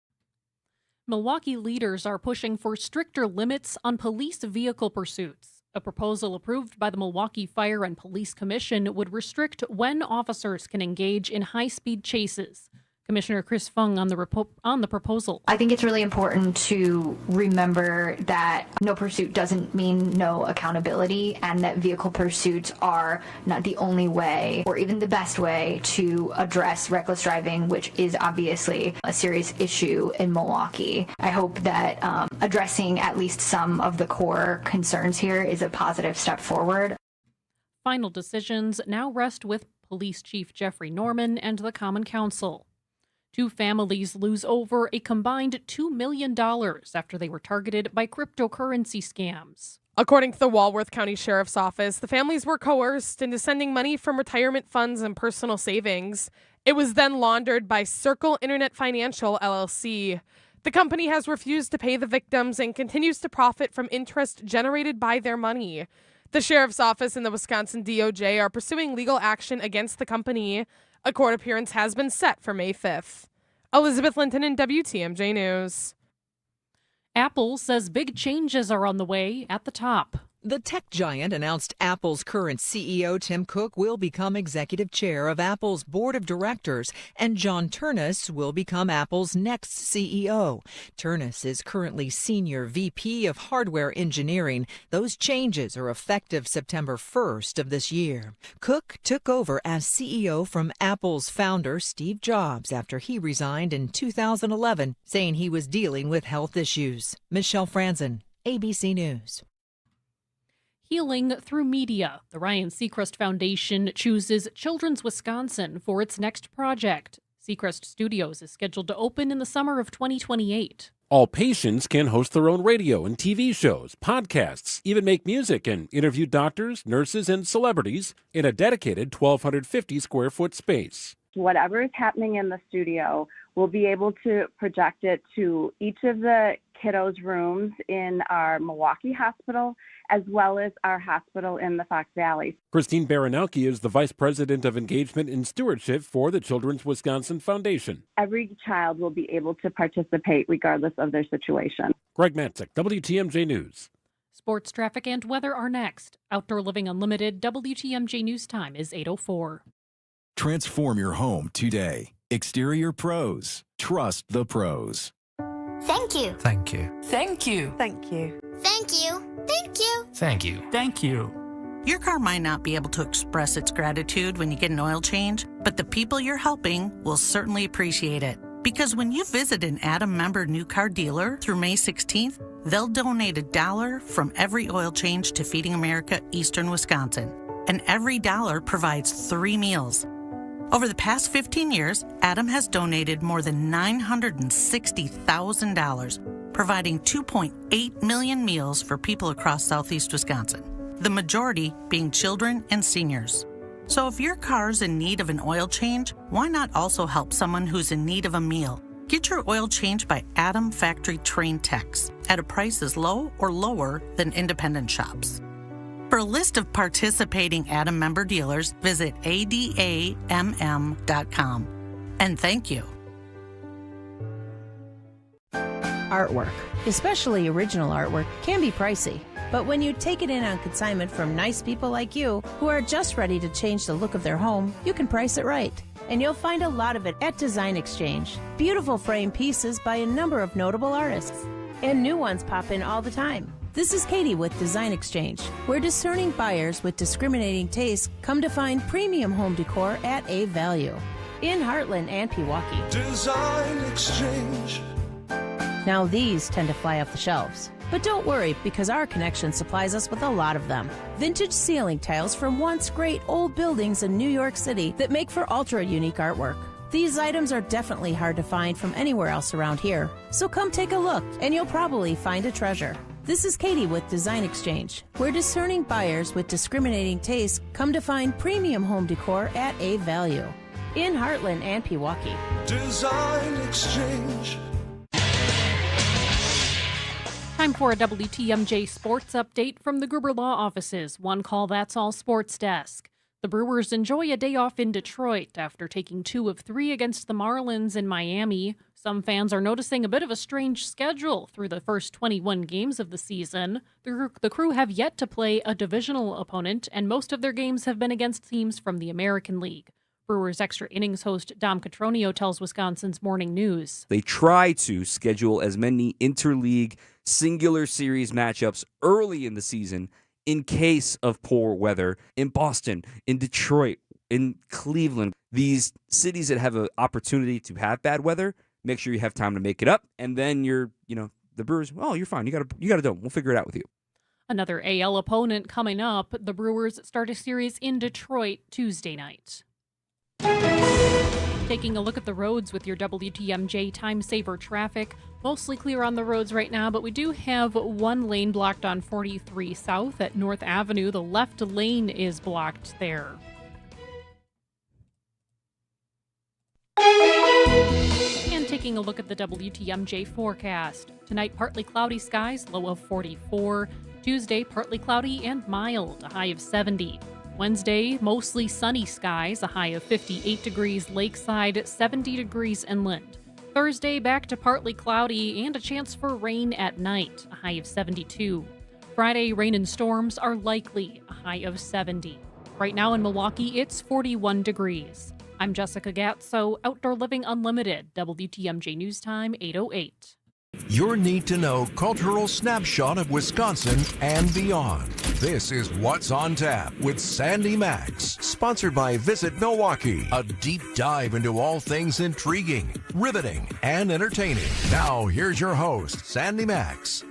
Milwaukee leaders are pushing for stricter limits on police vehicle pursuits. A proposal approved by the Milwaukee Fire and Police Commission would restrict when officers can engage in high-speed chases. Commissioner Chris Fung on the proposal. I think it's really important to remember that no pursuit doesn't mean no accountability, and that vehicle pursuits are not the only way or even the best way to address reckless driving, which is obviously a serious issue in Milwaukee. I hope that addressing at least some of the core concerns here is a positive step forward. Final decisions now rest with Police Chief Jeffrey Norman and the Common Council. 2 families lose over a combined $2 million after they were targeted by cryptocurrency scams. According to the Walworth County Sheriff's Office, the families were coerced into sending money from retirement funds and personal savings. It was then laundered by Circle Internet Financial, LLC. The company has refused to pay the victims and continues to profit from interest generated by their money. The Sheriff's Office and the Wisconsin DOJ are pursuing legal action against the company. A court appearance has been set for May 5th. Elizabeth Linton in WTMJ News. Apple says big changes are on the way at the top. The tech giant announced Apple's current CEO, Tim Cook, will become executive chair of Apple's board of directors, and John Ternus will become Apple's next CEO. Ternus is currently senior VP of hardware engineering. Those changes are effective September 1st of this year. Cook took over as CEO from Apple's founder, Steve Jobs, after he resigned in 2011, saying he was dealing with health issues. Michelle Franzen, ABC News. Healing through media. The Ryan Seacrest Foundation chooses Children's Wisconsin for its next project. Seacrest Studios is scheduled to open in the summer of 2028. All patients can host their own radio and TV shows, podcasts, even make music and interview doctors, nurses, and celebrities in a dedicated 1,250 square foot space. Whatever is happening in the studio, we'll be able to project it to each of the kiddos' rooms in our Milwaukee hospital, as well as our hospital in the Fox Valley. Christine Baranowski is the Vice President of Engagement and Stewardship for the Children's Wisconsin Foundation. Every child will be able to participate regardless of their situation. Greg Matzik, WTMJ News. Sports, traffic, and weather are next. Outdoor Living Unlimited, WTMJ News time is 8:04. Transform your home today. Exterior Pros. Trust the pros. Thank you. Thank you. Thank you. Thank you. Thank you. Thank you. Thank you. Thank you. Your car might not be able to express its gratitude when you get an oil change, but the people you're helping will certainly appreciate it. Because when you visit an Adam member new car dealer through May 16th, they'll donate $1 from every oil change to Feeding America Eastern Wisconsin. And every dollar provides 3 meals. Over the past 15 years, Adam has donated more than $960,000, providing 2.8 million meals for people across southeast Wisconsin, the majority being children and seniors. So if your car's in need of an oil change, why not also help someone who's in need of a meal? Get your oil changed by Adam factory trained techs at a price as low or lower than independent shops. For a list of participating Adam member dealers, visit adamm.com. And thank you. Artwork, especially original artwork, can be pricey. But when you take it in on consignment from nice people like you, who are just ready to change the look of their home, you can price it right. And you'll find a lot of it at Design Exchange. Beautiful frame pieces by a number of notable artists. And new ones pop in all the time. This is Katie with Design Exchange, where discerning buyers with discriminating tastes come to find premium home decor at a value. In Heartland and Pewaukee. Design Exchange. Now these tend to fly off the shelves. But don't worry, because our connection supplies us with a lot of them. Vintage ceiling tiles from once great old buildings in New York City that make for ultra-unique artwork. These items are definitely hard to find from anywhere else around here. So come take a look, and you'll probably find a treasure. This is Katie with Design Exchange, where discerning buyers with discriminating tastes come to find premium home decor at a value. In Heartland and Pewaukee. Design Exchange. Time for a WTMJ sports update from the Gruber Law Offices. One call, that's all sports desk. The Brewers enjoy a day off in Detroit after taking 2 of 3 against the Marlins in Miami. Some fans are noticing a bit of a strange schedule through the first 21 games of the season. The Crew have yet to play a divisional opponent, and most of their games have been against teams from the American League. Brewers Extra Innings host Dom Catronio tells Wisconsin's Morning News. They try to schedule as many interleague singular series matchups early in the season in case of poor weather in Boston, in Detroit, in Cleveland. These cities that have an opportunity to have bad weather, make sure you have time to make it up, and then the Brewers, oh, you're fine. You got a dome. We'll figure it out with you. Another AL opponent coming up. The Brewers start a series in Detroit Tuesday night. Taking a look at the roads with your WTMJ Time Saver traffic. Mostly clear on the roads right now, but we do have one lane blocked on 43 South at North Avenue. The left lane is blocked there. And taking a look at the WTMJ forecast. Tonight, partly cloudy skies, low of 44. Tuesday, partly cloudy and mild, a high of 70. Wednesday, mostly sunny skies, a high of 58 degrees lakeside, 70 degrees inland. Thursday, back to partly cloudy and a chance for rain at night, a high of 72. Friday, rain and storms are likely, a high of 70. Right now in Milwaukee, it's 41 degrees. I'm Jessica Gatso, Outdoor Living Unlimited, WTMJ News Time 8:08. Your need-to-know cultural snapshot of Wisconsin and beyond. This is What's on Tap with Sandy Max, sponsored by Visit Milwaukee, a deep dive into all things intriguing, riveting, and entertaining. Now, here's your host, Sandy Max.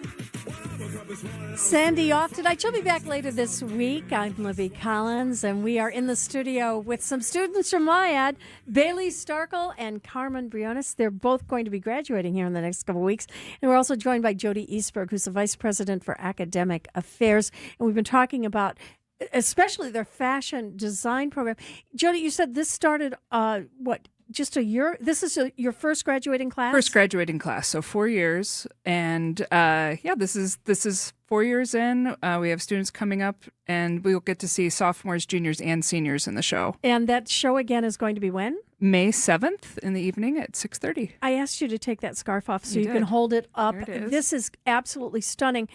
Sandy off tonight. She'll be back later this week. I'm Libby Collins, and we are in the studio with some students from MIAD, Bailey Starkle and Carmen Briones. They're both going to be graduating here in the next couple of weeks. And we're also joined by Jody Eastberg, who's the Vice President for Academic Affairs. And we've been talking about especially their fashion design program. Jody, you said this started, just a year? This is your first graduating class? First graduating class, so 4 years. And this is 4 years in. We have students coming up, and we'll get to see sophomores, juniors, and seniors in the show. And that show again is going to be when? May 7th in the evening at 6:30. I asked you to take that scarf off so you can hold it up. There it is. This is absolutely stunning.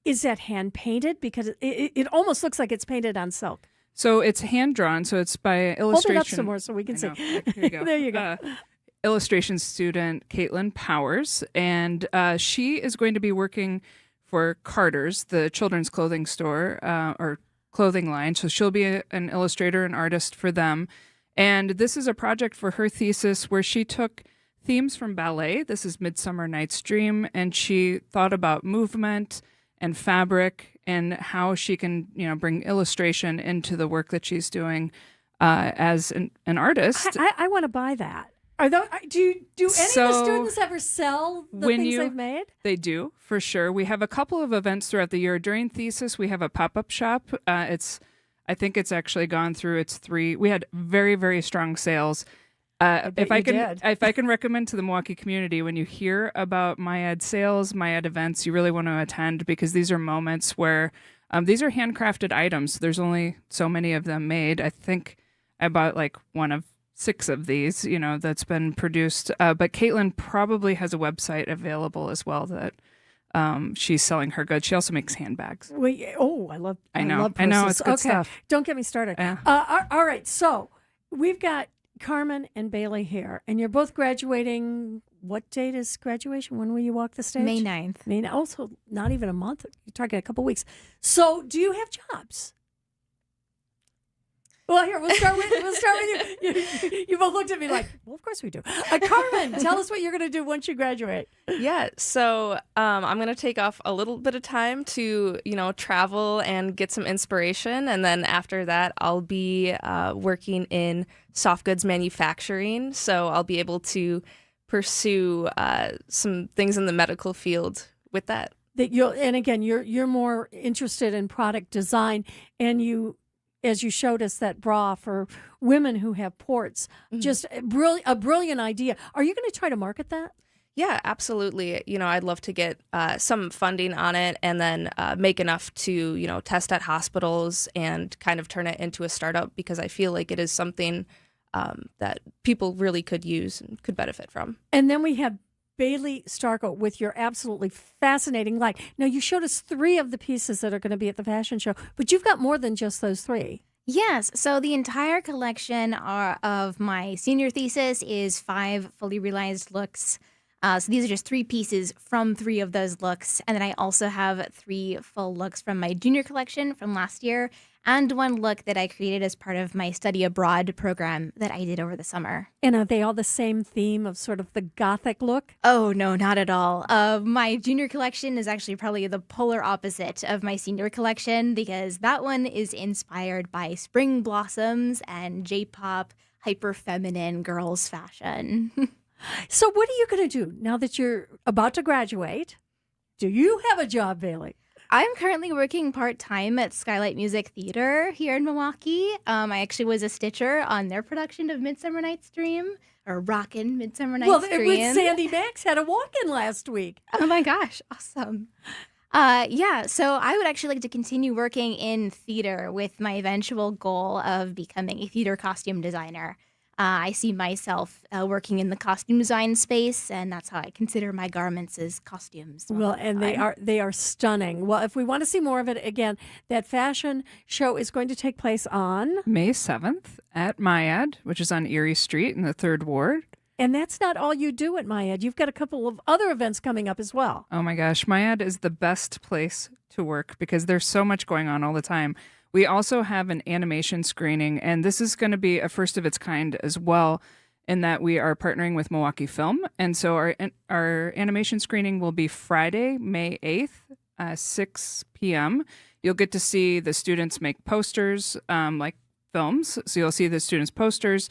Is that hand painted? Because it almost looks like it's painted on silk. So it's hand drawn. So it's by illustration. Hold it up some more so we can see. Here you go. There you go. Illustration student Caitlin Powers, and she is going to be working for Carter's, the children's clothing store or clothing line. So she'll be an illustrator and artist for them. And this is a project for her thesis where she took themes from ballet. This is Midsummer Night's Dream, and she thought about movement and fabric and how she can, bring illustration into the work that she's doing as an artist. I want to buy that. Do any of the students ever sell the things they've made? They do, for sure. We have a couple of events throughout the year. During thesis, we have a pop-up shop. I think it's actually gone through its 3. We had very, very strong sales. If I can recommend to the Milwaukee community, when you hear about MIAD sales, MIAD events, you really want to attend, because these are moments where these are handcrafted items. There's only so many of them made. I think I bought like one of 6 of these, that's been produced. But Caitlin probably has a website available as well that she's selling her goods. She also makes handbags. I love it's good stuff. Don't get me started. Yeah. All right, so we've got Carmen and Bailey here, and you're both graduating. What date is graduation? When will you walk the stage? May 9th. Also, not even a month. You're talking a couple weeks. So, do you have jobs? Well, here, we'll start with you. You both looked at me like, well, of course we do. Carmen, tell us what you're going to do once you graduate. Yeah, so I'm going to take off a little bit of time to, travel and get some inspiration. And then after that, I'll be working in soft goods manufacturing. So I'll be able to pursue some things in the medical field with that. And again, you're more interested in product design, and as you showed us that bra for women who have ports, just a brilliant idea. Are you going to try to market that? Yeah, absolutely. I'd love to get some funding on it, and then make enough to, test at hospitals and kind of turn it into a startup, because I feel like it is something that people really could use and could benefit from. And then we have Bailey Starkle with your absolutely fascinating line. Now, you showed us 3 of the pieces that are going to be at the fashion show, but you've got more than just those 3. Yes, so the entire collection of my senior thesis is 5 fully realized looks. So these are just 3 pieces from 3 of those looks. And then I also have 3 full looks from my junior collection from last year and 1 look that I created as part of my study abroad program that I did over the summer. And are they all the same theme of sort of the Gothic look? Oh, no, not at all. My junior collection is actually probably the polar opposite of my senior collection because that one is inspired by spring blossoms and J-pop, hyper-feminine girls fashion. So what are you going to do now that you're about to graduate? Do you have a job, Bailey? I'm currently working part-time at Skylight Music Theater here in Milwaukee. I actually was a stitcher on their production of Midsummer Night's Dream, or Rockin' Midsummer Night's Dream. Well, Sandy Max had a walk-in last week. Oh my gosh, awesome. Yeah, so I would actually like to continue working in theater with my eventual goal of becoming a theater costume designer. I see myself working in the costume design space, and that's how I consider my garments as costumes. Well, and they are stunning. Well, if we want to see more of it, again, that fashion show is going to take place on May 7th at Myad, which is on Erie Street in the 3rd Ward. And that's not all you do at Myad. You've got a couple of other events coming up as well. Oh my gosh, Myad is the best place to work because there's so much going on all the time. We also have an animation screening, and this is going to be a first of its kind as well, in that we are partnering with Milwaukee Film. And so our animation screening will be Friday, May 8th, 6 p.m. You'll get to see the students make posters, like films. So you'll see the students' posters,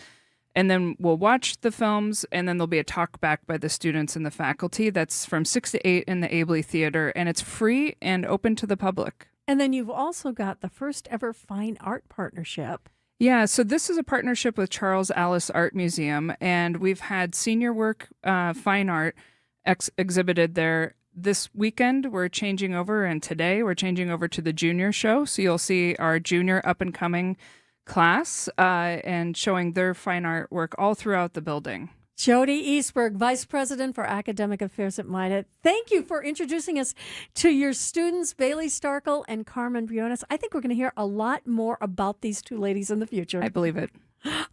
and then we'll watch the films, and then there'll be a talk back by the students and the faculty. That's from 6 to 8 in the Abley Theater, and it's free and open to the public. And then you've also got the first ever fine art partnership. Yeah, so this is a partnership with Charles Allis Art Museum, and we've had senior work fine art exhibited there. This weekend, we're changing over, and today we're changing over to the junior show. So you'll see our junior up-and-coming class and showing their fine art work all throughout the building. Jody Eastberg, Vice President for Academic Affairs at Myad. Thank you for introducing us to your students, Bailey Starkle and Carmen Briones. I think we're going to hear a lot more about these 2 ladies in the future. I believe it.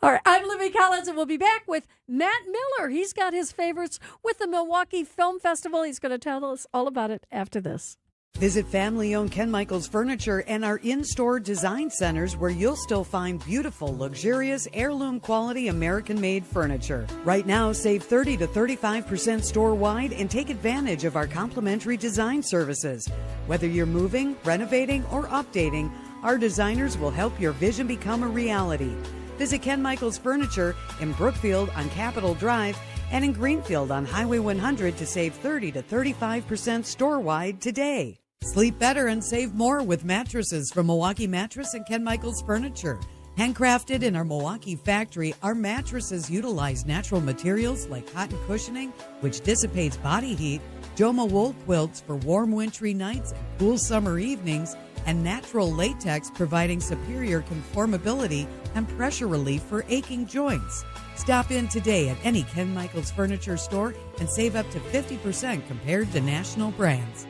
All right, I'm Libby Collins, and we'll be back with Matt Miller. He's got his favorites with the Milwaukee Film Festival. He's going to tell us all about it after this. Visit family-owned Ken Michaels Furniture and our in-store design centers where you'll still find beautiful, luxurious, heirloom-quality American-made furniture. Right now, save 30 to 35% store-wide and take advantage of our complimentary design services. Whether you're moving, renovating, or updating, our designers will help your vision become a reality. Visit Ken Michaels Furniture in Brookfield on Capitol Drive and in Greenfield on Highway 100 to save 30 to 35% store-wide today. Sleep better and save more with mattresses from Milwaukee Mattress and Ken Michaels Furniture. Handcrafted in our Milwaukee factory, our mattresses utilize natural materials like cotton cushioning, which dissipates body heat, Joma wool quilts for warm wintry nights and cool summer evenings, and natural latex providing superior conformability and pressure relief for aching joints. Stop in today at any Ken Michaels Furniture store and save up to 50% compared to national brands.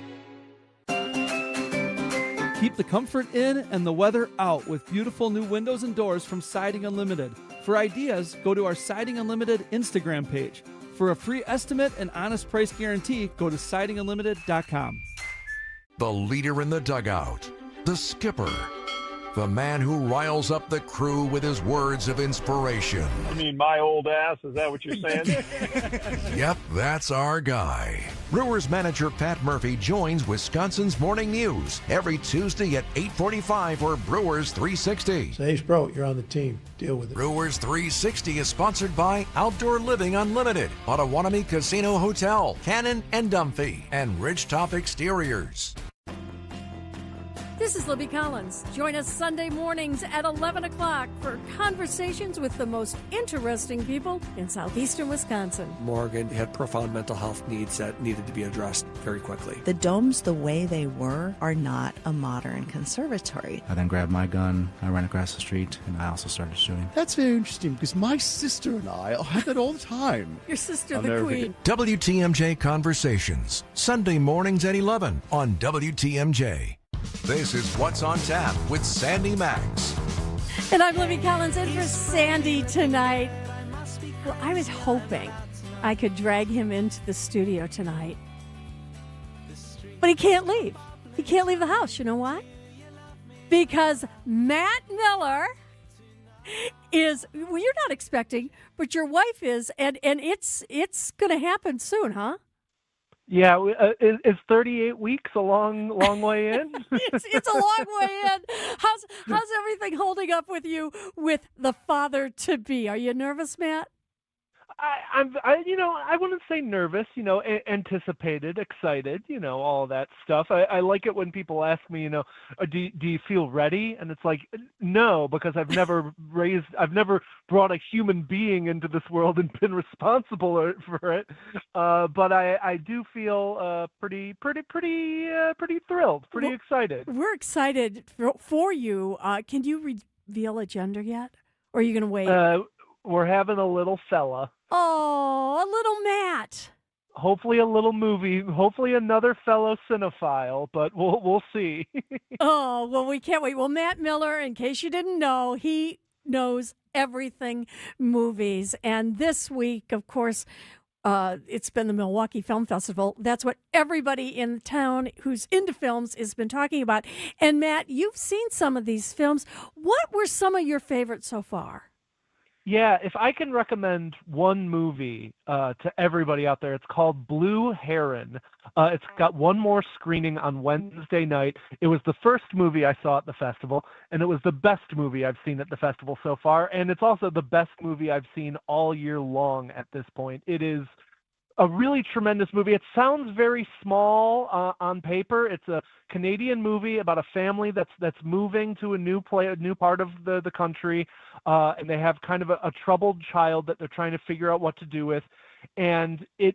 Keep the comfort in and the weather out with beautiful new windows and doors from Siding Unlimited. For ideas, go to our Siding Unlimited Instagram page. For a free estimate and honest price guarantee, go to sidingunlimited.com. The leader in the dugout, the skipper, the man who riles up the crew with his words of inspiration. I mean, my old ass, is that what you're saying? Yep, that's our guy. Brewers manager Pat Murphy joins Wisconsin's Morning News every Tuesday at 8:45 for Brewers 360. Say, Sprout, you're on the team. Deal with it. Brewers 360 is sponsored by Outdoor Living Unlimited, Potawatomi Casino Hotel, Cannon and Dunphy, and Ridgetop Exteriors. This is Libby Collins. Join us Sunday mornings at 11 o'clock for conversations with the most interesting people in southeastern Wisconsin. Morgan had profound mental health needs that needed to be addressed very quickly. The domes, the way they were, are not a modern conservatory. I then grabbed my gun, I ran across the street, and I also started shooting. That's very interesting because my sister and I have that all the time. Your sister, the queen. WTMJ Conversations, Sunday mornings at 11 on WTMJ. This is What's on Tap with Sandy Max. And I'm Libby Collins in for Sandy tonight. Well, I was hoping I could drag him into the studio tonight. But he can't leave. He can't leave the house. You know why? Because Matt Miller is, well, you're not expecting, but your wife is, and it's going to happen soon, huh? Yeah, is 38 weeks a long way in? it's a long way in. How's everything holding up with you with the father to be? Are you nervous, Matt? I wouldn't say nervous, anticipated, excited, all that stuff. I like it when people ask me, do you feel ready? And it's like, no, because I've never brought a human being into this world and been responsible for it. But I do feel pretty thrilled, pretty excited. We're excited for you. Can you reveal a gender yet? Or are you going to wait? We're having a little fella. Oh, a little Matt. Hopefully a little movie. Hopefully another fellow cinephile, but we'll see. Oh, well, we can't wait. Well, Matt Miller, in case you didn't know, he knows everything movies. And this week, of course, it's been the Milwaukee Film Festival. That's what everybody in town who's into films has been talking about. And Matt, you've seen some of these films. What were some of your favorites so far? Yeah, if I can recommend one movie to everybody out there, it's called Blue Heron. It's got one more screening on Wednesday night. It was the first movie I saw at the festival, and it was the best movie I've seen at the festival so far, and it's also the best movie I've seen all year long at this point. It is a really tremendous movie. It sounds very small on paper. It's a Canadian movie about a family that's moving to a new part of the country, and they have kind of a troubled child that they're trying to figure out what to do with. And it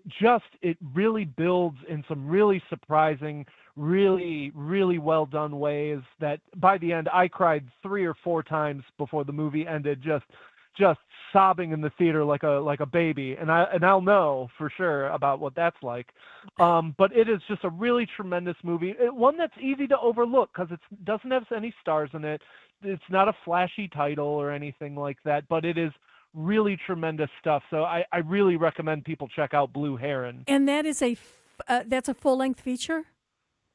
really builds in some really surprising, really, really well done ways that by the end I cried 3 or 4 times before the movie ended, just sobbing in the theater like a baby, and I'll know for sure about what that's like. But it is just a really tremendous movie, one that's easy to overlook because it doesn't have any stars in it. It's not a flashy title or anything like that, but it is really tremendous stuff. So I really recommend people check out Blue Heron. And that is that's a full-length feature?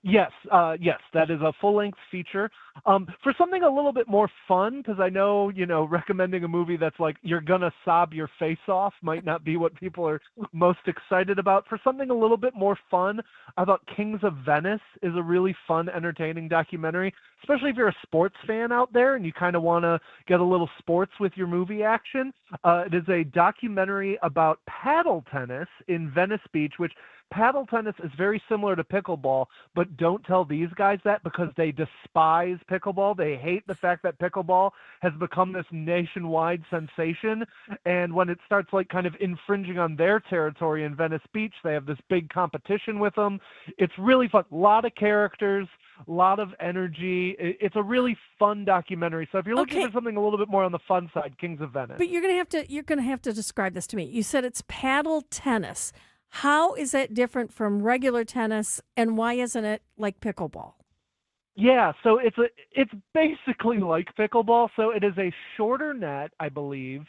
Yes, that is a full-length feature. For something a little bit more fun, because I know, recommending a movie that's like you're gonna sob your face off might not be what people are most excited about. For something a little bit more fun, I thought Kings of Venice is a really fun, entertaining documentary, especially if you're a sports fan out there and you kind of want to get a little sports with your movie action. It is a documentary about paddle tennis in Venice Beach, which paddle tennis is very similar to pickleball, but don't tell these guys that because they despise pickleball. They hate the fact that pickleball has become this nationwide sensation. And when it starts kind of infringing on their territory in Venice Beach, they have this big competition with them. It's really fun. A lot of characters, a lot of energy. It's a really fun documentary. So if you're looking for something a little bit more on the fun side, Kings of Venice. But you're gonna have to describe this to me. You said it's paddle tennis. How is that different from regular tennis, and why isn't it like pickleball? Yeah, so it's basically like pickleball. So it is a shorter net, I believe,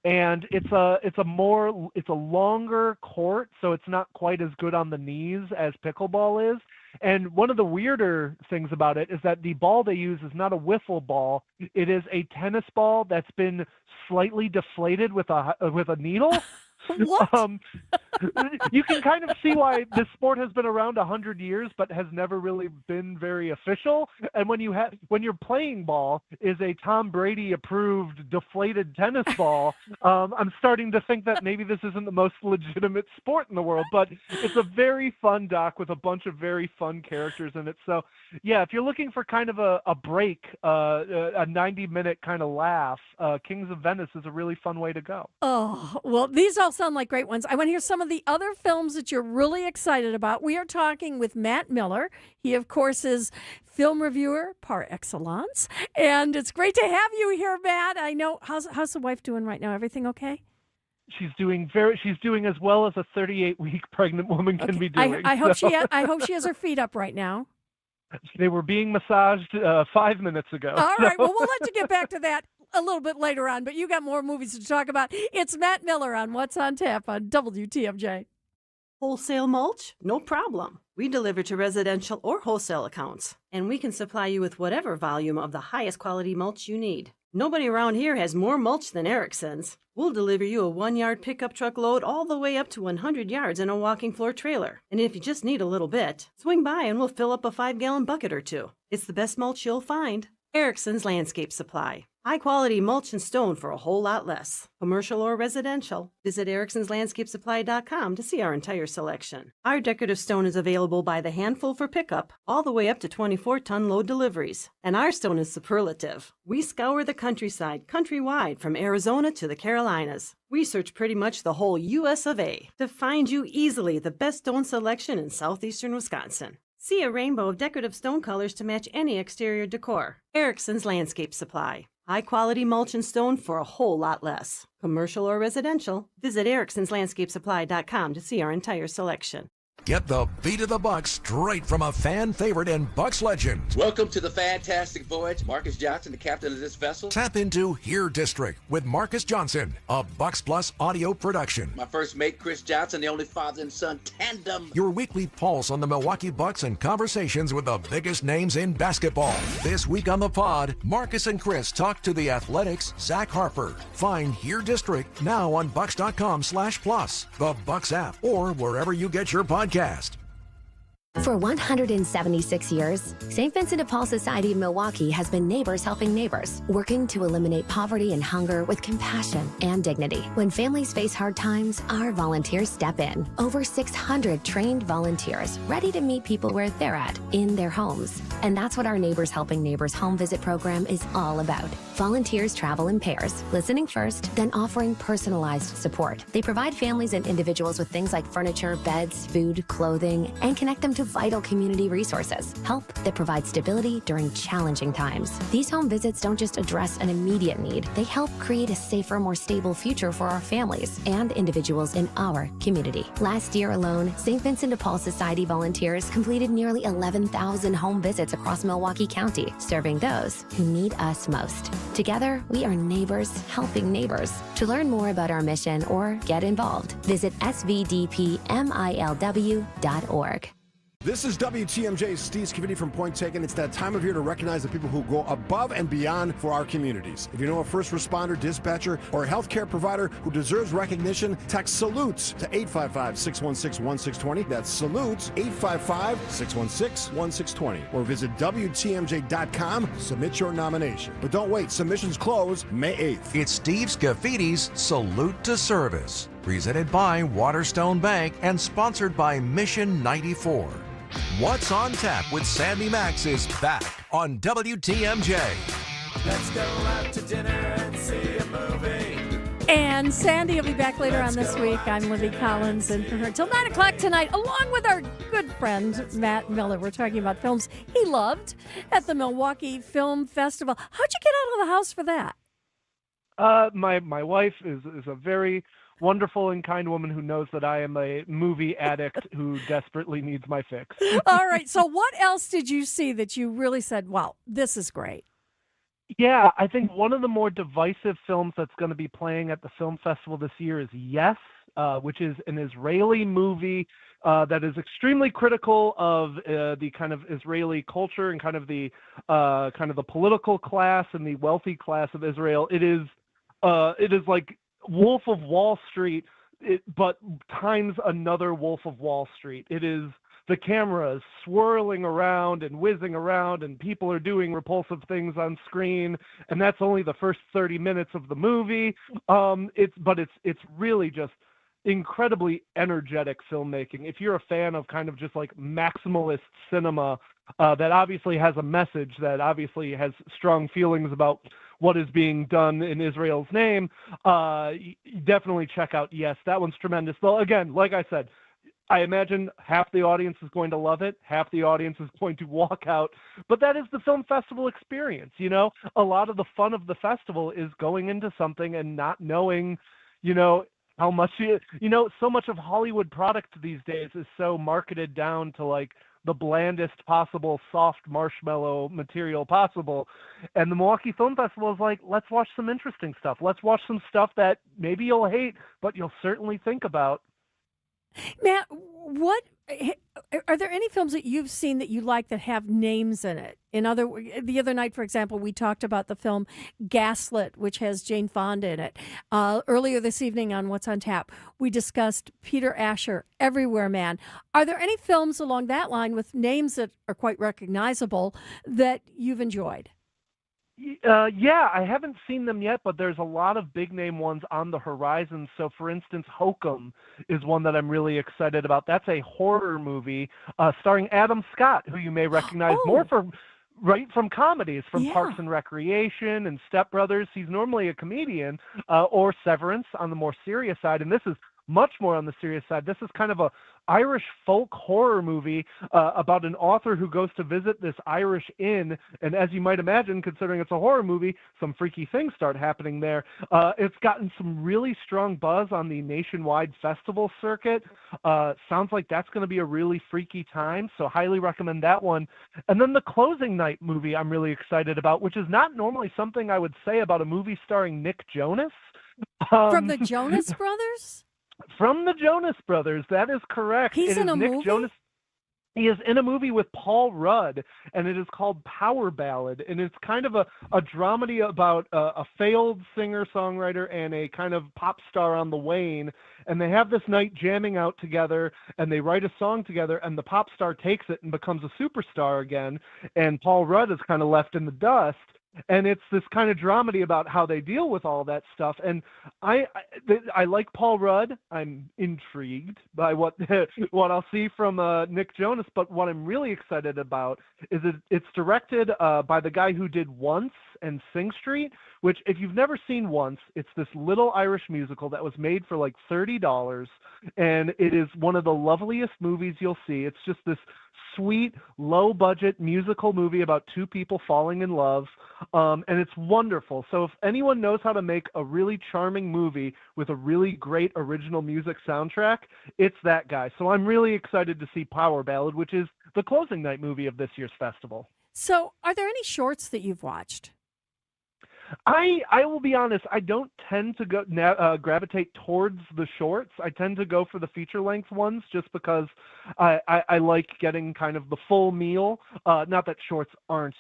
and it's a longer court, so it's not quite as good on the knees as pickleball is. And one of the weirder things about it is that the ball they use is not a wiffle ball. It is a tennis ball that's been slightly deflated with a needle. What? you can kind of see why this sport has been around 100 years, but has never really been very official. And when your playing ball is a Tom Brady approved deflated tennis ball, I'm starting to think that maybe this isn't the most legitimate sport in the world. But it's a very fun doc with a bunch of very fun characters in it. So yeah, if you're looking for kind of a break, a 90-minute kind of laugh, Kings of Venice is a really fun way to go. Oh, well, these all sound like great ones. I want to hear some of the other films that you're really excited about. We are talking with Matt Miller. He, of course, is film reviewer par excellence. And it's great to have you here, Matt. I know. How's the wife doing right now? Everything okay? She's doing as well as a 38-week pregnant woman can be doing. I hope I hope she has her feet up right now. They were being massaged 5 minutes ago. All right. Well, we'll let you get back to that a little bit later on, but you got more movies to talk about. It's Matt Miller on What's on Tap on WTMJ. Wholesale mulch? No problem. We deliver to residential or wholesale accounts, and we can supply you with whatever volume of the highest quality mulch you need. Nobody around here has more mulch than Erickson's. We'll deliver you a 1-yard pickup truck load all the way up to 100 yards in a walking floor trailer. And if you just need a little bit, swing by and we'll fill up a 5-gallon bucket or two. It's the best mulch you'll find. Erickson's Landscape Supply. High-quality mulch and stone for a whole lot less. Commercial or residential. Visit ericksonslandscapesupply.com to see our entire selection. Our decorative stone is available by the handful for pickup, all the way up to 24-ton load deliveries. And our stone is superlative. We scour the countryside, countrywide, from Arizona to the Carolinas. We search pretty much the whole U.S. of A. to find you easily the best stone selection in southeastern Wisconsin. See a rainbow of decorative stone colors to match any exterior decor. Erickson's Landscape Supply. High-quality mulch and stone for a whole lot less. Commercial or residential, visit ericksonslandscapesupply.com to see our entire selection. Get the beat of the Bucks straight from a fan favorite and Bucks legend. Welcome to the fantastic voyage. Marcus Johnson, the captain of this vessel. Tap into Here District with Marcus Johnson, a Bucks Plus audio production. My first mate, Chris Johnson, the only father and son tandem. Your weekly pulse on the Milwaukee Bucks and conversations with the biggest names in basketball. This week on the pod, Marcus and Chris talk to the Athletics' Zach Harper. Find Here District now on Bucks.com/plus, the Bucks app, or wherever you get your podcast. For 176 years, St. Vincent de Paul Society of Milwaukee has been neighbors helping neighbors, working to eliminate poverty and hunger with compassion and dignity. When families face hard times, our volunteers step in. Over 600 trained volunteers ready to meet people where they're at, in their homes. And that's what our Neighbors Helping Neighbors home visit program is all about. Volunteers travel in pairs, listening first, then offering personalized support. They provide families and individuals with things like furniture, beds, food, clothing, and connect them to vital community resources, help that provides stability during challenging times. These home visits don't just address an immediate need, they help create a safer, more stable future for our families and individuals in our community. Last year alone, St. Vincent de Paul Society volunteers completed nearly 11,000 home visits across Milwaukee County, serving those who need us most. Together, we are neighbors helping neighbors. To learn more about our mission or get involved, visit svdpmilw.org. This is WTMJ's Steve Scavini from Point Taken. It's that time of year to recognize the people who go above and beyond for our communities. If you know a first responder, dispatcher, or a healthcare provider who deserves recognition, text SALUTES to 855-616-1620. That's SALUTES, 855-616-1620. Or visit WTMJ.com, submit your nomination. But don't wait, submissions close May 8th. It's Steve Scaffidi's Salute to Service, presented by Waterstone Bank and sponsored by Mission 94. What's on Tap with Sandy Max is back on WTMJ. Let's go out to dinner and see a movie. And Sandy will be back later on this week. I'm Libby Collins, and from her till 9 o'clock tonight, along with our good friend Matt Miller, we're talking about films he loved at the Milwaukee Film Festival. How'd you get out of the house for that? My wife is a very wonderful and kind woman who knows that I am a movie addict who desperately needs my fix. All right. So what else did you see that you really said, wow, this is great? Yeah, I think one of the more divisive films that's going to be playing at the film festival this year is Yes, which is an Israeli movie that is extremely critical of the kind of Israeli culture and kind of the political class and the wealthy class of Israel. It is like Wolf of Wall Street but times another Wolf of Wall Street. It is the camera is swirling around and whizzing around, and people are doing repulsive things on screen, and that's only the first 30 minutes of the movie. It's really just incredibly energetic filmmaking. If you're a fan of kind of just like maximalist cinema that obviously has a message, that obviously has strong feelings about what is being done in Israel's name, definitely check out Yes. That one's tremendous. Though, again, like I said, I imagine half the audience is going to love it, half the audience is going to walk out, but that is the film festival experience. You know, a lot of the fun of the festival is going into something and not knowing, you know, how much, so much of Hollywood product these days is so marketed down to like the blandest possible soft marshmallow material possible. And the Milwaukee Film Festival is like, let's watch some interesting stuff. Let's watch some stuff that maybe you'll hate, but you'll certainly think about. Matt, what are there any films that you've seen that you like that have names in it? The other night, for example, we talked about the film Gaslit, which has Jane Fonda in it. Earlier this evening on What's on Tap, we discussed Peter Asher, Everywhere Man. Are there any films along that line with names that are quite recognizable that you've enjoyed? Yeah, I haven't seen them yet, but there's a lot of big name ones on the horizon. So, for instance, Hokum is one that I'm really excited about. That's a horror movie starring Adam Scott, who you may recognize more from comedies, from Parks and Recreation and Step Brothers. He's normally a comedian, or Severance on the more serious side, and this is much more on the serious side. This is kind of a Irish folk horror movie about an author who goes to visit this Irish inn, and as you might imagine, considering it's a horror movie, some freaky things start happening there. It's gotten some really strong buzz on the nationwide festival circuit. Sounds like that's going to be a really freaky time, so highly recommend that one. And then the closing night movie I'm really excited about, which is not normally something I would say about a movie starring Nick Jonas. From the Jonas Brothers? From the Jonas Brothers, that is correct. He's in a movie? He is in a movie with Paul Rudd, and it is called Power Ballad, and it's kind of a dramedy about a failed singer-songwriter and a kind of pop star on the wane, and they have this night jamming out together, and they write a song together, and the pop star takes it and becomes a superstar again, and Paul Rudd is kind of left in the dust. And it's this kind of dramedy about how they deal with all that stuff. And I like Paul Rudd. I'm intrigued by what I'll see from Nick Jonas. But what I'm really excited about is it's directed by the guy who did Once and Sing Street, which if you've never seen Once, it's this little Irish musical that was made for like $30. And it is one of the loveliest movies you'll see. It's just this sweet, low-budget musical movie about two people falling in love, and it's wonderful. So if anyone knows how to make a really charming movie with a really great original music soundtrack, it's that guy. So I'm really excited to see Power Ballad, which is the closing night movie of this year's festival. So are there any shorts that you've watched? I will be honest, I don't tend to gravitate towards the shorts. I tend to go for the feature-length ones just because I like getting kind of the full meal. Not that shorts aren't,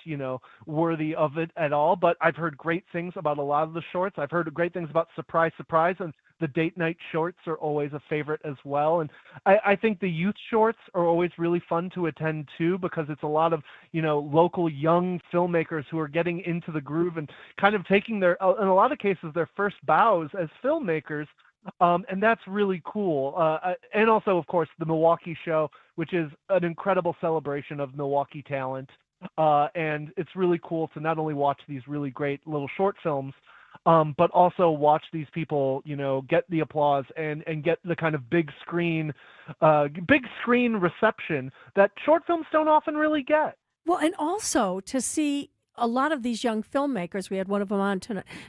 worthy of it at all, but I've heard great things about a lot of the shorts. I've heard great things about Surprise, Surprise, and the date night shorts are always a favorite as well. And I think the youth shorts are always really fun to attend too, because it's a lot of, local young filmmakers who are getting into the groove and kind of taking in a lot of cases, their first bows as filmmakers. And that's really cool. And also, of course, the Milwaukee Show, which is an incredible celebration of Milwaukee talent. And it's really cool to not only watch these really great little short films, but also watch these people, get the applause and get the kind of big screen reception that short films don't often really get. Well, and also to see a lot of these young filmmakers, we had one of them on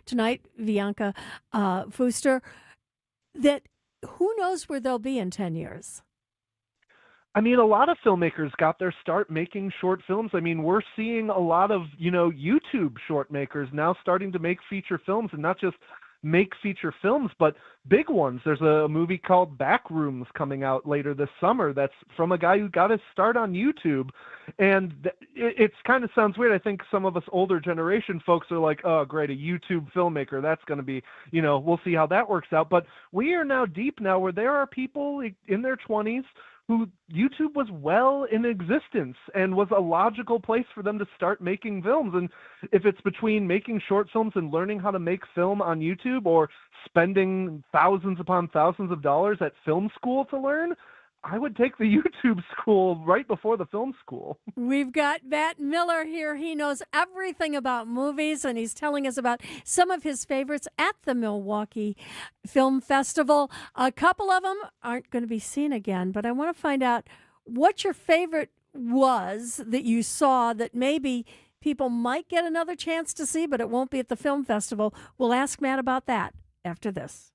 tonight, Bianca Fuster, that who knows where they'll be in 10 years. I mean, a lot of filmmakers got their start making short films. I mean, we're seeing a lot of, YouTube short makers now starting to make feature films, and not just make feature films, but big ones. There's a movie called Backrooms coming out later this summer that's from a guy who got his start on YouTube. And it's kind of sounds weird. I think some of us older generation folks are like, oh, great, a YouTube filmmaker. That's going to be, we'll see how that works out. But we are now deep now where there are people in their 20s who YouTube was well in existence and was a logical place for them to start making films. And if it's between making short films and learning how to make film on YouTube or spending thousands upon thousands of dollars at film school to learn, I would take the YouTube school right before the film school. We've got Matt Miller here. He knows everything about movies, and he's telling us about some of his favorites at the Milwaukee Film Festival. A couple of them aren't going to be seen again, but I want to find out what your favorite was that you saw that maybe people might get another chance to see, but it won't be at the film festival. We'll ask Matt about that after this.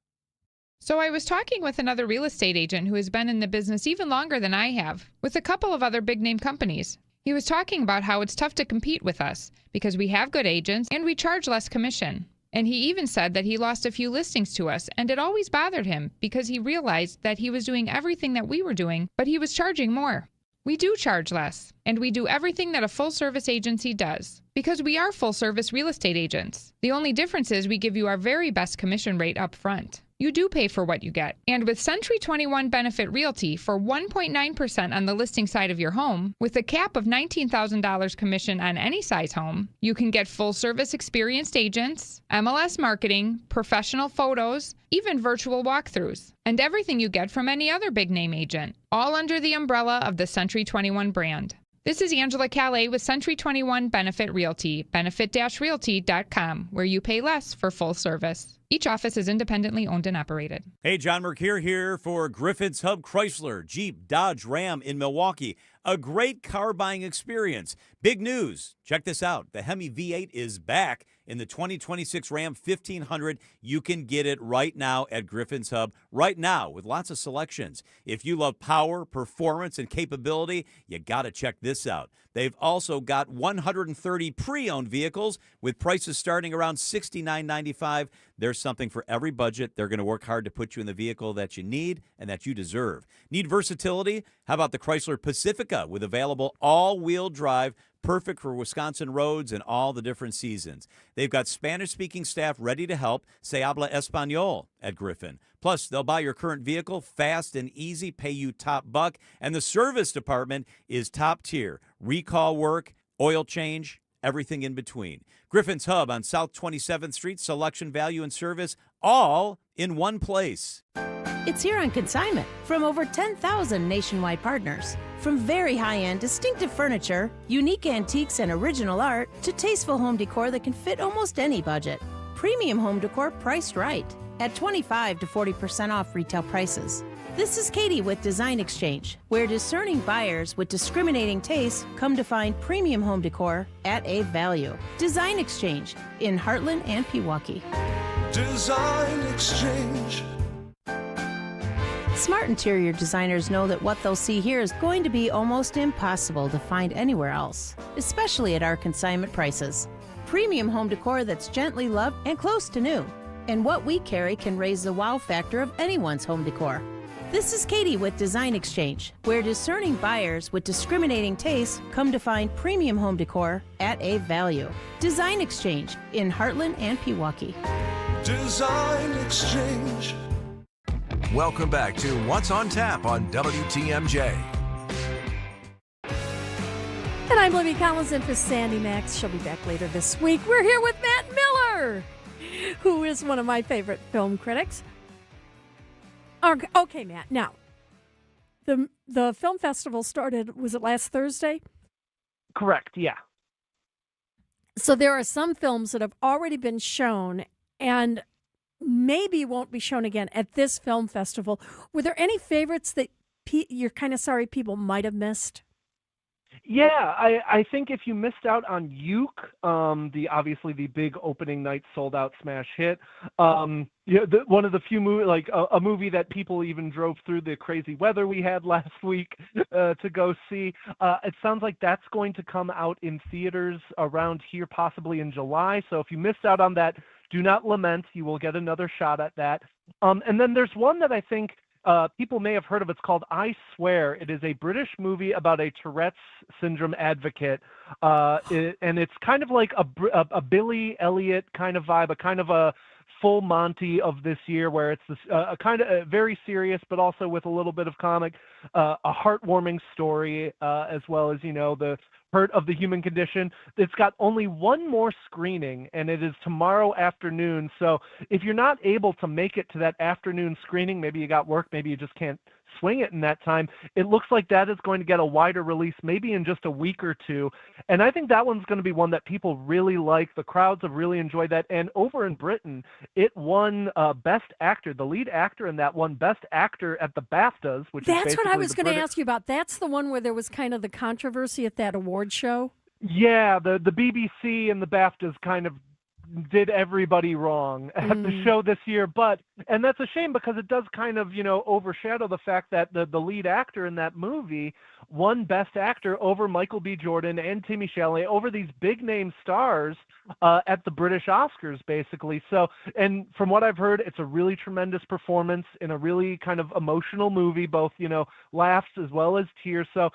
So I was talking with another real estate agent who has been in the business even longer than I have, with a couple of other big-name companies. He was talking about how it's tough to compete with us because we have good agents and we charge less commission. And he even said that he lost a few listings to us, and it always bothered him because he realized that he was doing everything that we were doing, but he was charging more. We do charge less, and we do everything that a full-service agency does, because we are full-service real estate agents. The only difference is we give you our very best commission rate up front. You do pay for what you get. And with Century 21 Benefit Realty for 1.9% on the listing side of your home, with a cap of $19,000 commission on any size home, you can get full-service experienced agents, MLS marketing, professional photos, even virtual walkthroughs, and everything you get from any other big-name agent, all under the umbrella of the Century 21 brand. This is Angela Calais with Century 21 Benefit Realty, benefit-realty.com, where you pay less for full service. Each office is independently owned and operated. Hey, John Mercure here for Griffin's Hub Chrysler, Jeep, Dodge, Ram in Milwaukee. A great car buying experience. Big news. Check this out. The Hemi V8 is back in the 2026 Ram 1500. You can get it right now at Griffin's Hub, right now with lots of selections. If you love power, performance, and capability, you got to check this out. They've also got 130 pre-owned vehicles with prices starting around $69.95. There's something for every budget. They're going to work hard to put you in the vehicle that you need and that you deserve. Need versatility? How about the Chrysler Pacifica with available all-wheel drive, perfect for Wisconsin roads and all the different seasons. They've got Spanish-speaking staff ready to help. Se habla español at Griffin. Plus, they'll buy your current vehicle fast and easy, pay you top buck, and the service department is top tier. Recall work, oil change, everything in between. Griffin's Hub on South 27th Street, selection, value, and service, all in one place. It's here on consignment from over 10,000 nationwide partners. From very high-end, distinctive furniture, unique antiques and original art, to tasteful home decor that can fit almost any budget. Premium home decor priced right at 25 to 40% off retail prices. This is Katie with Design Exchange, where discerning buyers with discriminating tastes come to find premium home decor at a value. Design Exchange in Heartland and Pewaukee. Design Exchange. Smart interior designers know that what they'll see here is going to be almost impossible to find anywhere else, especially at our consignment prices. Premium home decor that's gently loved and close to new. And what we carry can raise the wow factor of anyone's home decor. This is Katie with Design Exchange, where discerning buyers with discriminating tastes come to find premium home decor at a value. Design Exchange in Heartland and Pewaukee. Design Exchange. Welcome back to What's on Tap on WTMJ. And I'm Libby Collins in for Sandy Max. She'll be back later this week. We're here with Matt Miller, who is one of my favorite film critics. Okay, Matt. Now, the film festival started, was it last Thursday? Correct, yeah. So there are some films that have already been shown and maybe won't be shown again at this film festival. Were there any favorites that you're kind of sorry people might have missed? Yeah, I think if you missed out on Uke, obviously the big opening night sold out smash hit, one of the few a movie that people even drove through the crazy weather we had last week to go see. It sounds like that's going to come out in theaters around here, possibly in July. So if you missed out on that, Do not lament. You will get another shot at that. And then there's one that I think people may have heard of. It's called I Swear. It is a British movie about a Tourette's syndrome advocate. And it's kind of like a Billy Elliot kind of vibe, a kind of a full Monty of this year, where it's this a kind of very serious, but also with a little bit of comic, a heartwarming story, as well as, the hurt of the human condition. It's got only one more screening, and it is tomorrow afternoon. So if you're not able to make it to that afternoon screening, maybe you got work, maybe you just can't swing it in that time, it looks like that is going to get a wider release maybe in just a week or two. And I think that one's going to be one that people really like. The crowds have really enjoyed that. And over in Britain, it won Best Actor. The lead actor in that won Best Actor at the BAFTAs, which That's is what I was going to ask you about. That's the one where there was kind of the controversy at that award show. Yeah, the BBC and the BAFTAs kind of did everybody wrong at the show this year, and that's a shame because it does kind of, overshadow the fact that the lead actor in that movie won Best Actor over Michael B. Jordan and Timmy Chalamet, over these big name stars at the British Oscars, basically. So, and from what I've heard, it's a really tremendous performance in a really kind of emotional movie, both, laughs as well as tears. So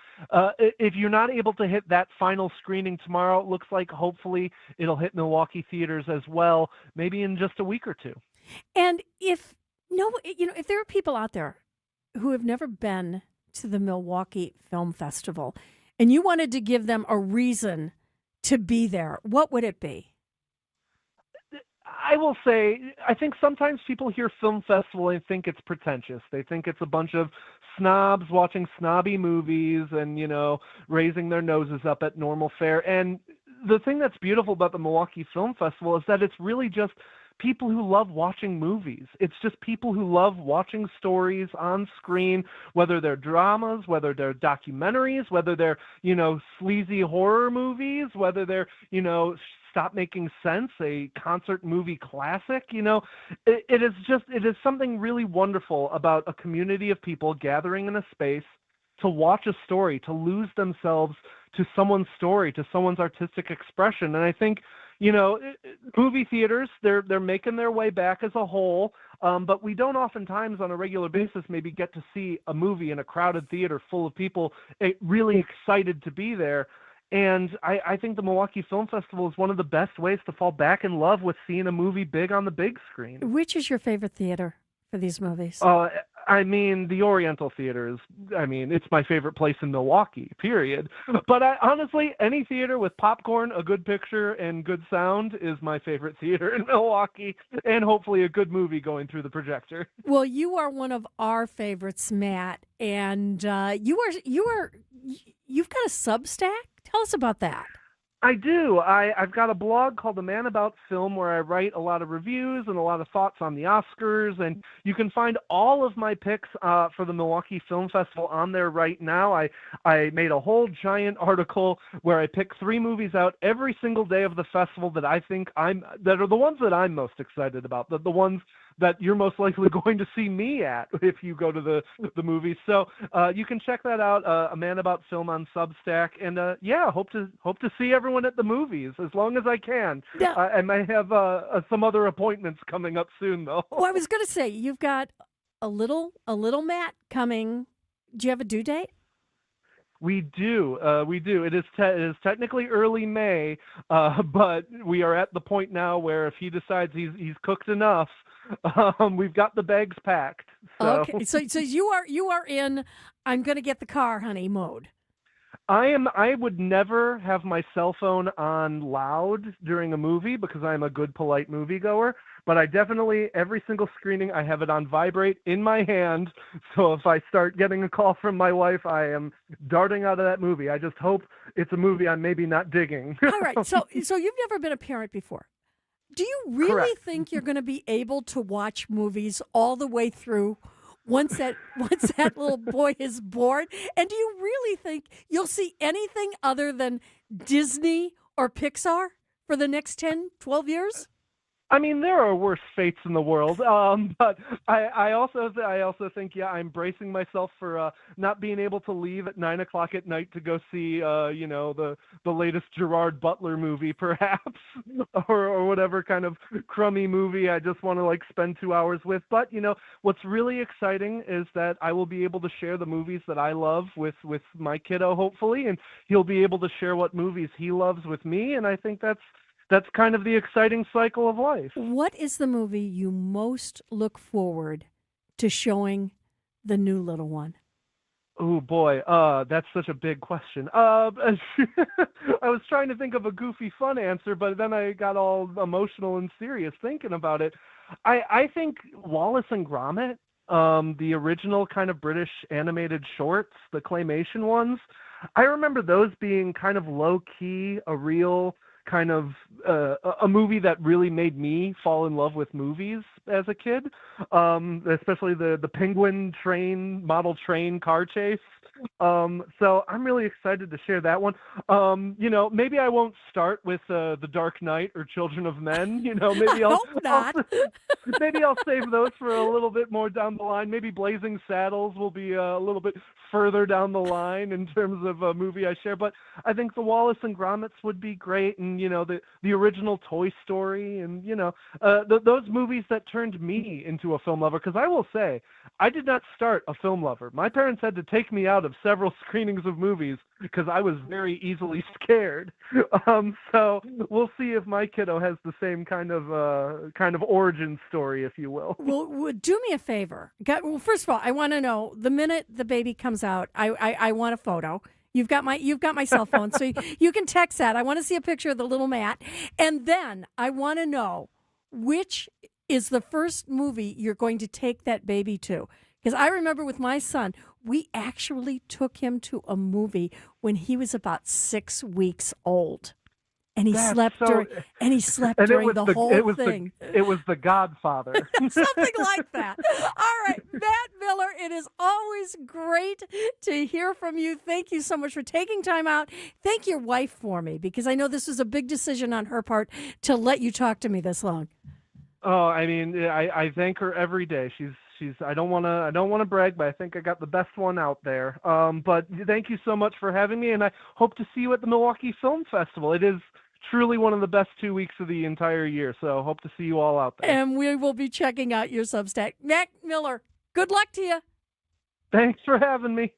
if you're not able to hit that final screening tomorrow, it looks like hopefully it'll hit Milwaukee theaters as well, maybe in just a week or two. And if there are people out there who have never been to the Milwaukee Film Festival and you wanted to give them a reason to be there, what would it be? I will say, I think sometimes people hear film festival and think it's pretentious. They think it's a bunch of snobs watching snobby movies and, raising their noses up at normal fare. And the thing that's beautiful about the Milwaukee Film Festival is that it's really just people who love watching movies. It's just people who love watching stories on screen, whether they're dramas, whether they're documentaries, whether they're, sleazy horror movies, whether they're, Stop Making Sense, a concert movie classic. It is something really wonderful about a community of people gathering in a space to watch a story, to lose themselves to someone's story, to someone's artistic expression. And I think, movie theaters, they're making their way back as a whole, but we don't oftentimes on a regular basis maybe get to see a movie in a crowded theater full of people really excited to be there. And I think the Milwaukee Film Festival is one of the best ways to fall back in love with seeing a movie big on the big screen. Which is your favorite theater for these movies? The Oriental Theater it's my favorite place in Milwaukee, period. But honestly, any theater with popcorn, a good picture, and good sound is my favorite theater in Milwaukee, and hopefully a good movie going through the projector. Well, you are one of our favorites, Matt, and you've got a Substack? Tell us about that. I do. I've got a blog called The Man About Film where I write a lot of reviews and a lot of thoughts on the Oscars, and you can find all of my picks for the Milwaukee Film Festival on there right now. I made a whole giant article where I pick 3 movies out every single day of the festival that I think that are the ones that I'm most excited about, the ones that you're most likely going to see me at if you go to the movies. So you can check that out, A Man About Film on Substack. And hope to see everyone at the movies as long as I can. Yeah. I might have some other appointments coming up soon, though. Well, I was going to say, you've got a little Matt coming. Do you have a due date? We do. It is technically early May, but we are at the point now where if he decides he's cooked enough, we've got the bags packed. So. Okay, so you are in I'm going to get the car, honey mode. I would never have my cell phone on loud during a movie because I'm a good, polite moviegoer. But I definitely, every single screening, I have it on vibrate in my hand. So if I start getting a call from my wife, I am darting out of that movie. I just hope it's a movie I'm maybe not digging. All right. So you've never been a parent before. Do you really Correct. think you're going to be able to watch movies all the way through once that little boy is born? And do you really think you'll see anything other than Disney or Pixar for the next 10, 12 years? I mean, there are worse fates in the world, but I also think, yeah, I'm bracing myself for not being able to leave at 9 o'clock at night to go see, the latest Gerard Butler movie, perhaps, or whatever kind of crummy movie I just want to spend 2 hours with. But what's really exciting is that I will be able to share the movies that I love with my kiddo, hopefully, and he'll be able to share what movies he loves with me, and I think that's kind of the exciting cycle of life. What is the movie you most look forward to showing the new little one? Oh boy, that's such a big question. I was trying to think of a goofy, fun answer, but then I got all emotional and serious thinking about it. I think Wallace and Gromit, the original kind of British animated shorts, the claymation ones, I remember those being kind of low-key, a real kind of a movie that really made me fall in love with movies as a kid, especially the penguin model train car chase. So I'm really excited to share that one. Maybe I won't start with The Dark Knight or Children of Men. Maybe I'll maybe I'll save those for a little bit more down the line. Maybe Blazing Saddles will be a little bit further down the line in terms of a movie I share. But I think the Wallace and Gromits would be great, and the original Toy Story, and those movies that turned me into a film lover. Because I will say, I did not start a film lover. My parents had to take me out of several screenings of movies because I was very easily scared. So we'll see if my kiddo has the same kind of origin story, if you will. Well, do me a favor. Well, first of all, I want to know the minute the baby comes out. I want a photo. You've got my cell phone, so you can text that. I want to see a picture of the little Matt, and then I want to know which is the first movie you're going to take that baby to. Because I remember with my son, we actually took him to a movie when he was about 6 weeks old. And he slept during the whole thing. It was The Godfather. Something like that. All right, Matt Miller, it is always great to hear from you. Thank you so much for taking time out. Thank your wife for me, because I know this was a big decision on her part to let you talk to me this long. Oh, I mean, I thank her every day. She's I don't want to brag, but I think I got the best one out there. But thank you so much for having me, and I hope to see you at the Milwaukee Film Festival. It is truly one of the best 2 weeks of the entire year, so hope to see you all out there. And we will be checking out your Substack. Matt Miller, good luck to you. Thanks for having me.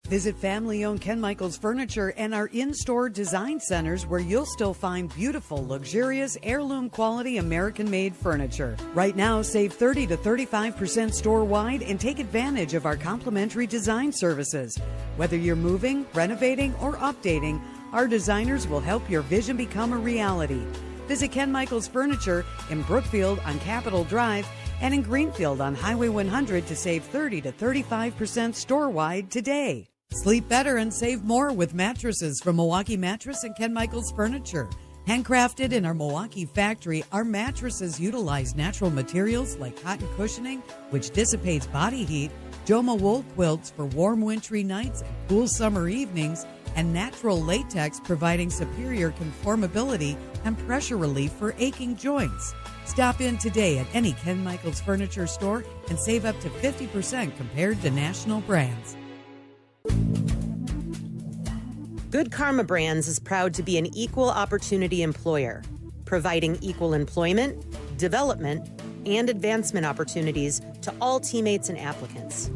Visit family-owned Ken Michaels Furniture and our in-store design centers, where you'll still find beautiful, luxurious, heirloom-quality American-made furniture. Right now, save 30 to 35% store-wide and take advantage of our complimentary design services. Whether you're moving, renovating, or updating, our designers will help your vision become a reality. Visit Ken Michaels Furniture in Brookfield on Capitol Drive and in Greenfield on Highway 100 to save 30 to 35% store-wide today. Sleep better and save more with mattresses from Milwaukee Mattress and Ken Michaels Furniture. Handcrafted in our Milwaukee factory, our mattresses utilize natural materials like cotton cushioning, which dissipates body heat, Joma wool quilts for warm wintry nights and cool summer evenings, and natural latex providing superior conformability and pressure relief for aching joints. Stop in today at any Ken Michaels Furniture store and save up to 50% compared to national brands. Good Karma Brands is proud to be an equal opportunity employer, providing equal employment, development, and advancement opportunities to all teammates and applicants.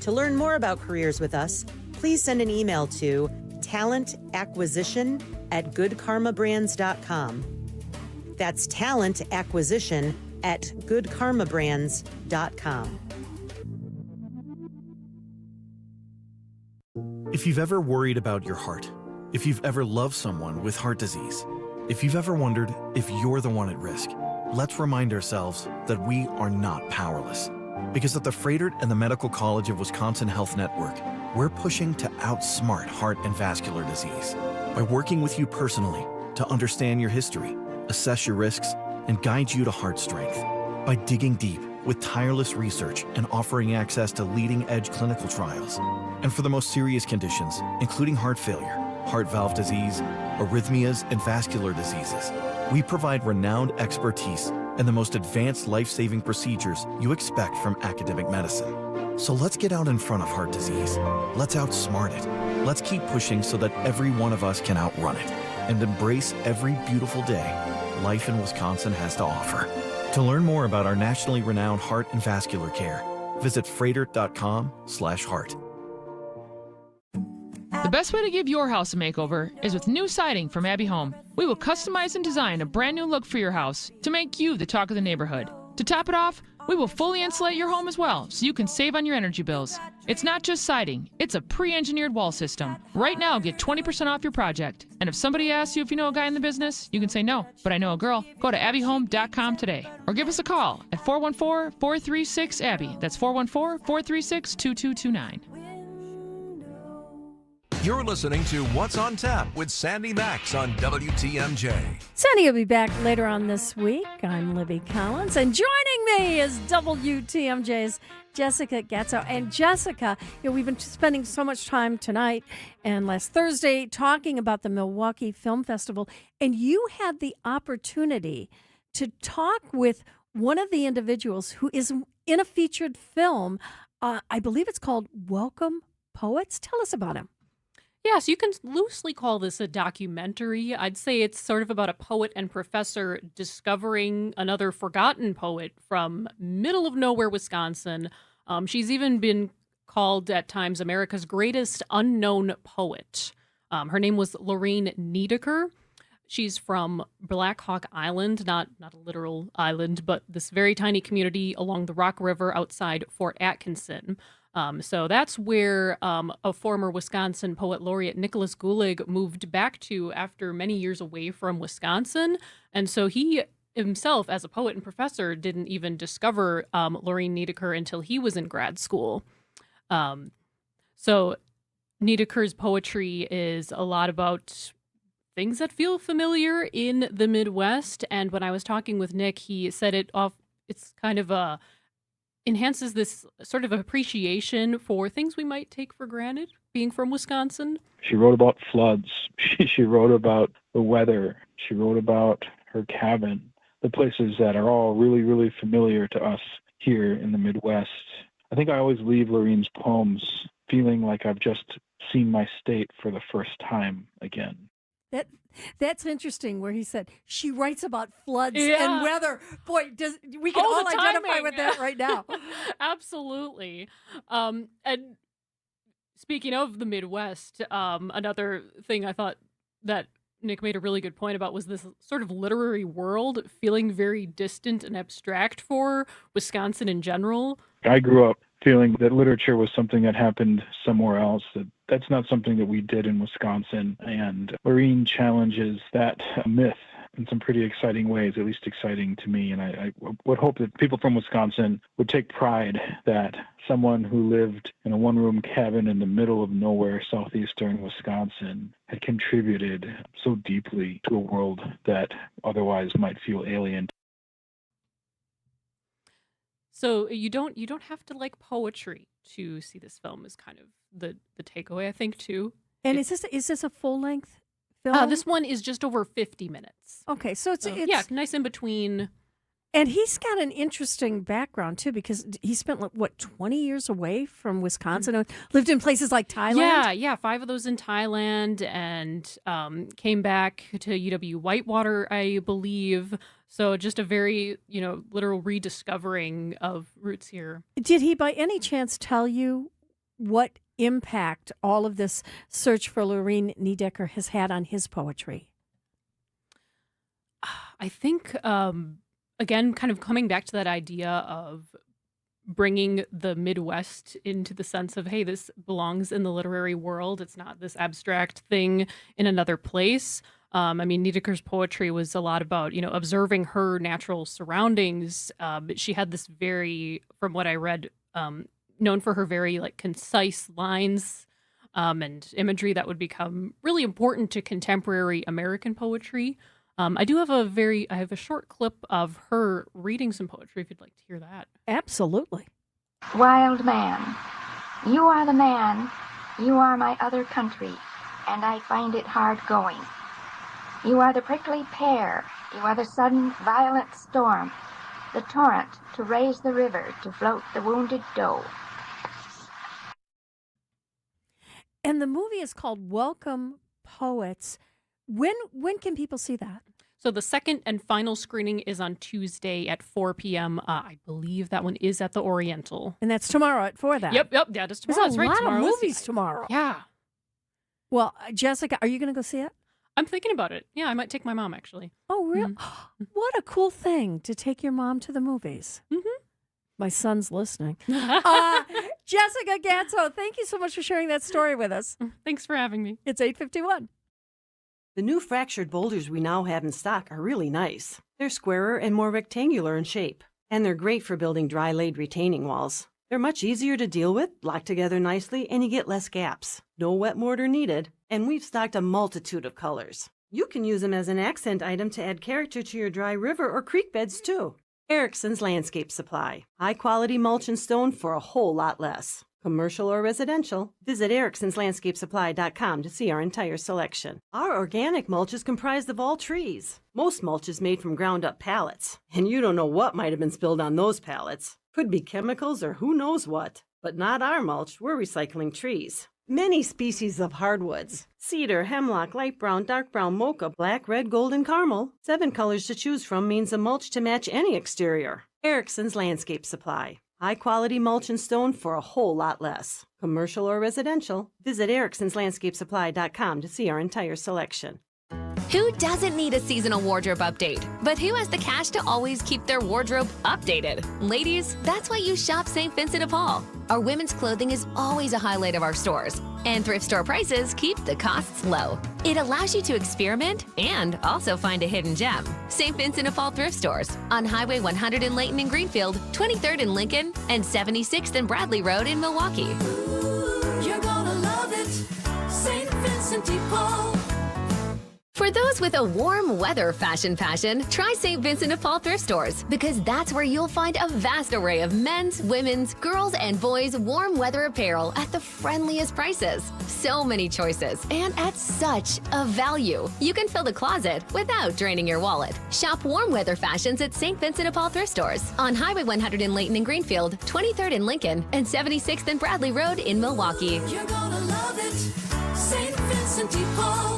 To learn more about careers with us, please send an email to talentacquisition@goodkarmabrands.com. That's talentacquisition@goodkarmabrands.com. If you've ever worried about your heart, if you've ever loved someone with heart disease, if you've ever wondered if you're the one at risk, let's remind ourselves that we are not powerless. Because at the Froedtert and the Medical College of Wisconsin Health Network, we're pushing to outsmart heart and vascular disease by working with you personally to understand your history, assess your risks, and guide you to heart strength. By digging deep with tireless research and offering access to leading-edge clinical trials. And for the most serious conditions, including heart failure, heart valve disease, arrhythmias, and vascular diseases. We provide renowned expertise and the most advanced life-saving procedures you expect from academic medicine. So let's get out in front of heart disease. Let's outsmart it. Let's keep pushing so that every one of us can outrun it and embrace every beautiful day life in Wisconsin has to offer. To learn more about our nationally renowned heart and vascular care, visit freighter.com/heart. The best way to give your house a makeover is with new siding from Abbey Home. We will customize and design a brand new look for your house to make you the talk of the neighborhood. To top it off, we will fully insulate your home as well so you can save on your energy bills. It's not just siding, it's a pre-engineered wall system. Right now, get 20% off your project. And if somebody asks you if you know a guy in the business, you can say no, but I know a girl. Go to abbeyhome.com today or give us a call at 414-436-ABBY. That's 414-436-2229. You're listening to What's on Tap with Sandy Max on WTMJ. Sandy will be back later on this week. I'm Libby Collins, and joining me is WTMJ's Jessica Gatzo. And Jessica, we've been spending so much time tonight and last Thursday talking about the Milwaukee Film Festival, and you had the opportunity to talk with one of the individuals who is in a featured film. I believe it's called Welcome Poets. Tell us about him. Yes, you can loosely call this a documentary. I'd say it's sort of about a poet and professor discovering another forgotten poet from middle of nowhere, Wisconsin. She's even been called at times America's greatest unknown poet. Her name was Lorraine Niedecker. She's from Black Hawk Island, not a literal island, but this very tiny community along the Rock River outside Fort Atkinson. So that's where a former Wisconsin poet laureate, Nicholas Gulig, moved back to after many years away from Wisconsin. And so he himself, as a poet and professor, didn't even discover Lorraine Niedecker until he was in grad school. So Niedecker's poetry is a lot about things that feel familiar in the Midwest. And when I was talking with Nick, he said it's kind of enhances this sort of appreciation for things we might take for granted being from Wisconsin. She wrote about floods. She wrote about the weather. She wrote about her cabin, the places that are all really, really familiar to us here in the Midwest. I think I always leave Lorraine's poems feeling like I've just seen my state for the first time again. That's interesting where he said she writes about floods and weather. Boy, we can all identify with that right now. Absolutely. And speaking of the Midwest, another thing I thought that Nick made a really good point about was this sort of literary world feeling very distant and abstract for Wisconsin in general. I grew up feeling that literature was something that happened somewhere else, that's not something that we did in Wisconsin. And Lorraine challenges that myth in some pretty exciting ways, at least exciting to me. And I would hope that people from Wisconsin would take pride that someone who lived in a one-room cabin in the middle of nowhere, southeastern Wisconsin, had contributed so deeply to a world that otherwise might feel alien. So you don't have to like poetry to see this film is kind of the takeaway, I think, too. And is this a full-length film? This one is just over 50 minutes. Okay, so it's nice in between. And he's got an interesting background, too, because he spent, 20 years away from Wisconsin, lived in places like Thailand? Yeah, 5 of those in Thailand, and came back to UW Whitewater, I believe. So just a very, literal rediscovering of roots here. Did he by any chance tell you what impact all of this search for Lorraine Niedecker has had on his poetry? I think, again, kind of coming back to that idea of bringing the Midwest into the sense of, hey, this belongs in the literary world. It's not this abstract thing in another place. Niedecker's poetry was a lot about, observing her natural surroundings. She had this very, from what I read, known for her very concise lines and imagery that would become really important to contemporary American poetry. I have a short clip of her reading some poetry if you'd like to hear that. Absolutely. Wild man, you are the man, you are my other country. and I find it hard going. You are the prickly pear, you are the sudden violent storm, the torrent to raise the river, to float the wounded doe. And the movie is called Welcome Poets. When can people see that? So the second and final screening is on Tuesday at 4 p.m. I believe that one is at the Oriental. And that's tomorrow at 4 then. Yep, yeah, that's tomorrow. There's That's a right, lot tomorrow of is- movies tomorrow. Yeah. Well, Jessica, are you going to go see it? I'm thinking about it. Yeah, I might take my mom, actually. Oh, really? What a cool thing to take your mom to the movies. Mm-hmm. My son's listening. Jessica Gatso, thank you so much for sharing that story with us. Thanks for having me. It's 8:51. The new fractured boulders we now have in stock are really nice. They're squarer and more rectangular in shape, and they're great for building dry-laid retaining walls. They're much easier to deal with, lock together nicely, and you get less gaps. No wet mortar needed, and we've stocked a multitude of colors. You can use them as an accent item to add character to your dry river or creek beds, too. Erickson's Landscape Supply. High-quality mulch and stone for a whole lot less. Commercial or residential, visit ericksonslandscapesupply.com to see our entire selection. Our organic mulch is comprised of all trees. Most mulch is made from ground-up pallets, and you don't know what might have been spilled on those pallets. Could be chemicals or who knows what. But not our mulch, we're recycling trees. Many species of hardwoods. Cedar, hemlock, light brown, dark brown, mocha, black, red, gold, and caramel. 7 colors to choose from means a mulch to match any exterior. Erickson's Landscape Supply. High-quality mulch and stone for a whole lot less. Commercial or residential, visit ericksonslandscapesupply.com to see our entire selection. Who doesn't need a seasonal wardrobe update? But who has the cash to always keep their wardrobe updated? Ladies, that's why you shop St. Vincent de Paul. Our women's clothing is always a highlight of our stores, and thrift store prices keep the costs low. It allows you to experiment and also find a hidden gem. St. Vincent de Paul thrift stores on Highway 100 in Layton and Greenfield, 23rd in Lincoln, and 76th and Bradley Road in Milwaukee. You're gonna love it, St. Vincent de Paul. For those with a warm weather fashion passion, try St. Vincent de Paul thrift stores, because that's where you'll find a vast array of men's, women's, girls, and boys' warm weather apparel at the friendliest prices. So many choices, and at such a value. You can fill the closet without draining your wallet. Shop warm weather fashions at St. Vincent de Paul thrift stores on Highway 100 in Layton and Greenfield, 23rd in Lincoln, and 76th and Bradley Road in Milwaukee. You're gonna love it, St. Vincent de Paul.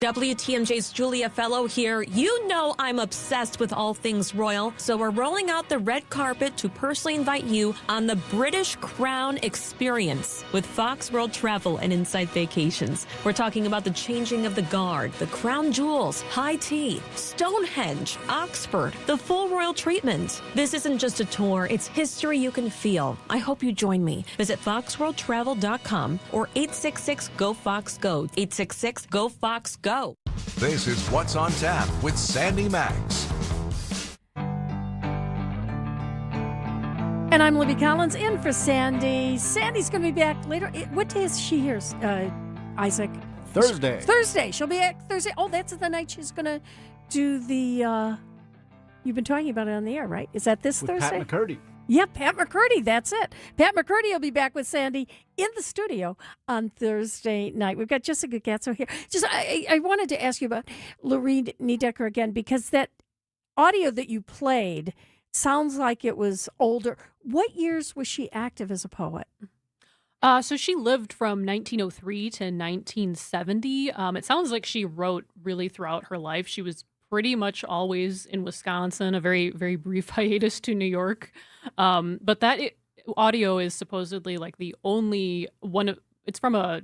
WTMJ's Julia Fellow here. You know I'm obsessed with all things royal, so we're rolling out the red carpet to personally invite you on the British Crown experience with Fox World Travel and Insight Vacations. We're talking about the changing of the guard, the crown jewels, high tea, Stonehenge, Oxford, the full royal treatment. This isn't just a tour, it's history you can feel. I hope you join me. Visit foxworldtravel.com or 866-GO-FOX-GO, 866-GO-FOX-GO. This is What's on Tap with Sandy Max. And I'm Libby Collins in for Sandy. Sandy's going to be back later. What day is she here, Isaac? Thursday. Thursday. She'll be back Thursday. Oh, that's the night she's going to do the... you've been talking about it on the air, right? Is that this With Thursday? Pat McCurdy. Yeah, Pat McCurdy. That's it. Pat McCurdy will be back with Sandy in the studio on Thursday night. We've got Jessica Gatso here. Just, I wanted to ask you about Lorene Niedecker again, because that audio that you played sounds like it was older. What years was she active as a poet? So she lived from 1903 to 1970. It sounds like she wrote really throughout her life. She was pretty much always in Wisconsin, a very, very brief hiatus to New York. But that audio is supposedly like the only one of, it's from a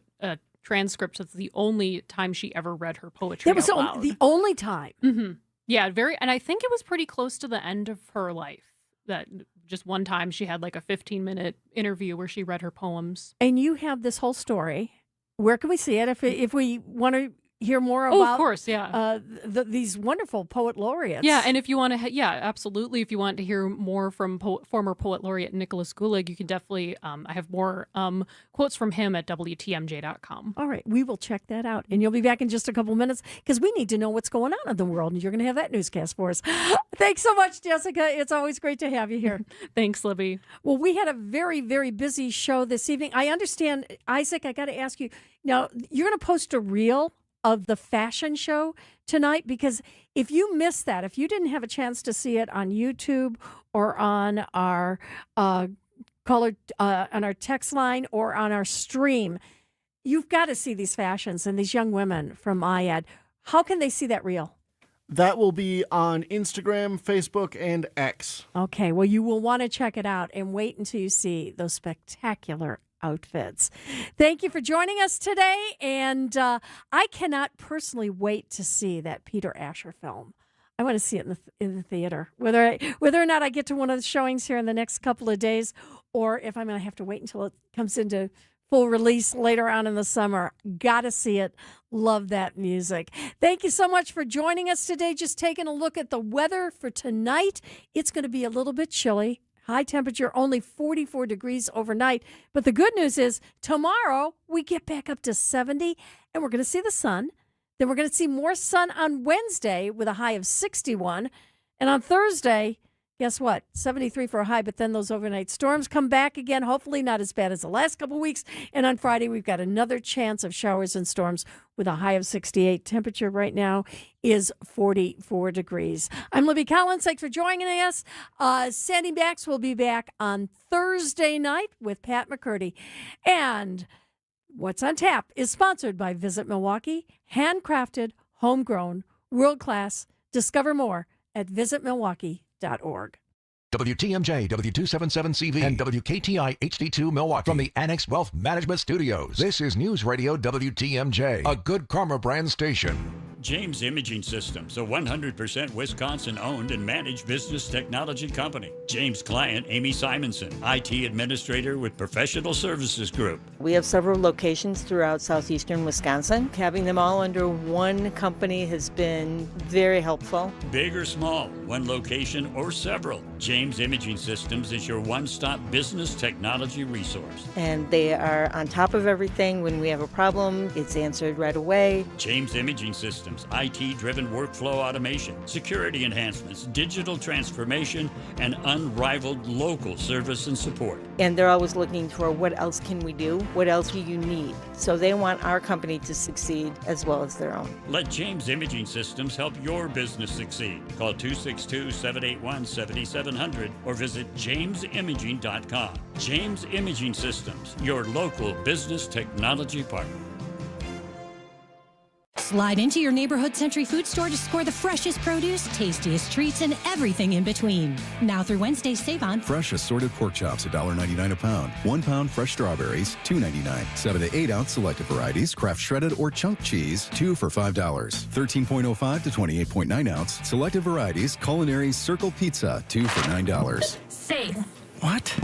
transcript. That's the only time she ever read her poetry. That was out loud. the only time. Mm-hmm. Yeah, and I think it was pretty close to the end of her life. That just one time she had like a 15-minute interview where she read her poems. And you have this whole story. Where can we see it? If we want to hear more Oh, about of course, yeah. these wonderful poet laureates. Yeah, and if you want to, absolutely. If you want to hear more from former poet laureate Nicholas Gulig, you can definitely. I have more quotes from him at WTMJ.com. All right, we will check that out, and you'll be back in just a couple minutes because we need to know what's going on in the world, and you're going to have that newscast for us. Thanks so much, Jessica. It's always great to have you here. Thanks, Libby. Well, we had a very, very busy show this evening. I understand, Isaac. I got to ask you now. You're going to post a reel of the fashion show tonight, because if you missed that, if you didn't have a chance to see it on YouTube or on our on our text line or on our stream, you've got to see these fashions and these young women from IAD. How can they see that reel? That will be on Instagram, Facebook, and X. Okay, well, you will want to check it out and wait until you see those spectacular outfits. Thank you for joining us today, and I cannot personally wait to see that Peter Asher film. I want to see it in the theater, whether or not I get to one of the showings here in the next couple of days, or if I'm going to have to wait until it comes into full release later on in the summer. Got to see it. Love that music. Thank you so much for joining us today. Just taking a look at the weather for tonight. It's going to be a little bit chilly. High temperature, only 44 degrees overnight. But the good news is tomorrow we get back up to 70, and we're going to see the sun. Then we're going to see more sun on Wednesday with a high of 61. And on Thursday, guess what? 73 for a high, but then those overnight storms come back again, hopefully not as bad as the last couple of weeks. And on Friday, we've got another chance of showers and storms with a high of 68. Temperature right now is 44 degrees. I'm Libby Collins. Thanks for joining us. Sandy Max will be back on Thursday night with Pat McCurdy. And What's on Tap is sponsored by Visit Milwaukee. Handcrafted, homegrown, world-class. Discover more at visitmilwaukee.org. WTMJ, W277CV, and WKTI HD2 Milwaukee from the Annex Wealth Management Studios. This is News Radio WTMJ, a Good Karma brand station. James Imaging Systems, a 100% Wisconsin-owned and managed business technology company. James' client, Amy Simonson, IT administrator with Professional Services Group. We have several locations throughout southeastern Wisconsin. Having them all under one company has been very helpful. Big or small, one location or several, James Imaging Systems is your one-stop business technology resource. And they are on top of everything. When we have a problem, it's answered right away. James Imaging Systems, IT-driven workflow automation, security enhancements, digital transformation, and unrivaled local service and support. And they're always looking for what else can we do? What else do you need? So they want our company to succeed as well as their own. Let James Imaging Systems help your business succeed. Call 262-781-7700 or visit jamesimaging.com. James Imaging Systems, your local business technology partner. Slide into your neighborhood Century Food Store to score the freshest produce, tastiest treats, and everything in between. Now through Wednesday, save on fresh assorted pork chops, $1.99 a pound. 1 pound fresh strawberries, $2.99. 7 to 8 ounce selected varieties, Kraft shredded or chunk cheese, 2 for $5. 13.05 to 28.9 ounce selected varieties, Culinary Circle Pizza, 2 for $9. Safe. What?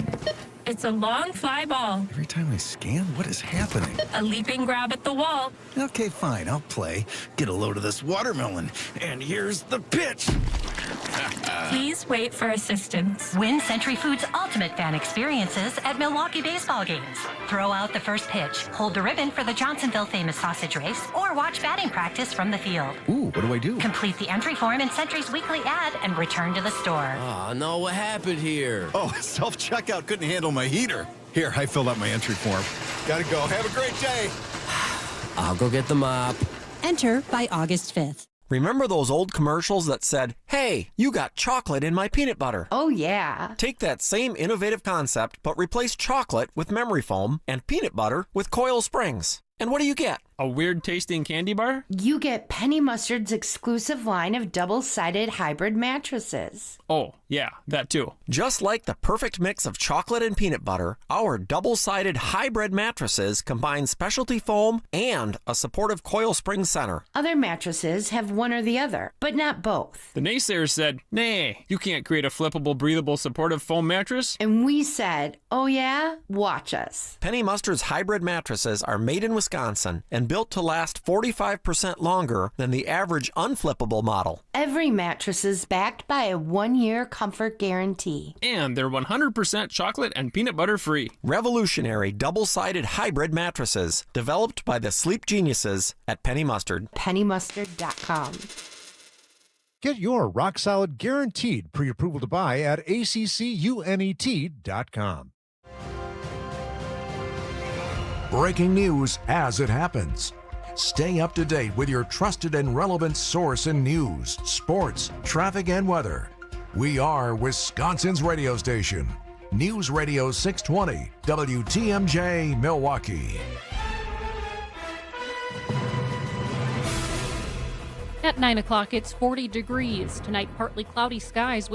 It's a long fly ball. Every time I scan, what is happening? A leaping grab at the wall. Okay, fine, I'll play. Get a load of this watermelon. And here's the pitch. Please wait for assistance. Win Century Foods' ultimate fan experiences at Milwaukee baseball games. Throw out the first pitch, hold the ribbon for the Johnsonville Famous Sausage Race, or watch batting practice from the field. Ooh, what do I do? Complete the entry form in Century's weekly ad and return to the store. Oh, no, what happened here? Oh, self-checkout couldn't handle my heater. Here, I filled out my entry form. Gotta go. Have a great day. I'll go get the mop. Enter by August 5th. Remember those old commercials that said, "Hey, you got chocolate in my peanut butter"? Oh, yeah. Take that same innovative concept, but replace chocolate with memory foam and peanut butter with Coil Springs. And what do you get? A weird-tasting candy bar? You get Penny Mustard's exclusive line of double-sided hybrid mattresses. Oh, yeah, that too. Just like the perfect mix of chocolate and peanut butter, our double-sided hybrid mattresses combine specialty foam and a supportive coil spring center. Other mattresses have one or the other, but not both. The naysayers said, "Nay, you can't create a flippable, breathable, supportive foam mattress." And we said, "Oh yeah? Watch us." Penny Mustard's hybrid mattresses are made in Wisconsin and built to last 45% longer than the average unflippable model. Every mattress is backed by a 1-year comfort guarantee. And they're 100% chocolate and peanut butter free. Revolutionary double-sided hybrid mattresses developed by the sleep geniuses at Penny Mustard. PennyMustard.com. Get your rock-solid guaranteed pre-approval to buy at ACCUNET.com. Breaking news as it happens. Stay up to date with your trusted and relevant source in news, sports, traffic, and weather. We are Wisconsin's radio station. News Radio 620, WTMJ, Milwaukee. At 9 o'clock, it's 40 degrees. Tonight, partly cloudy skies with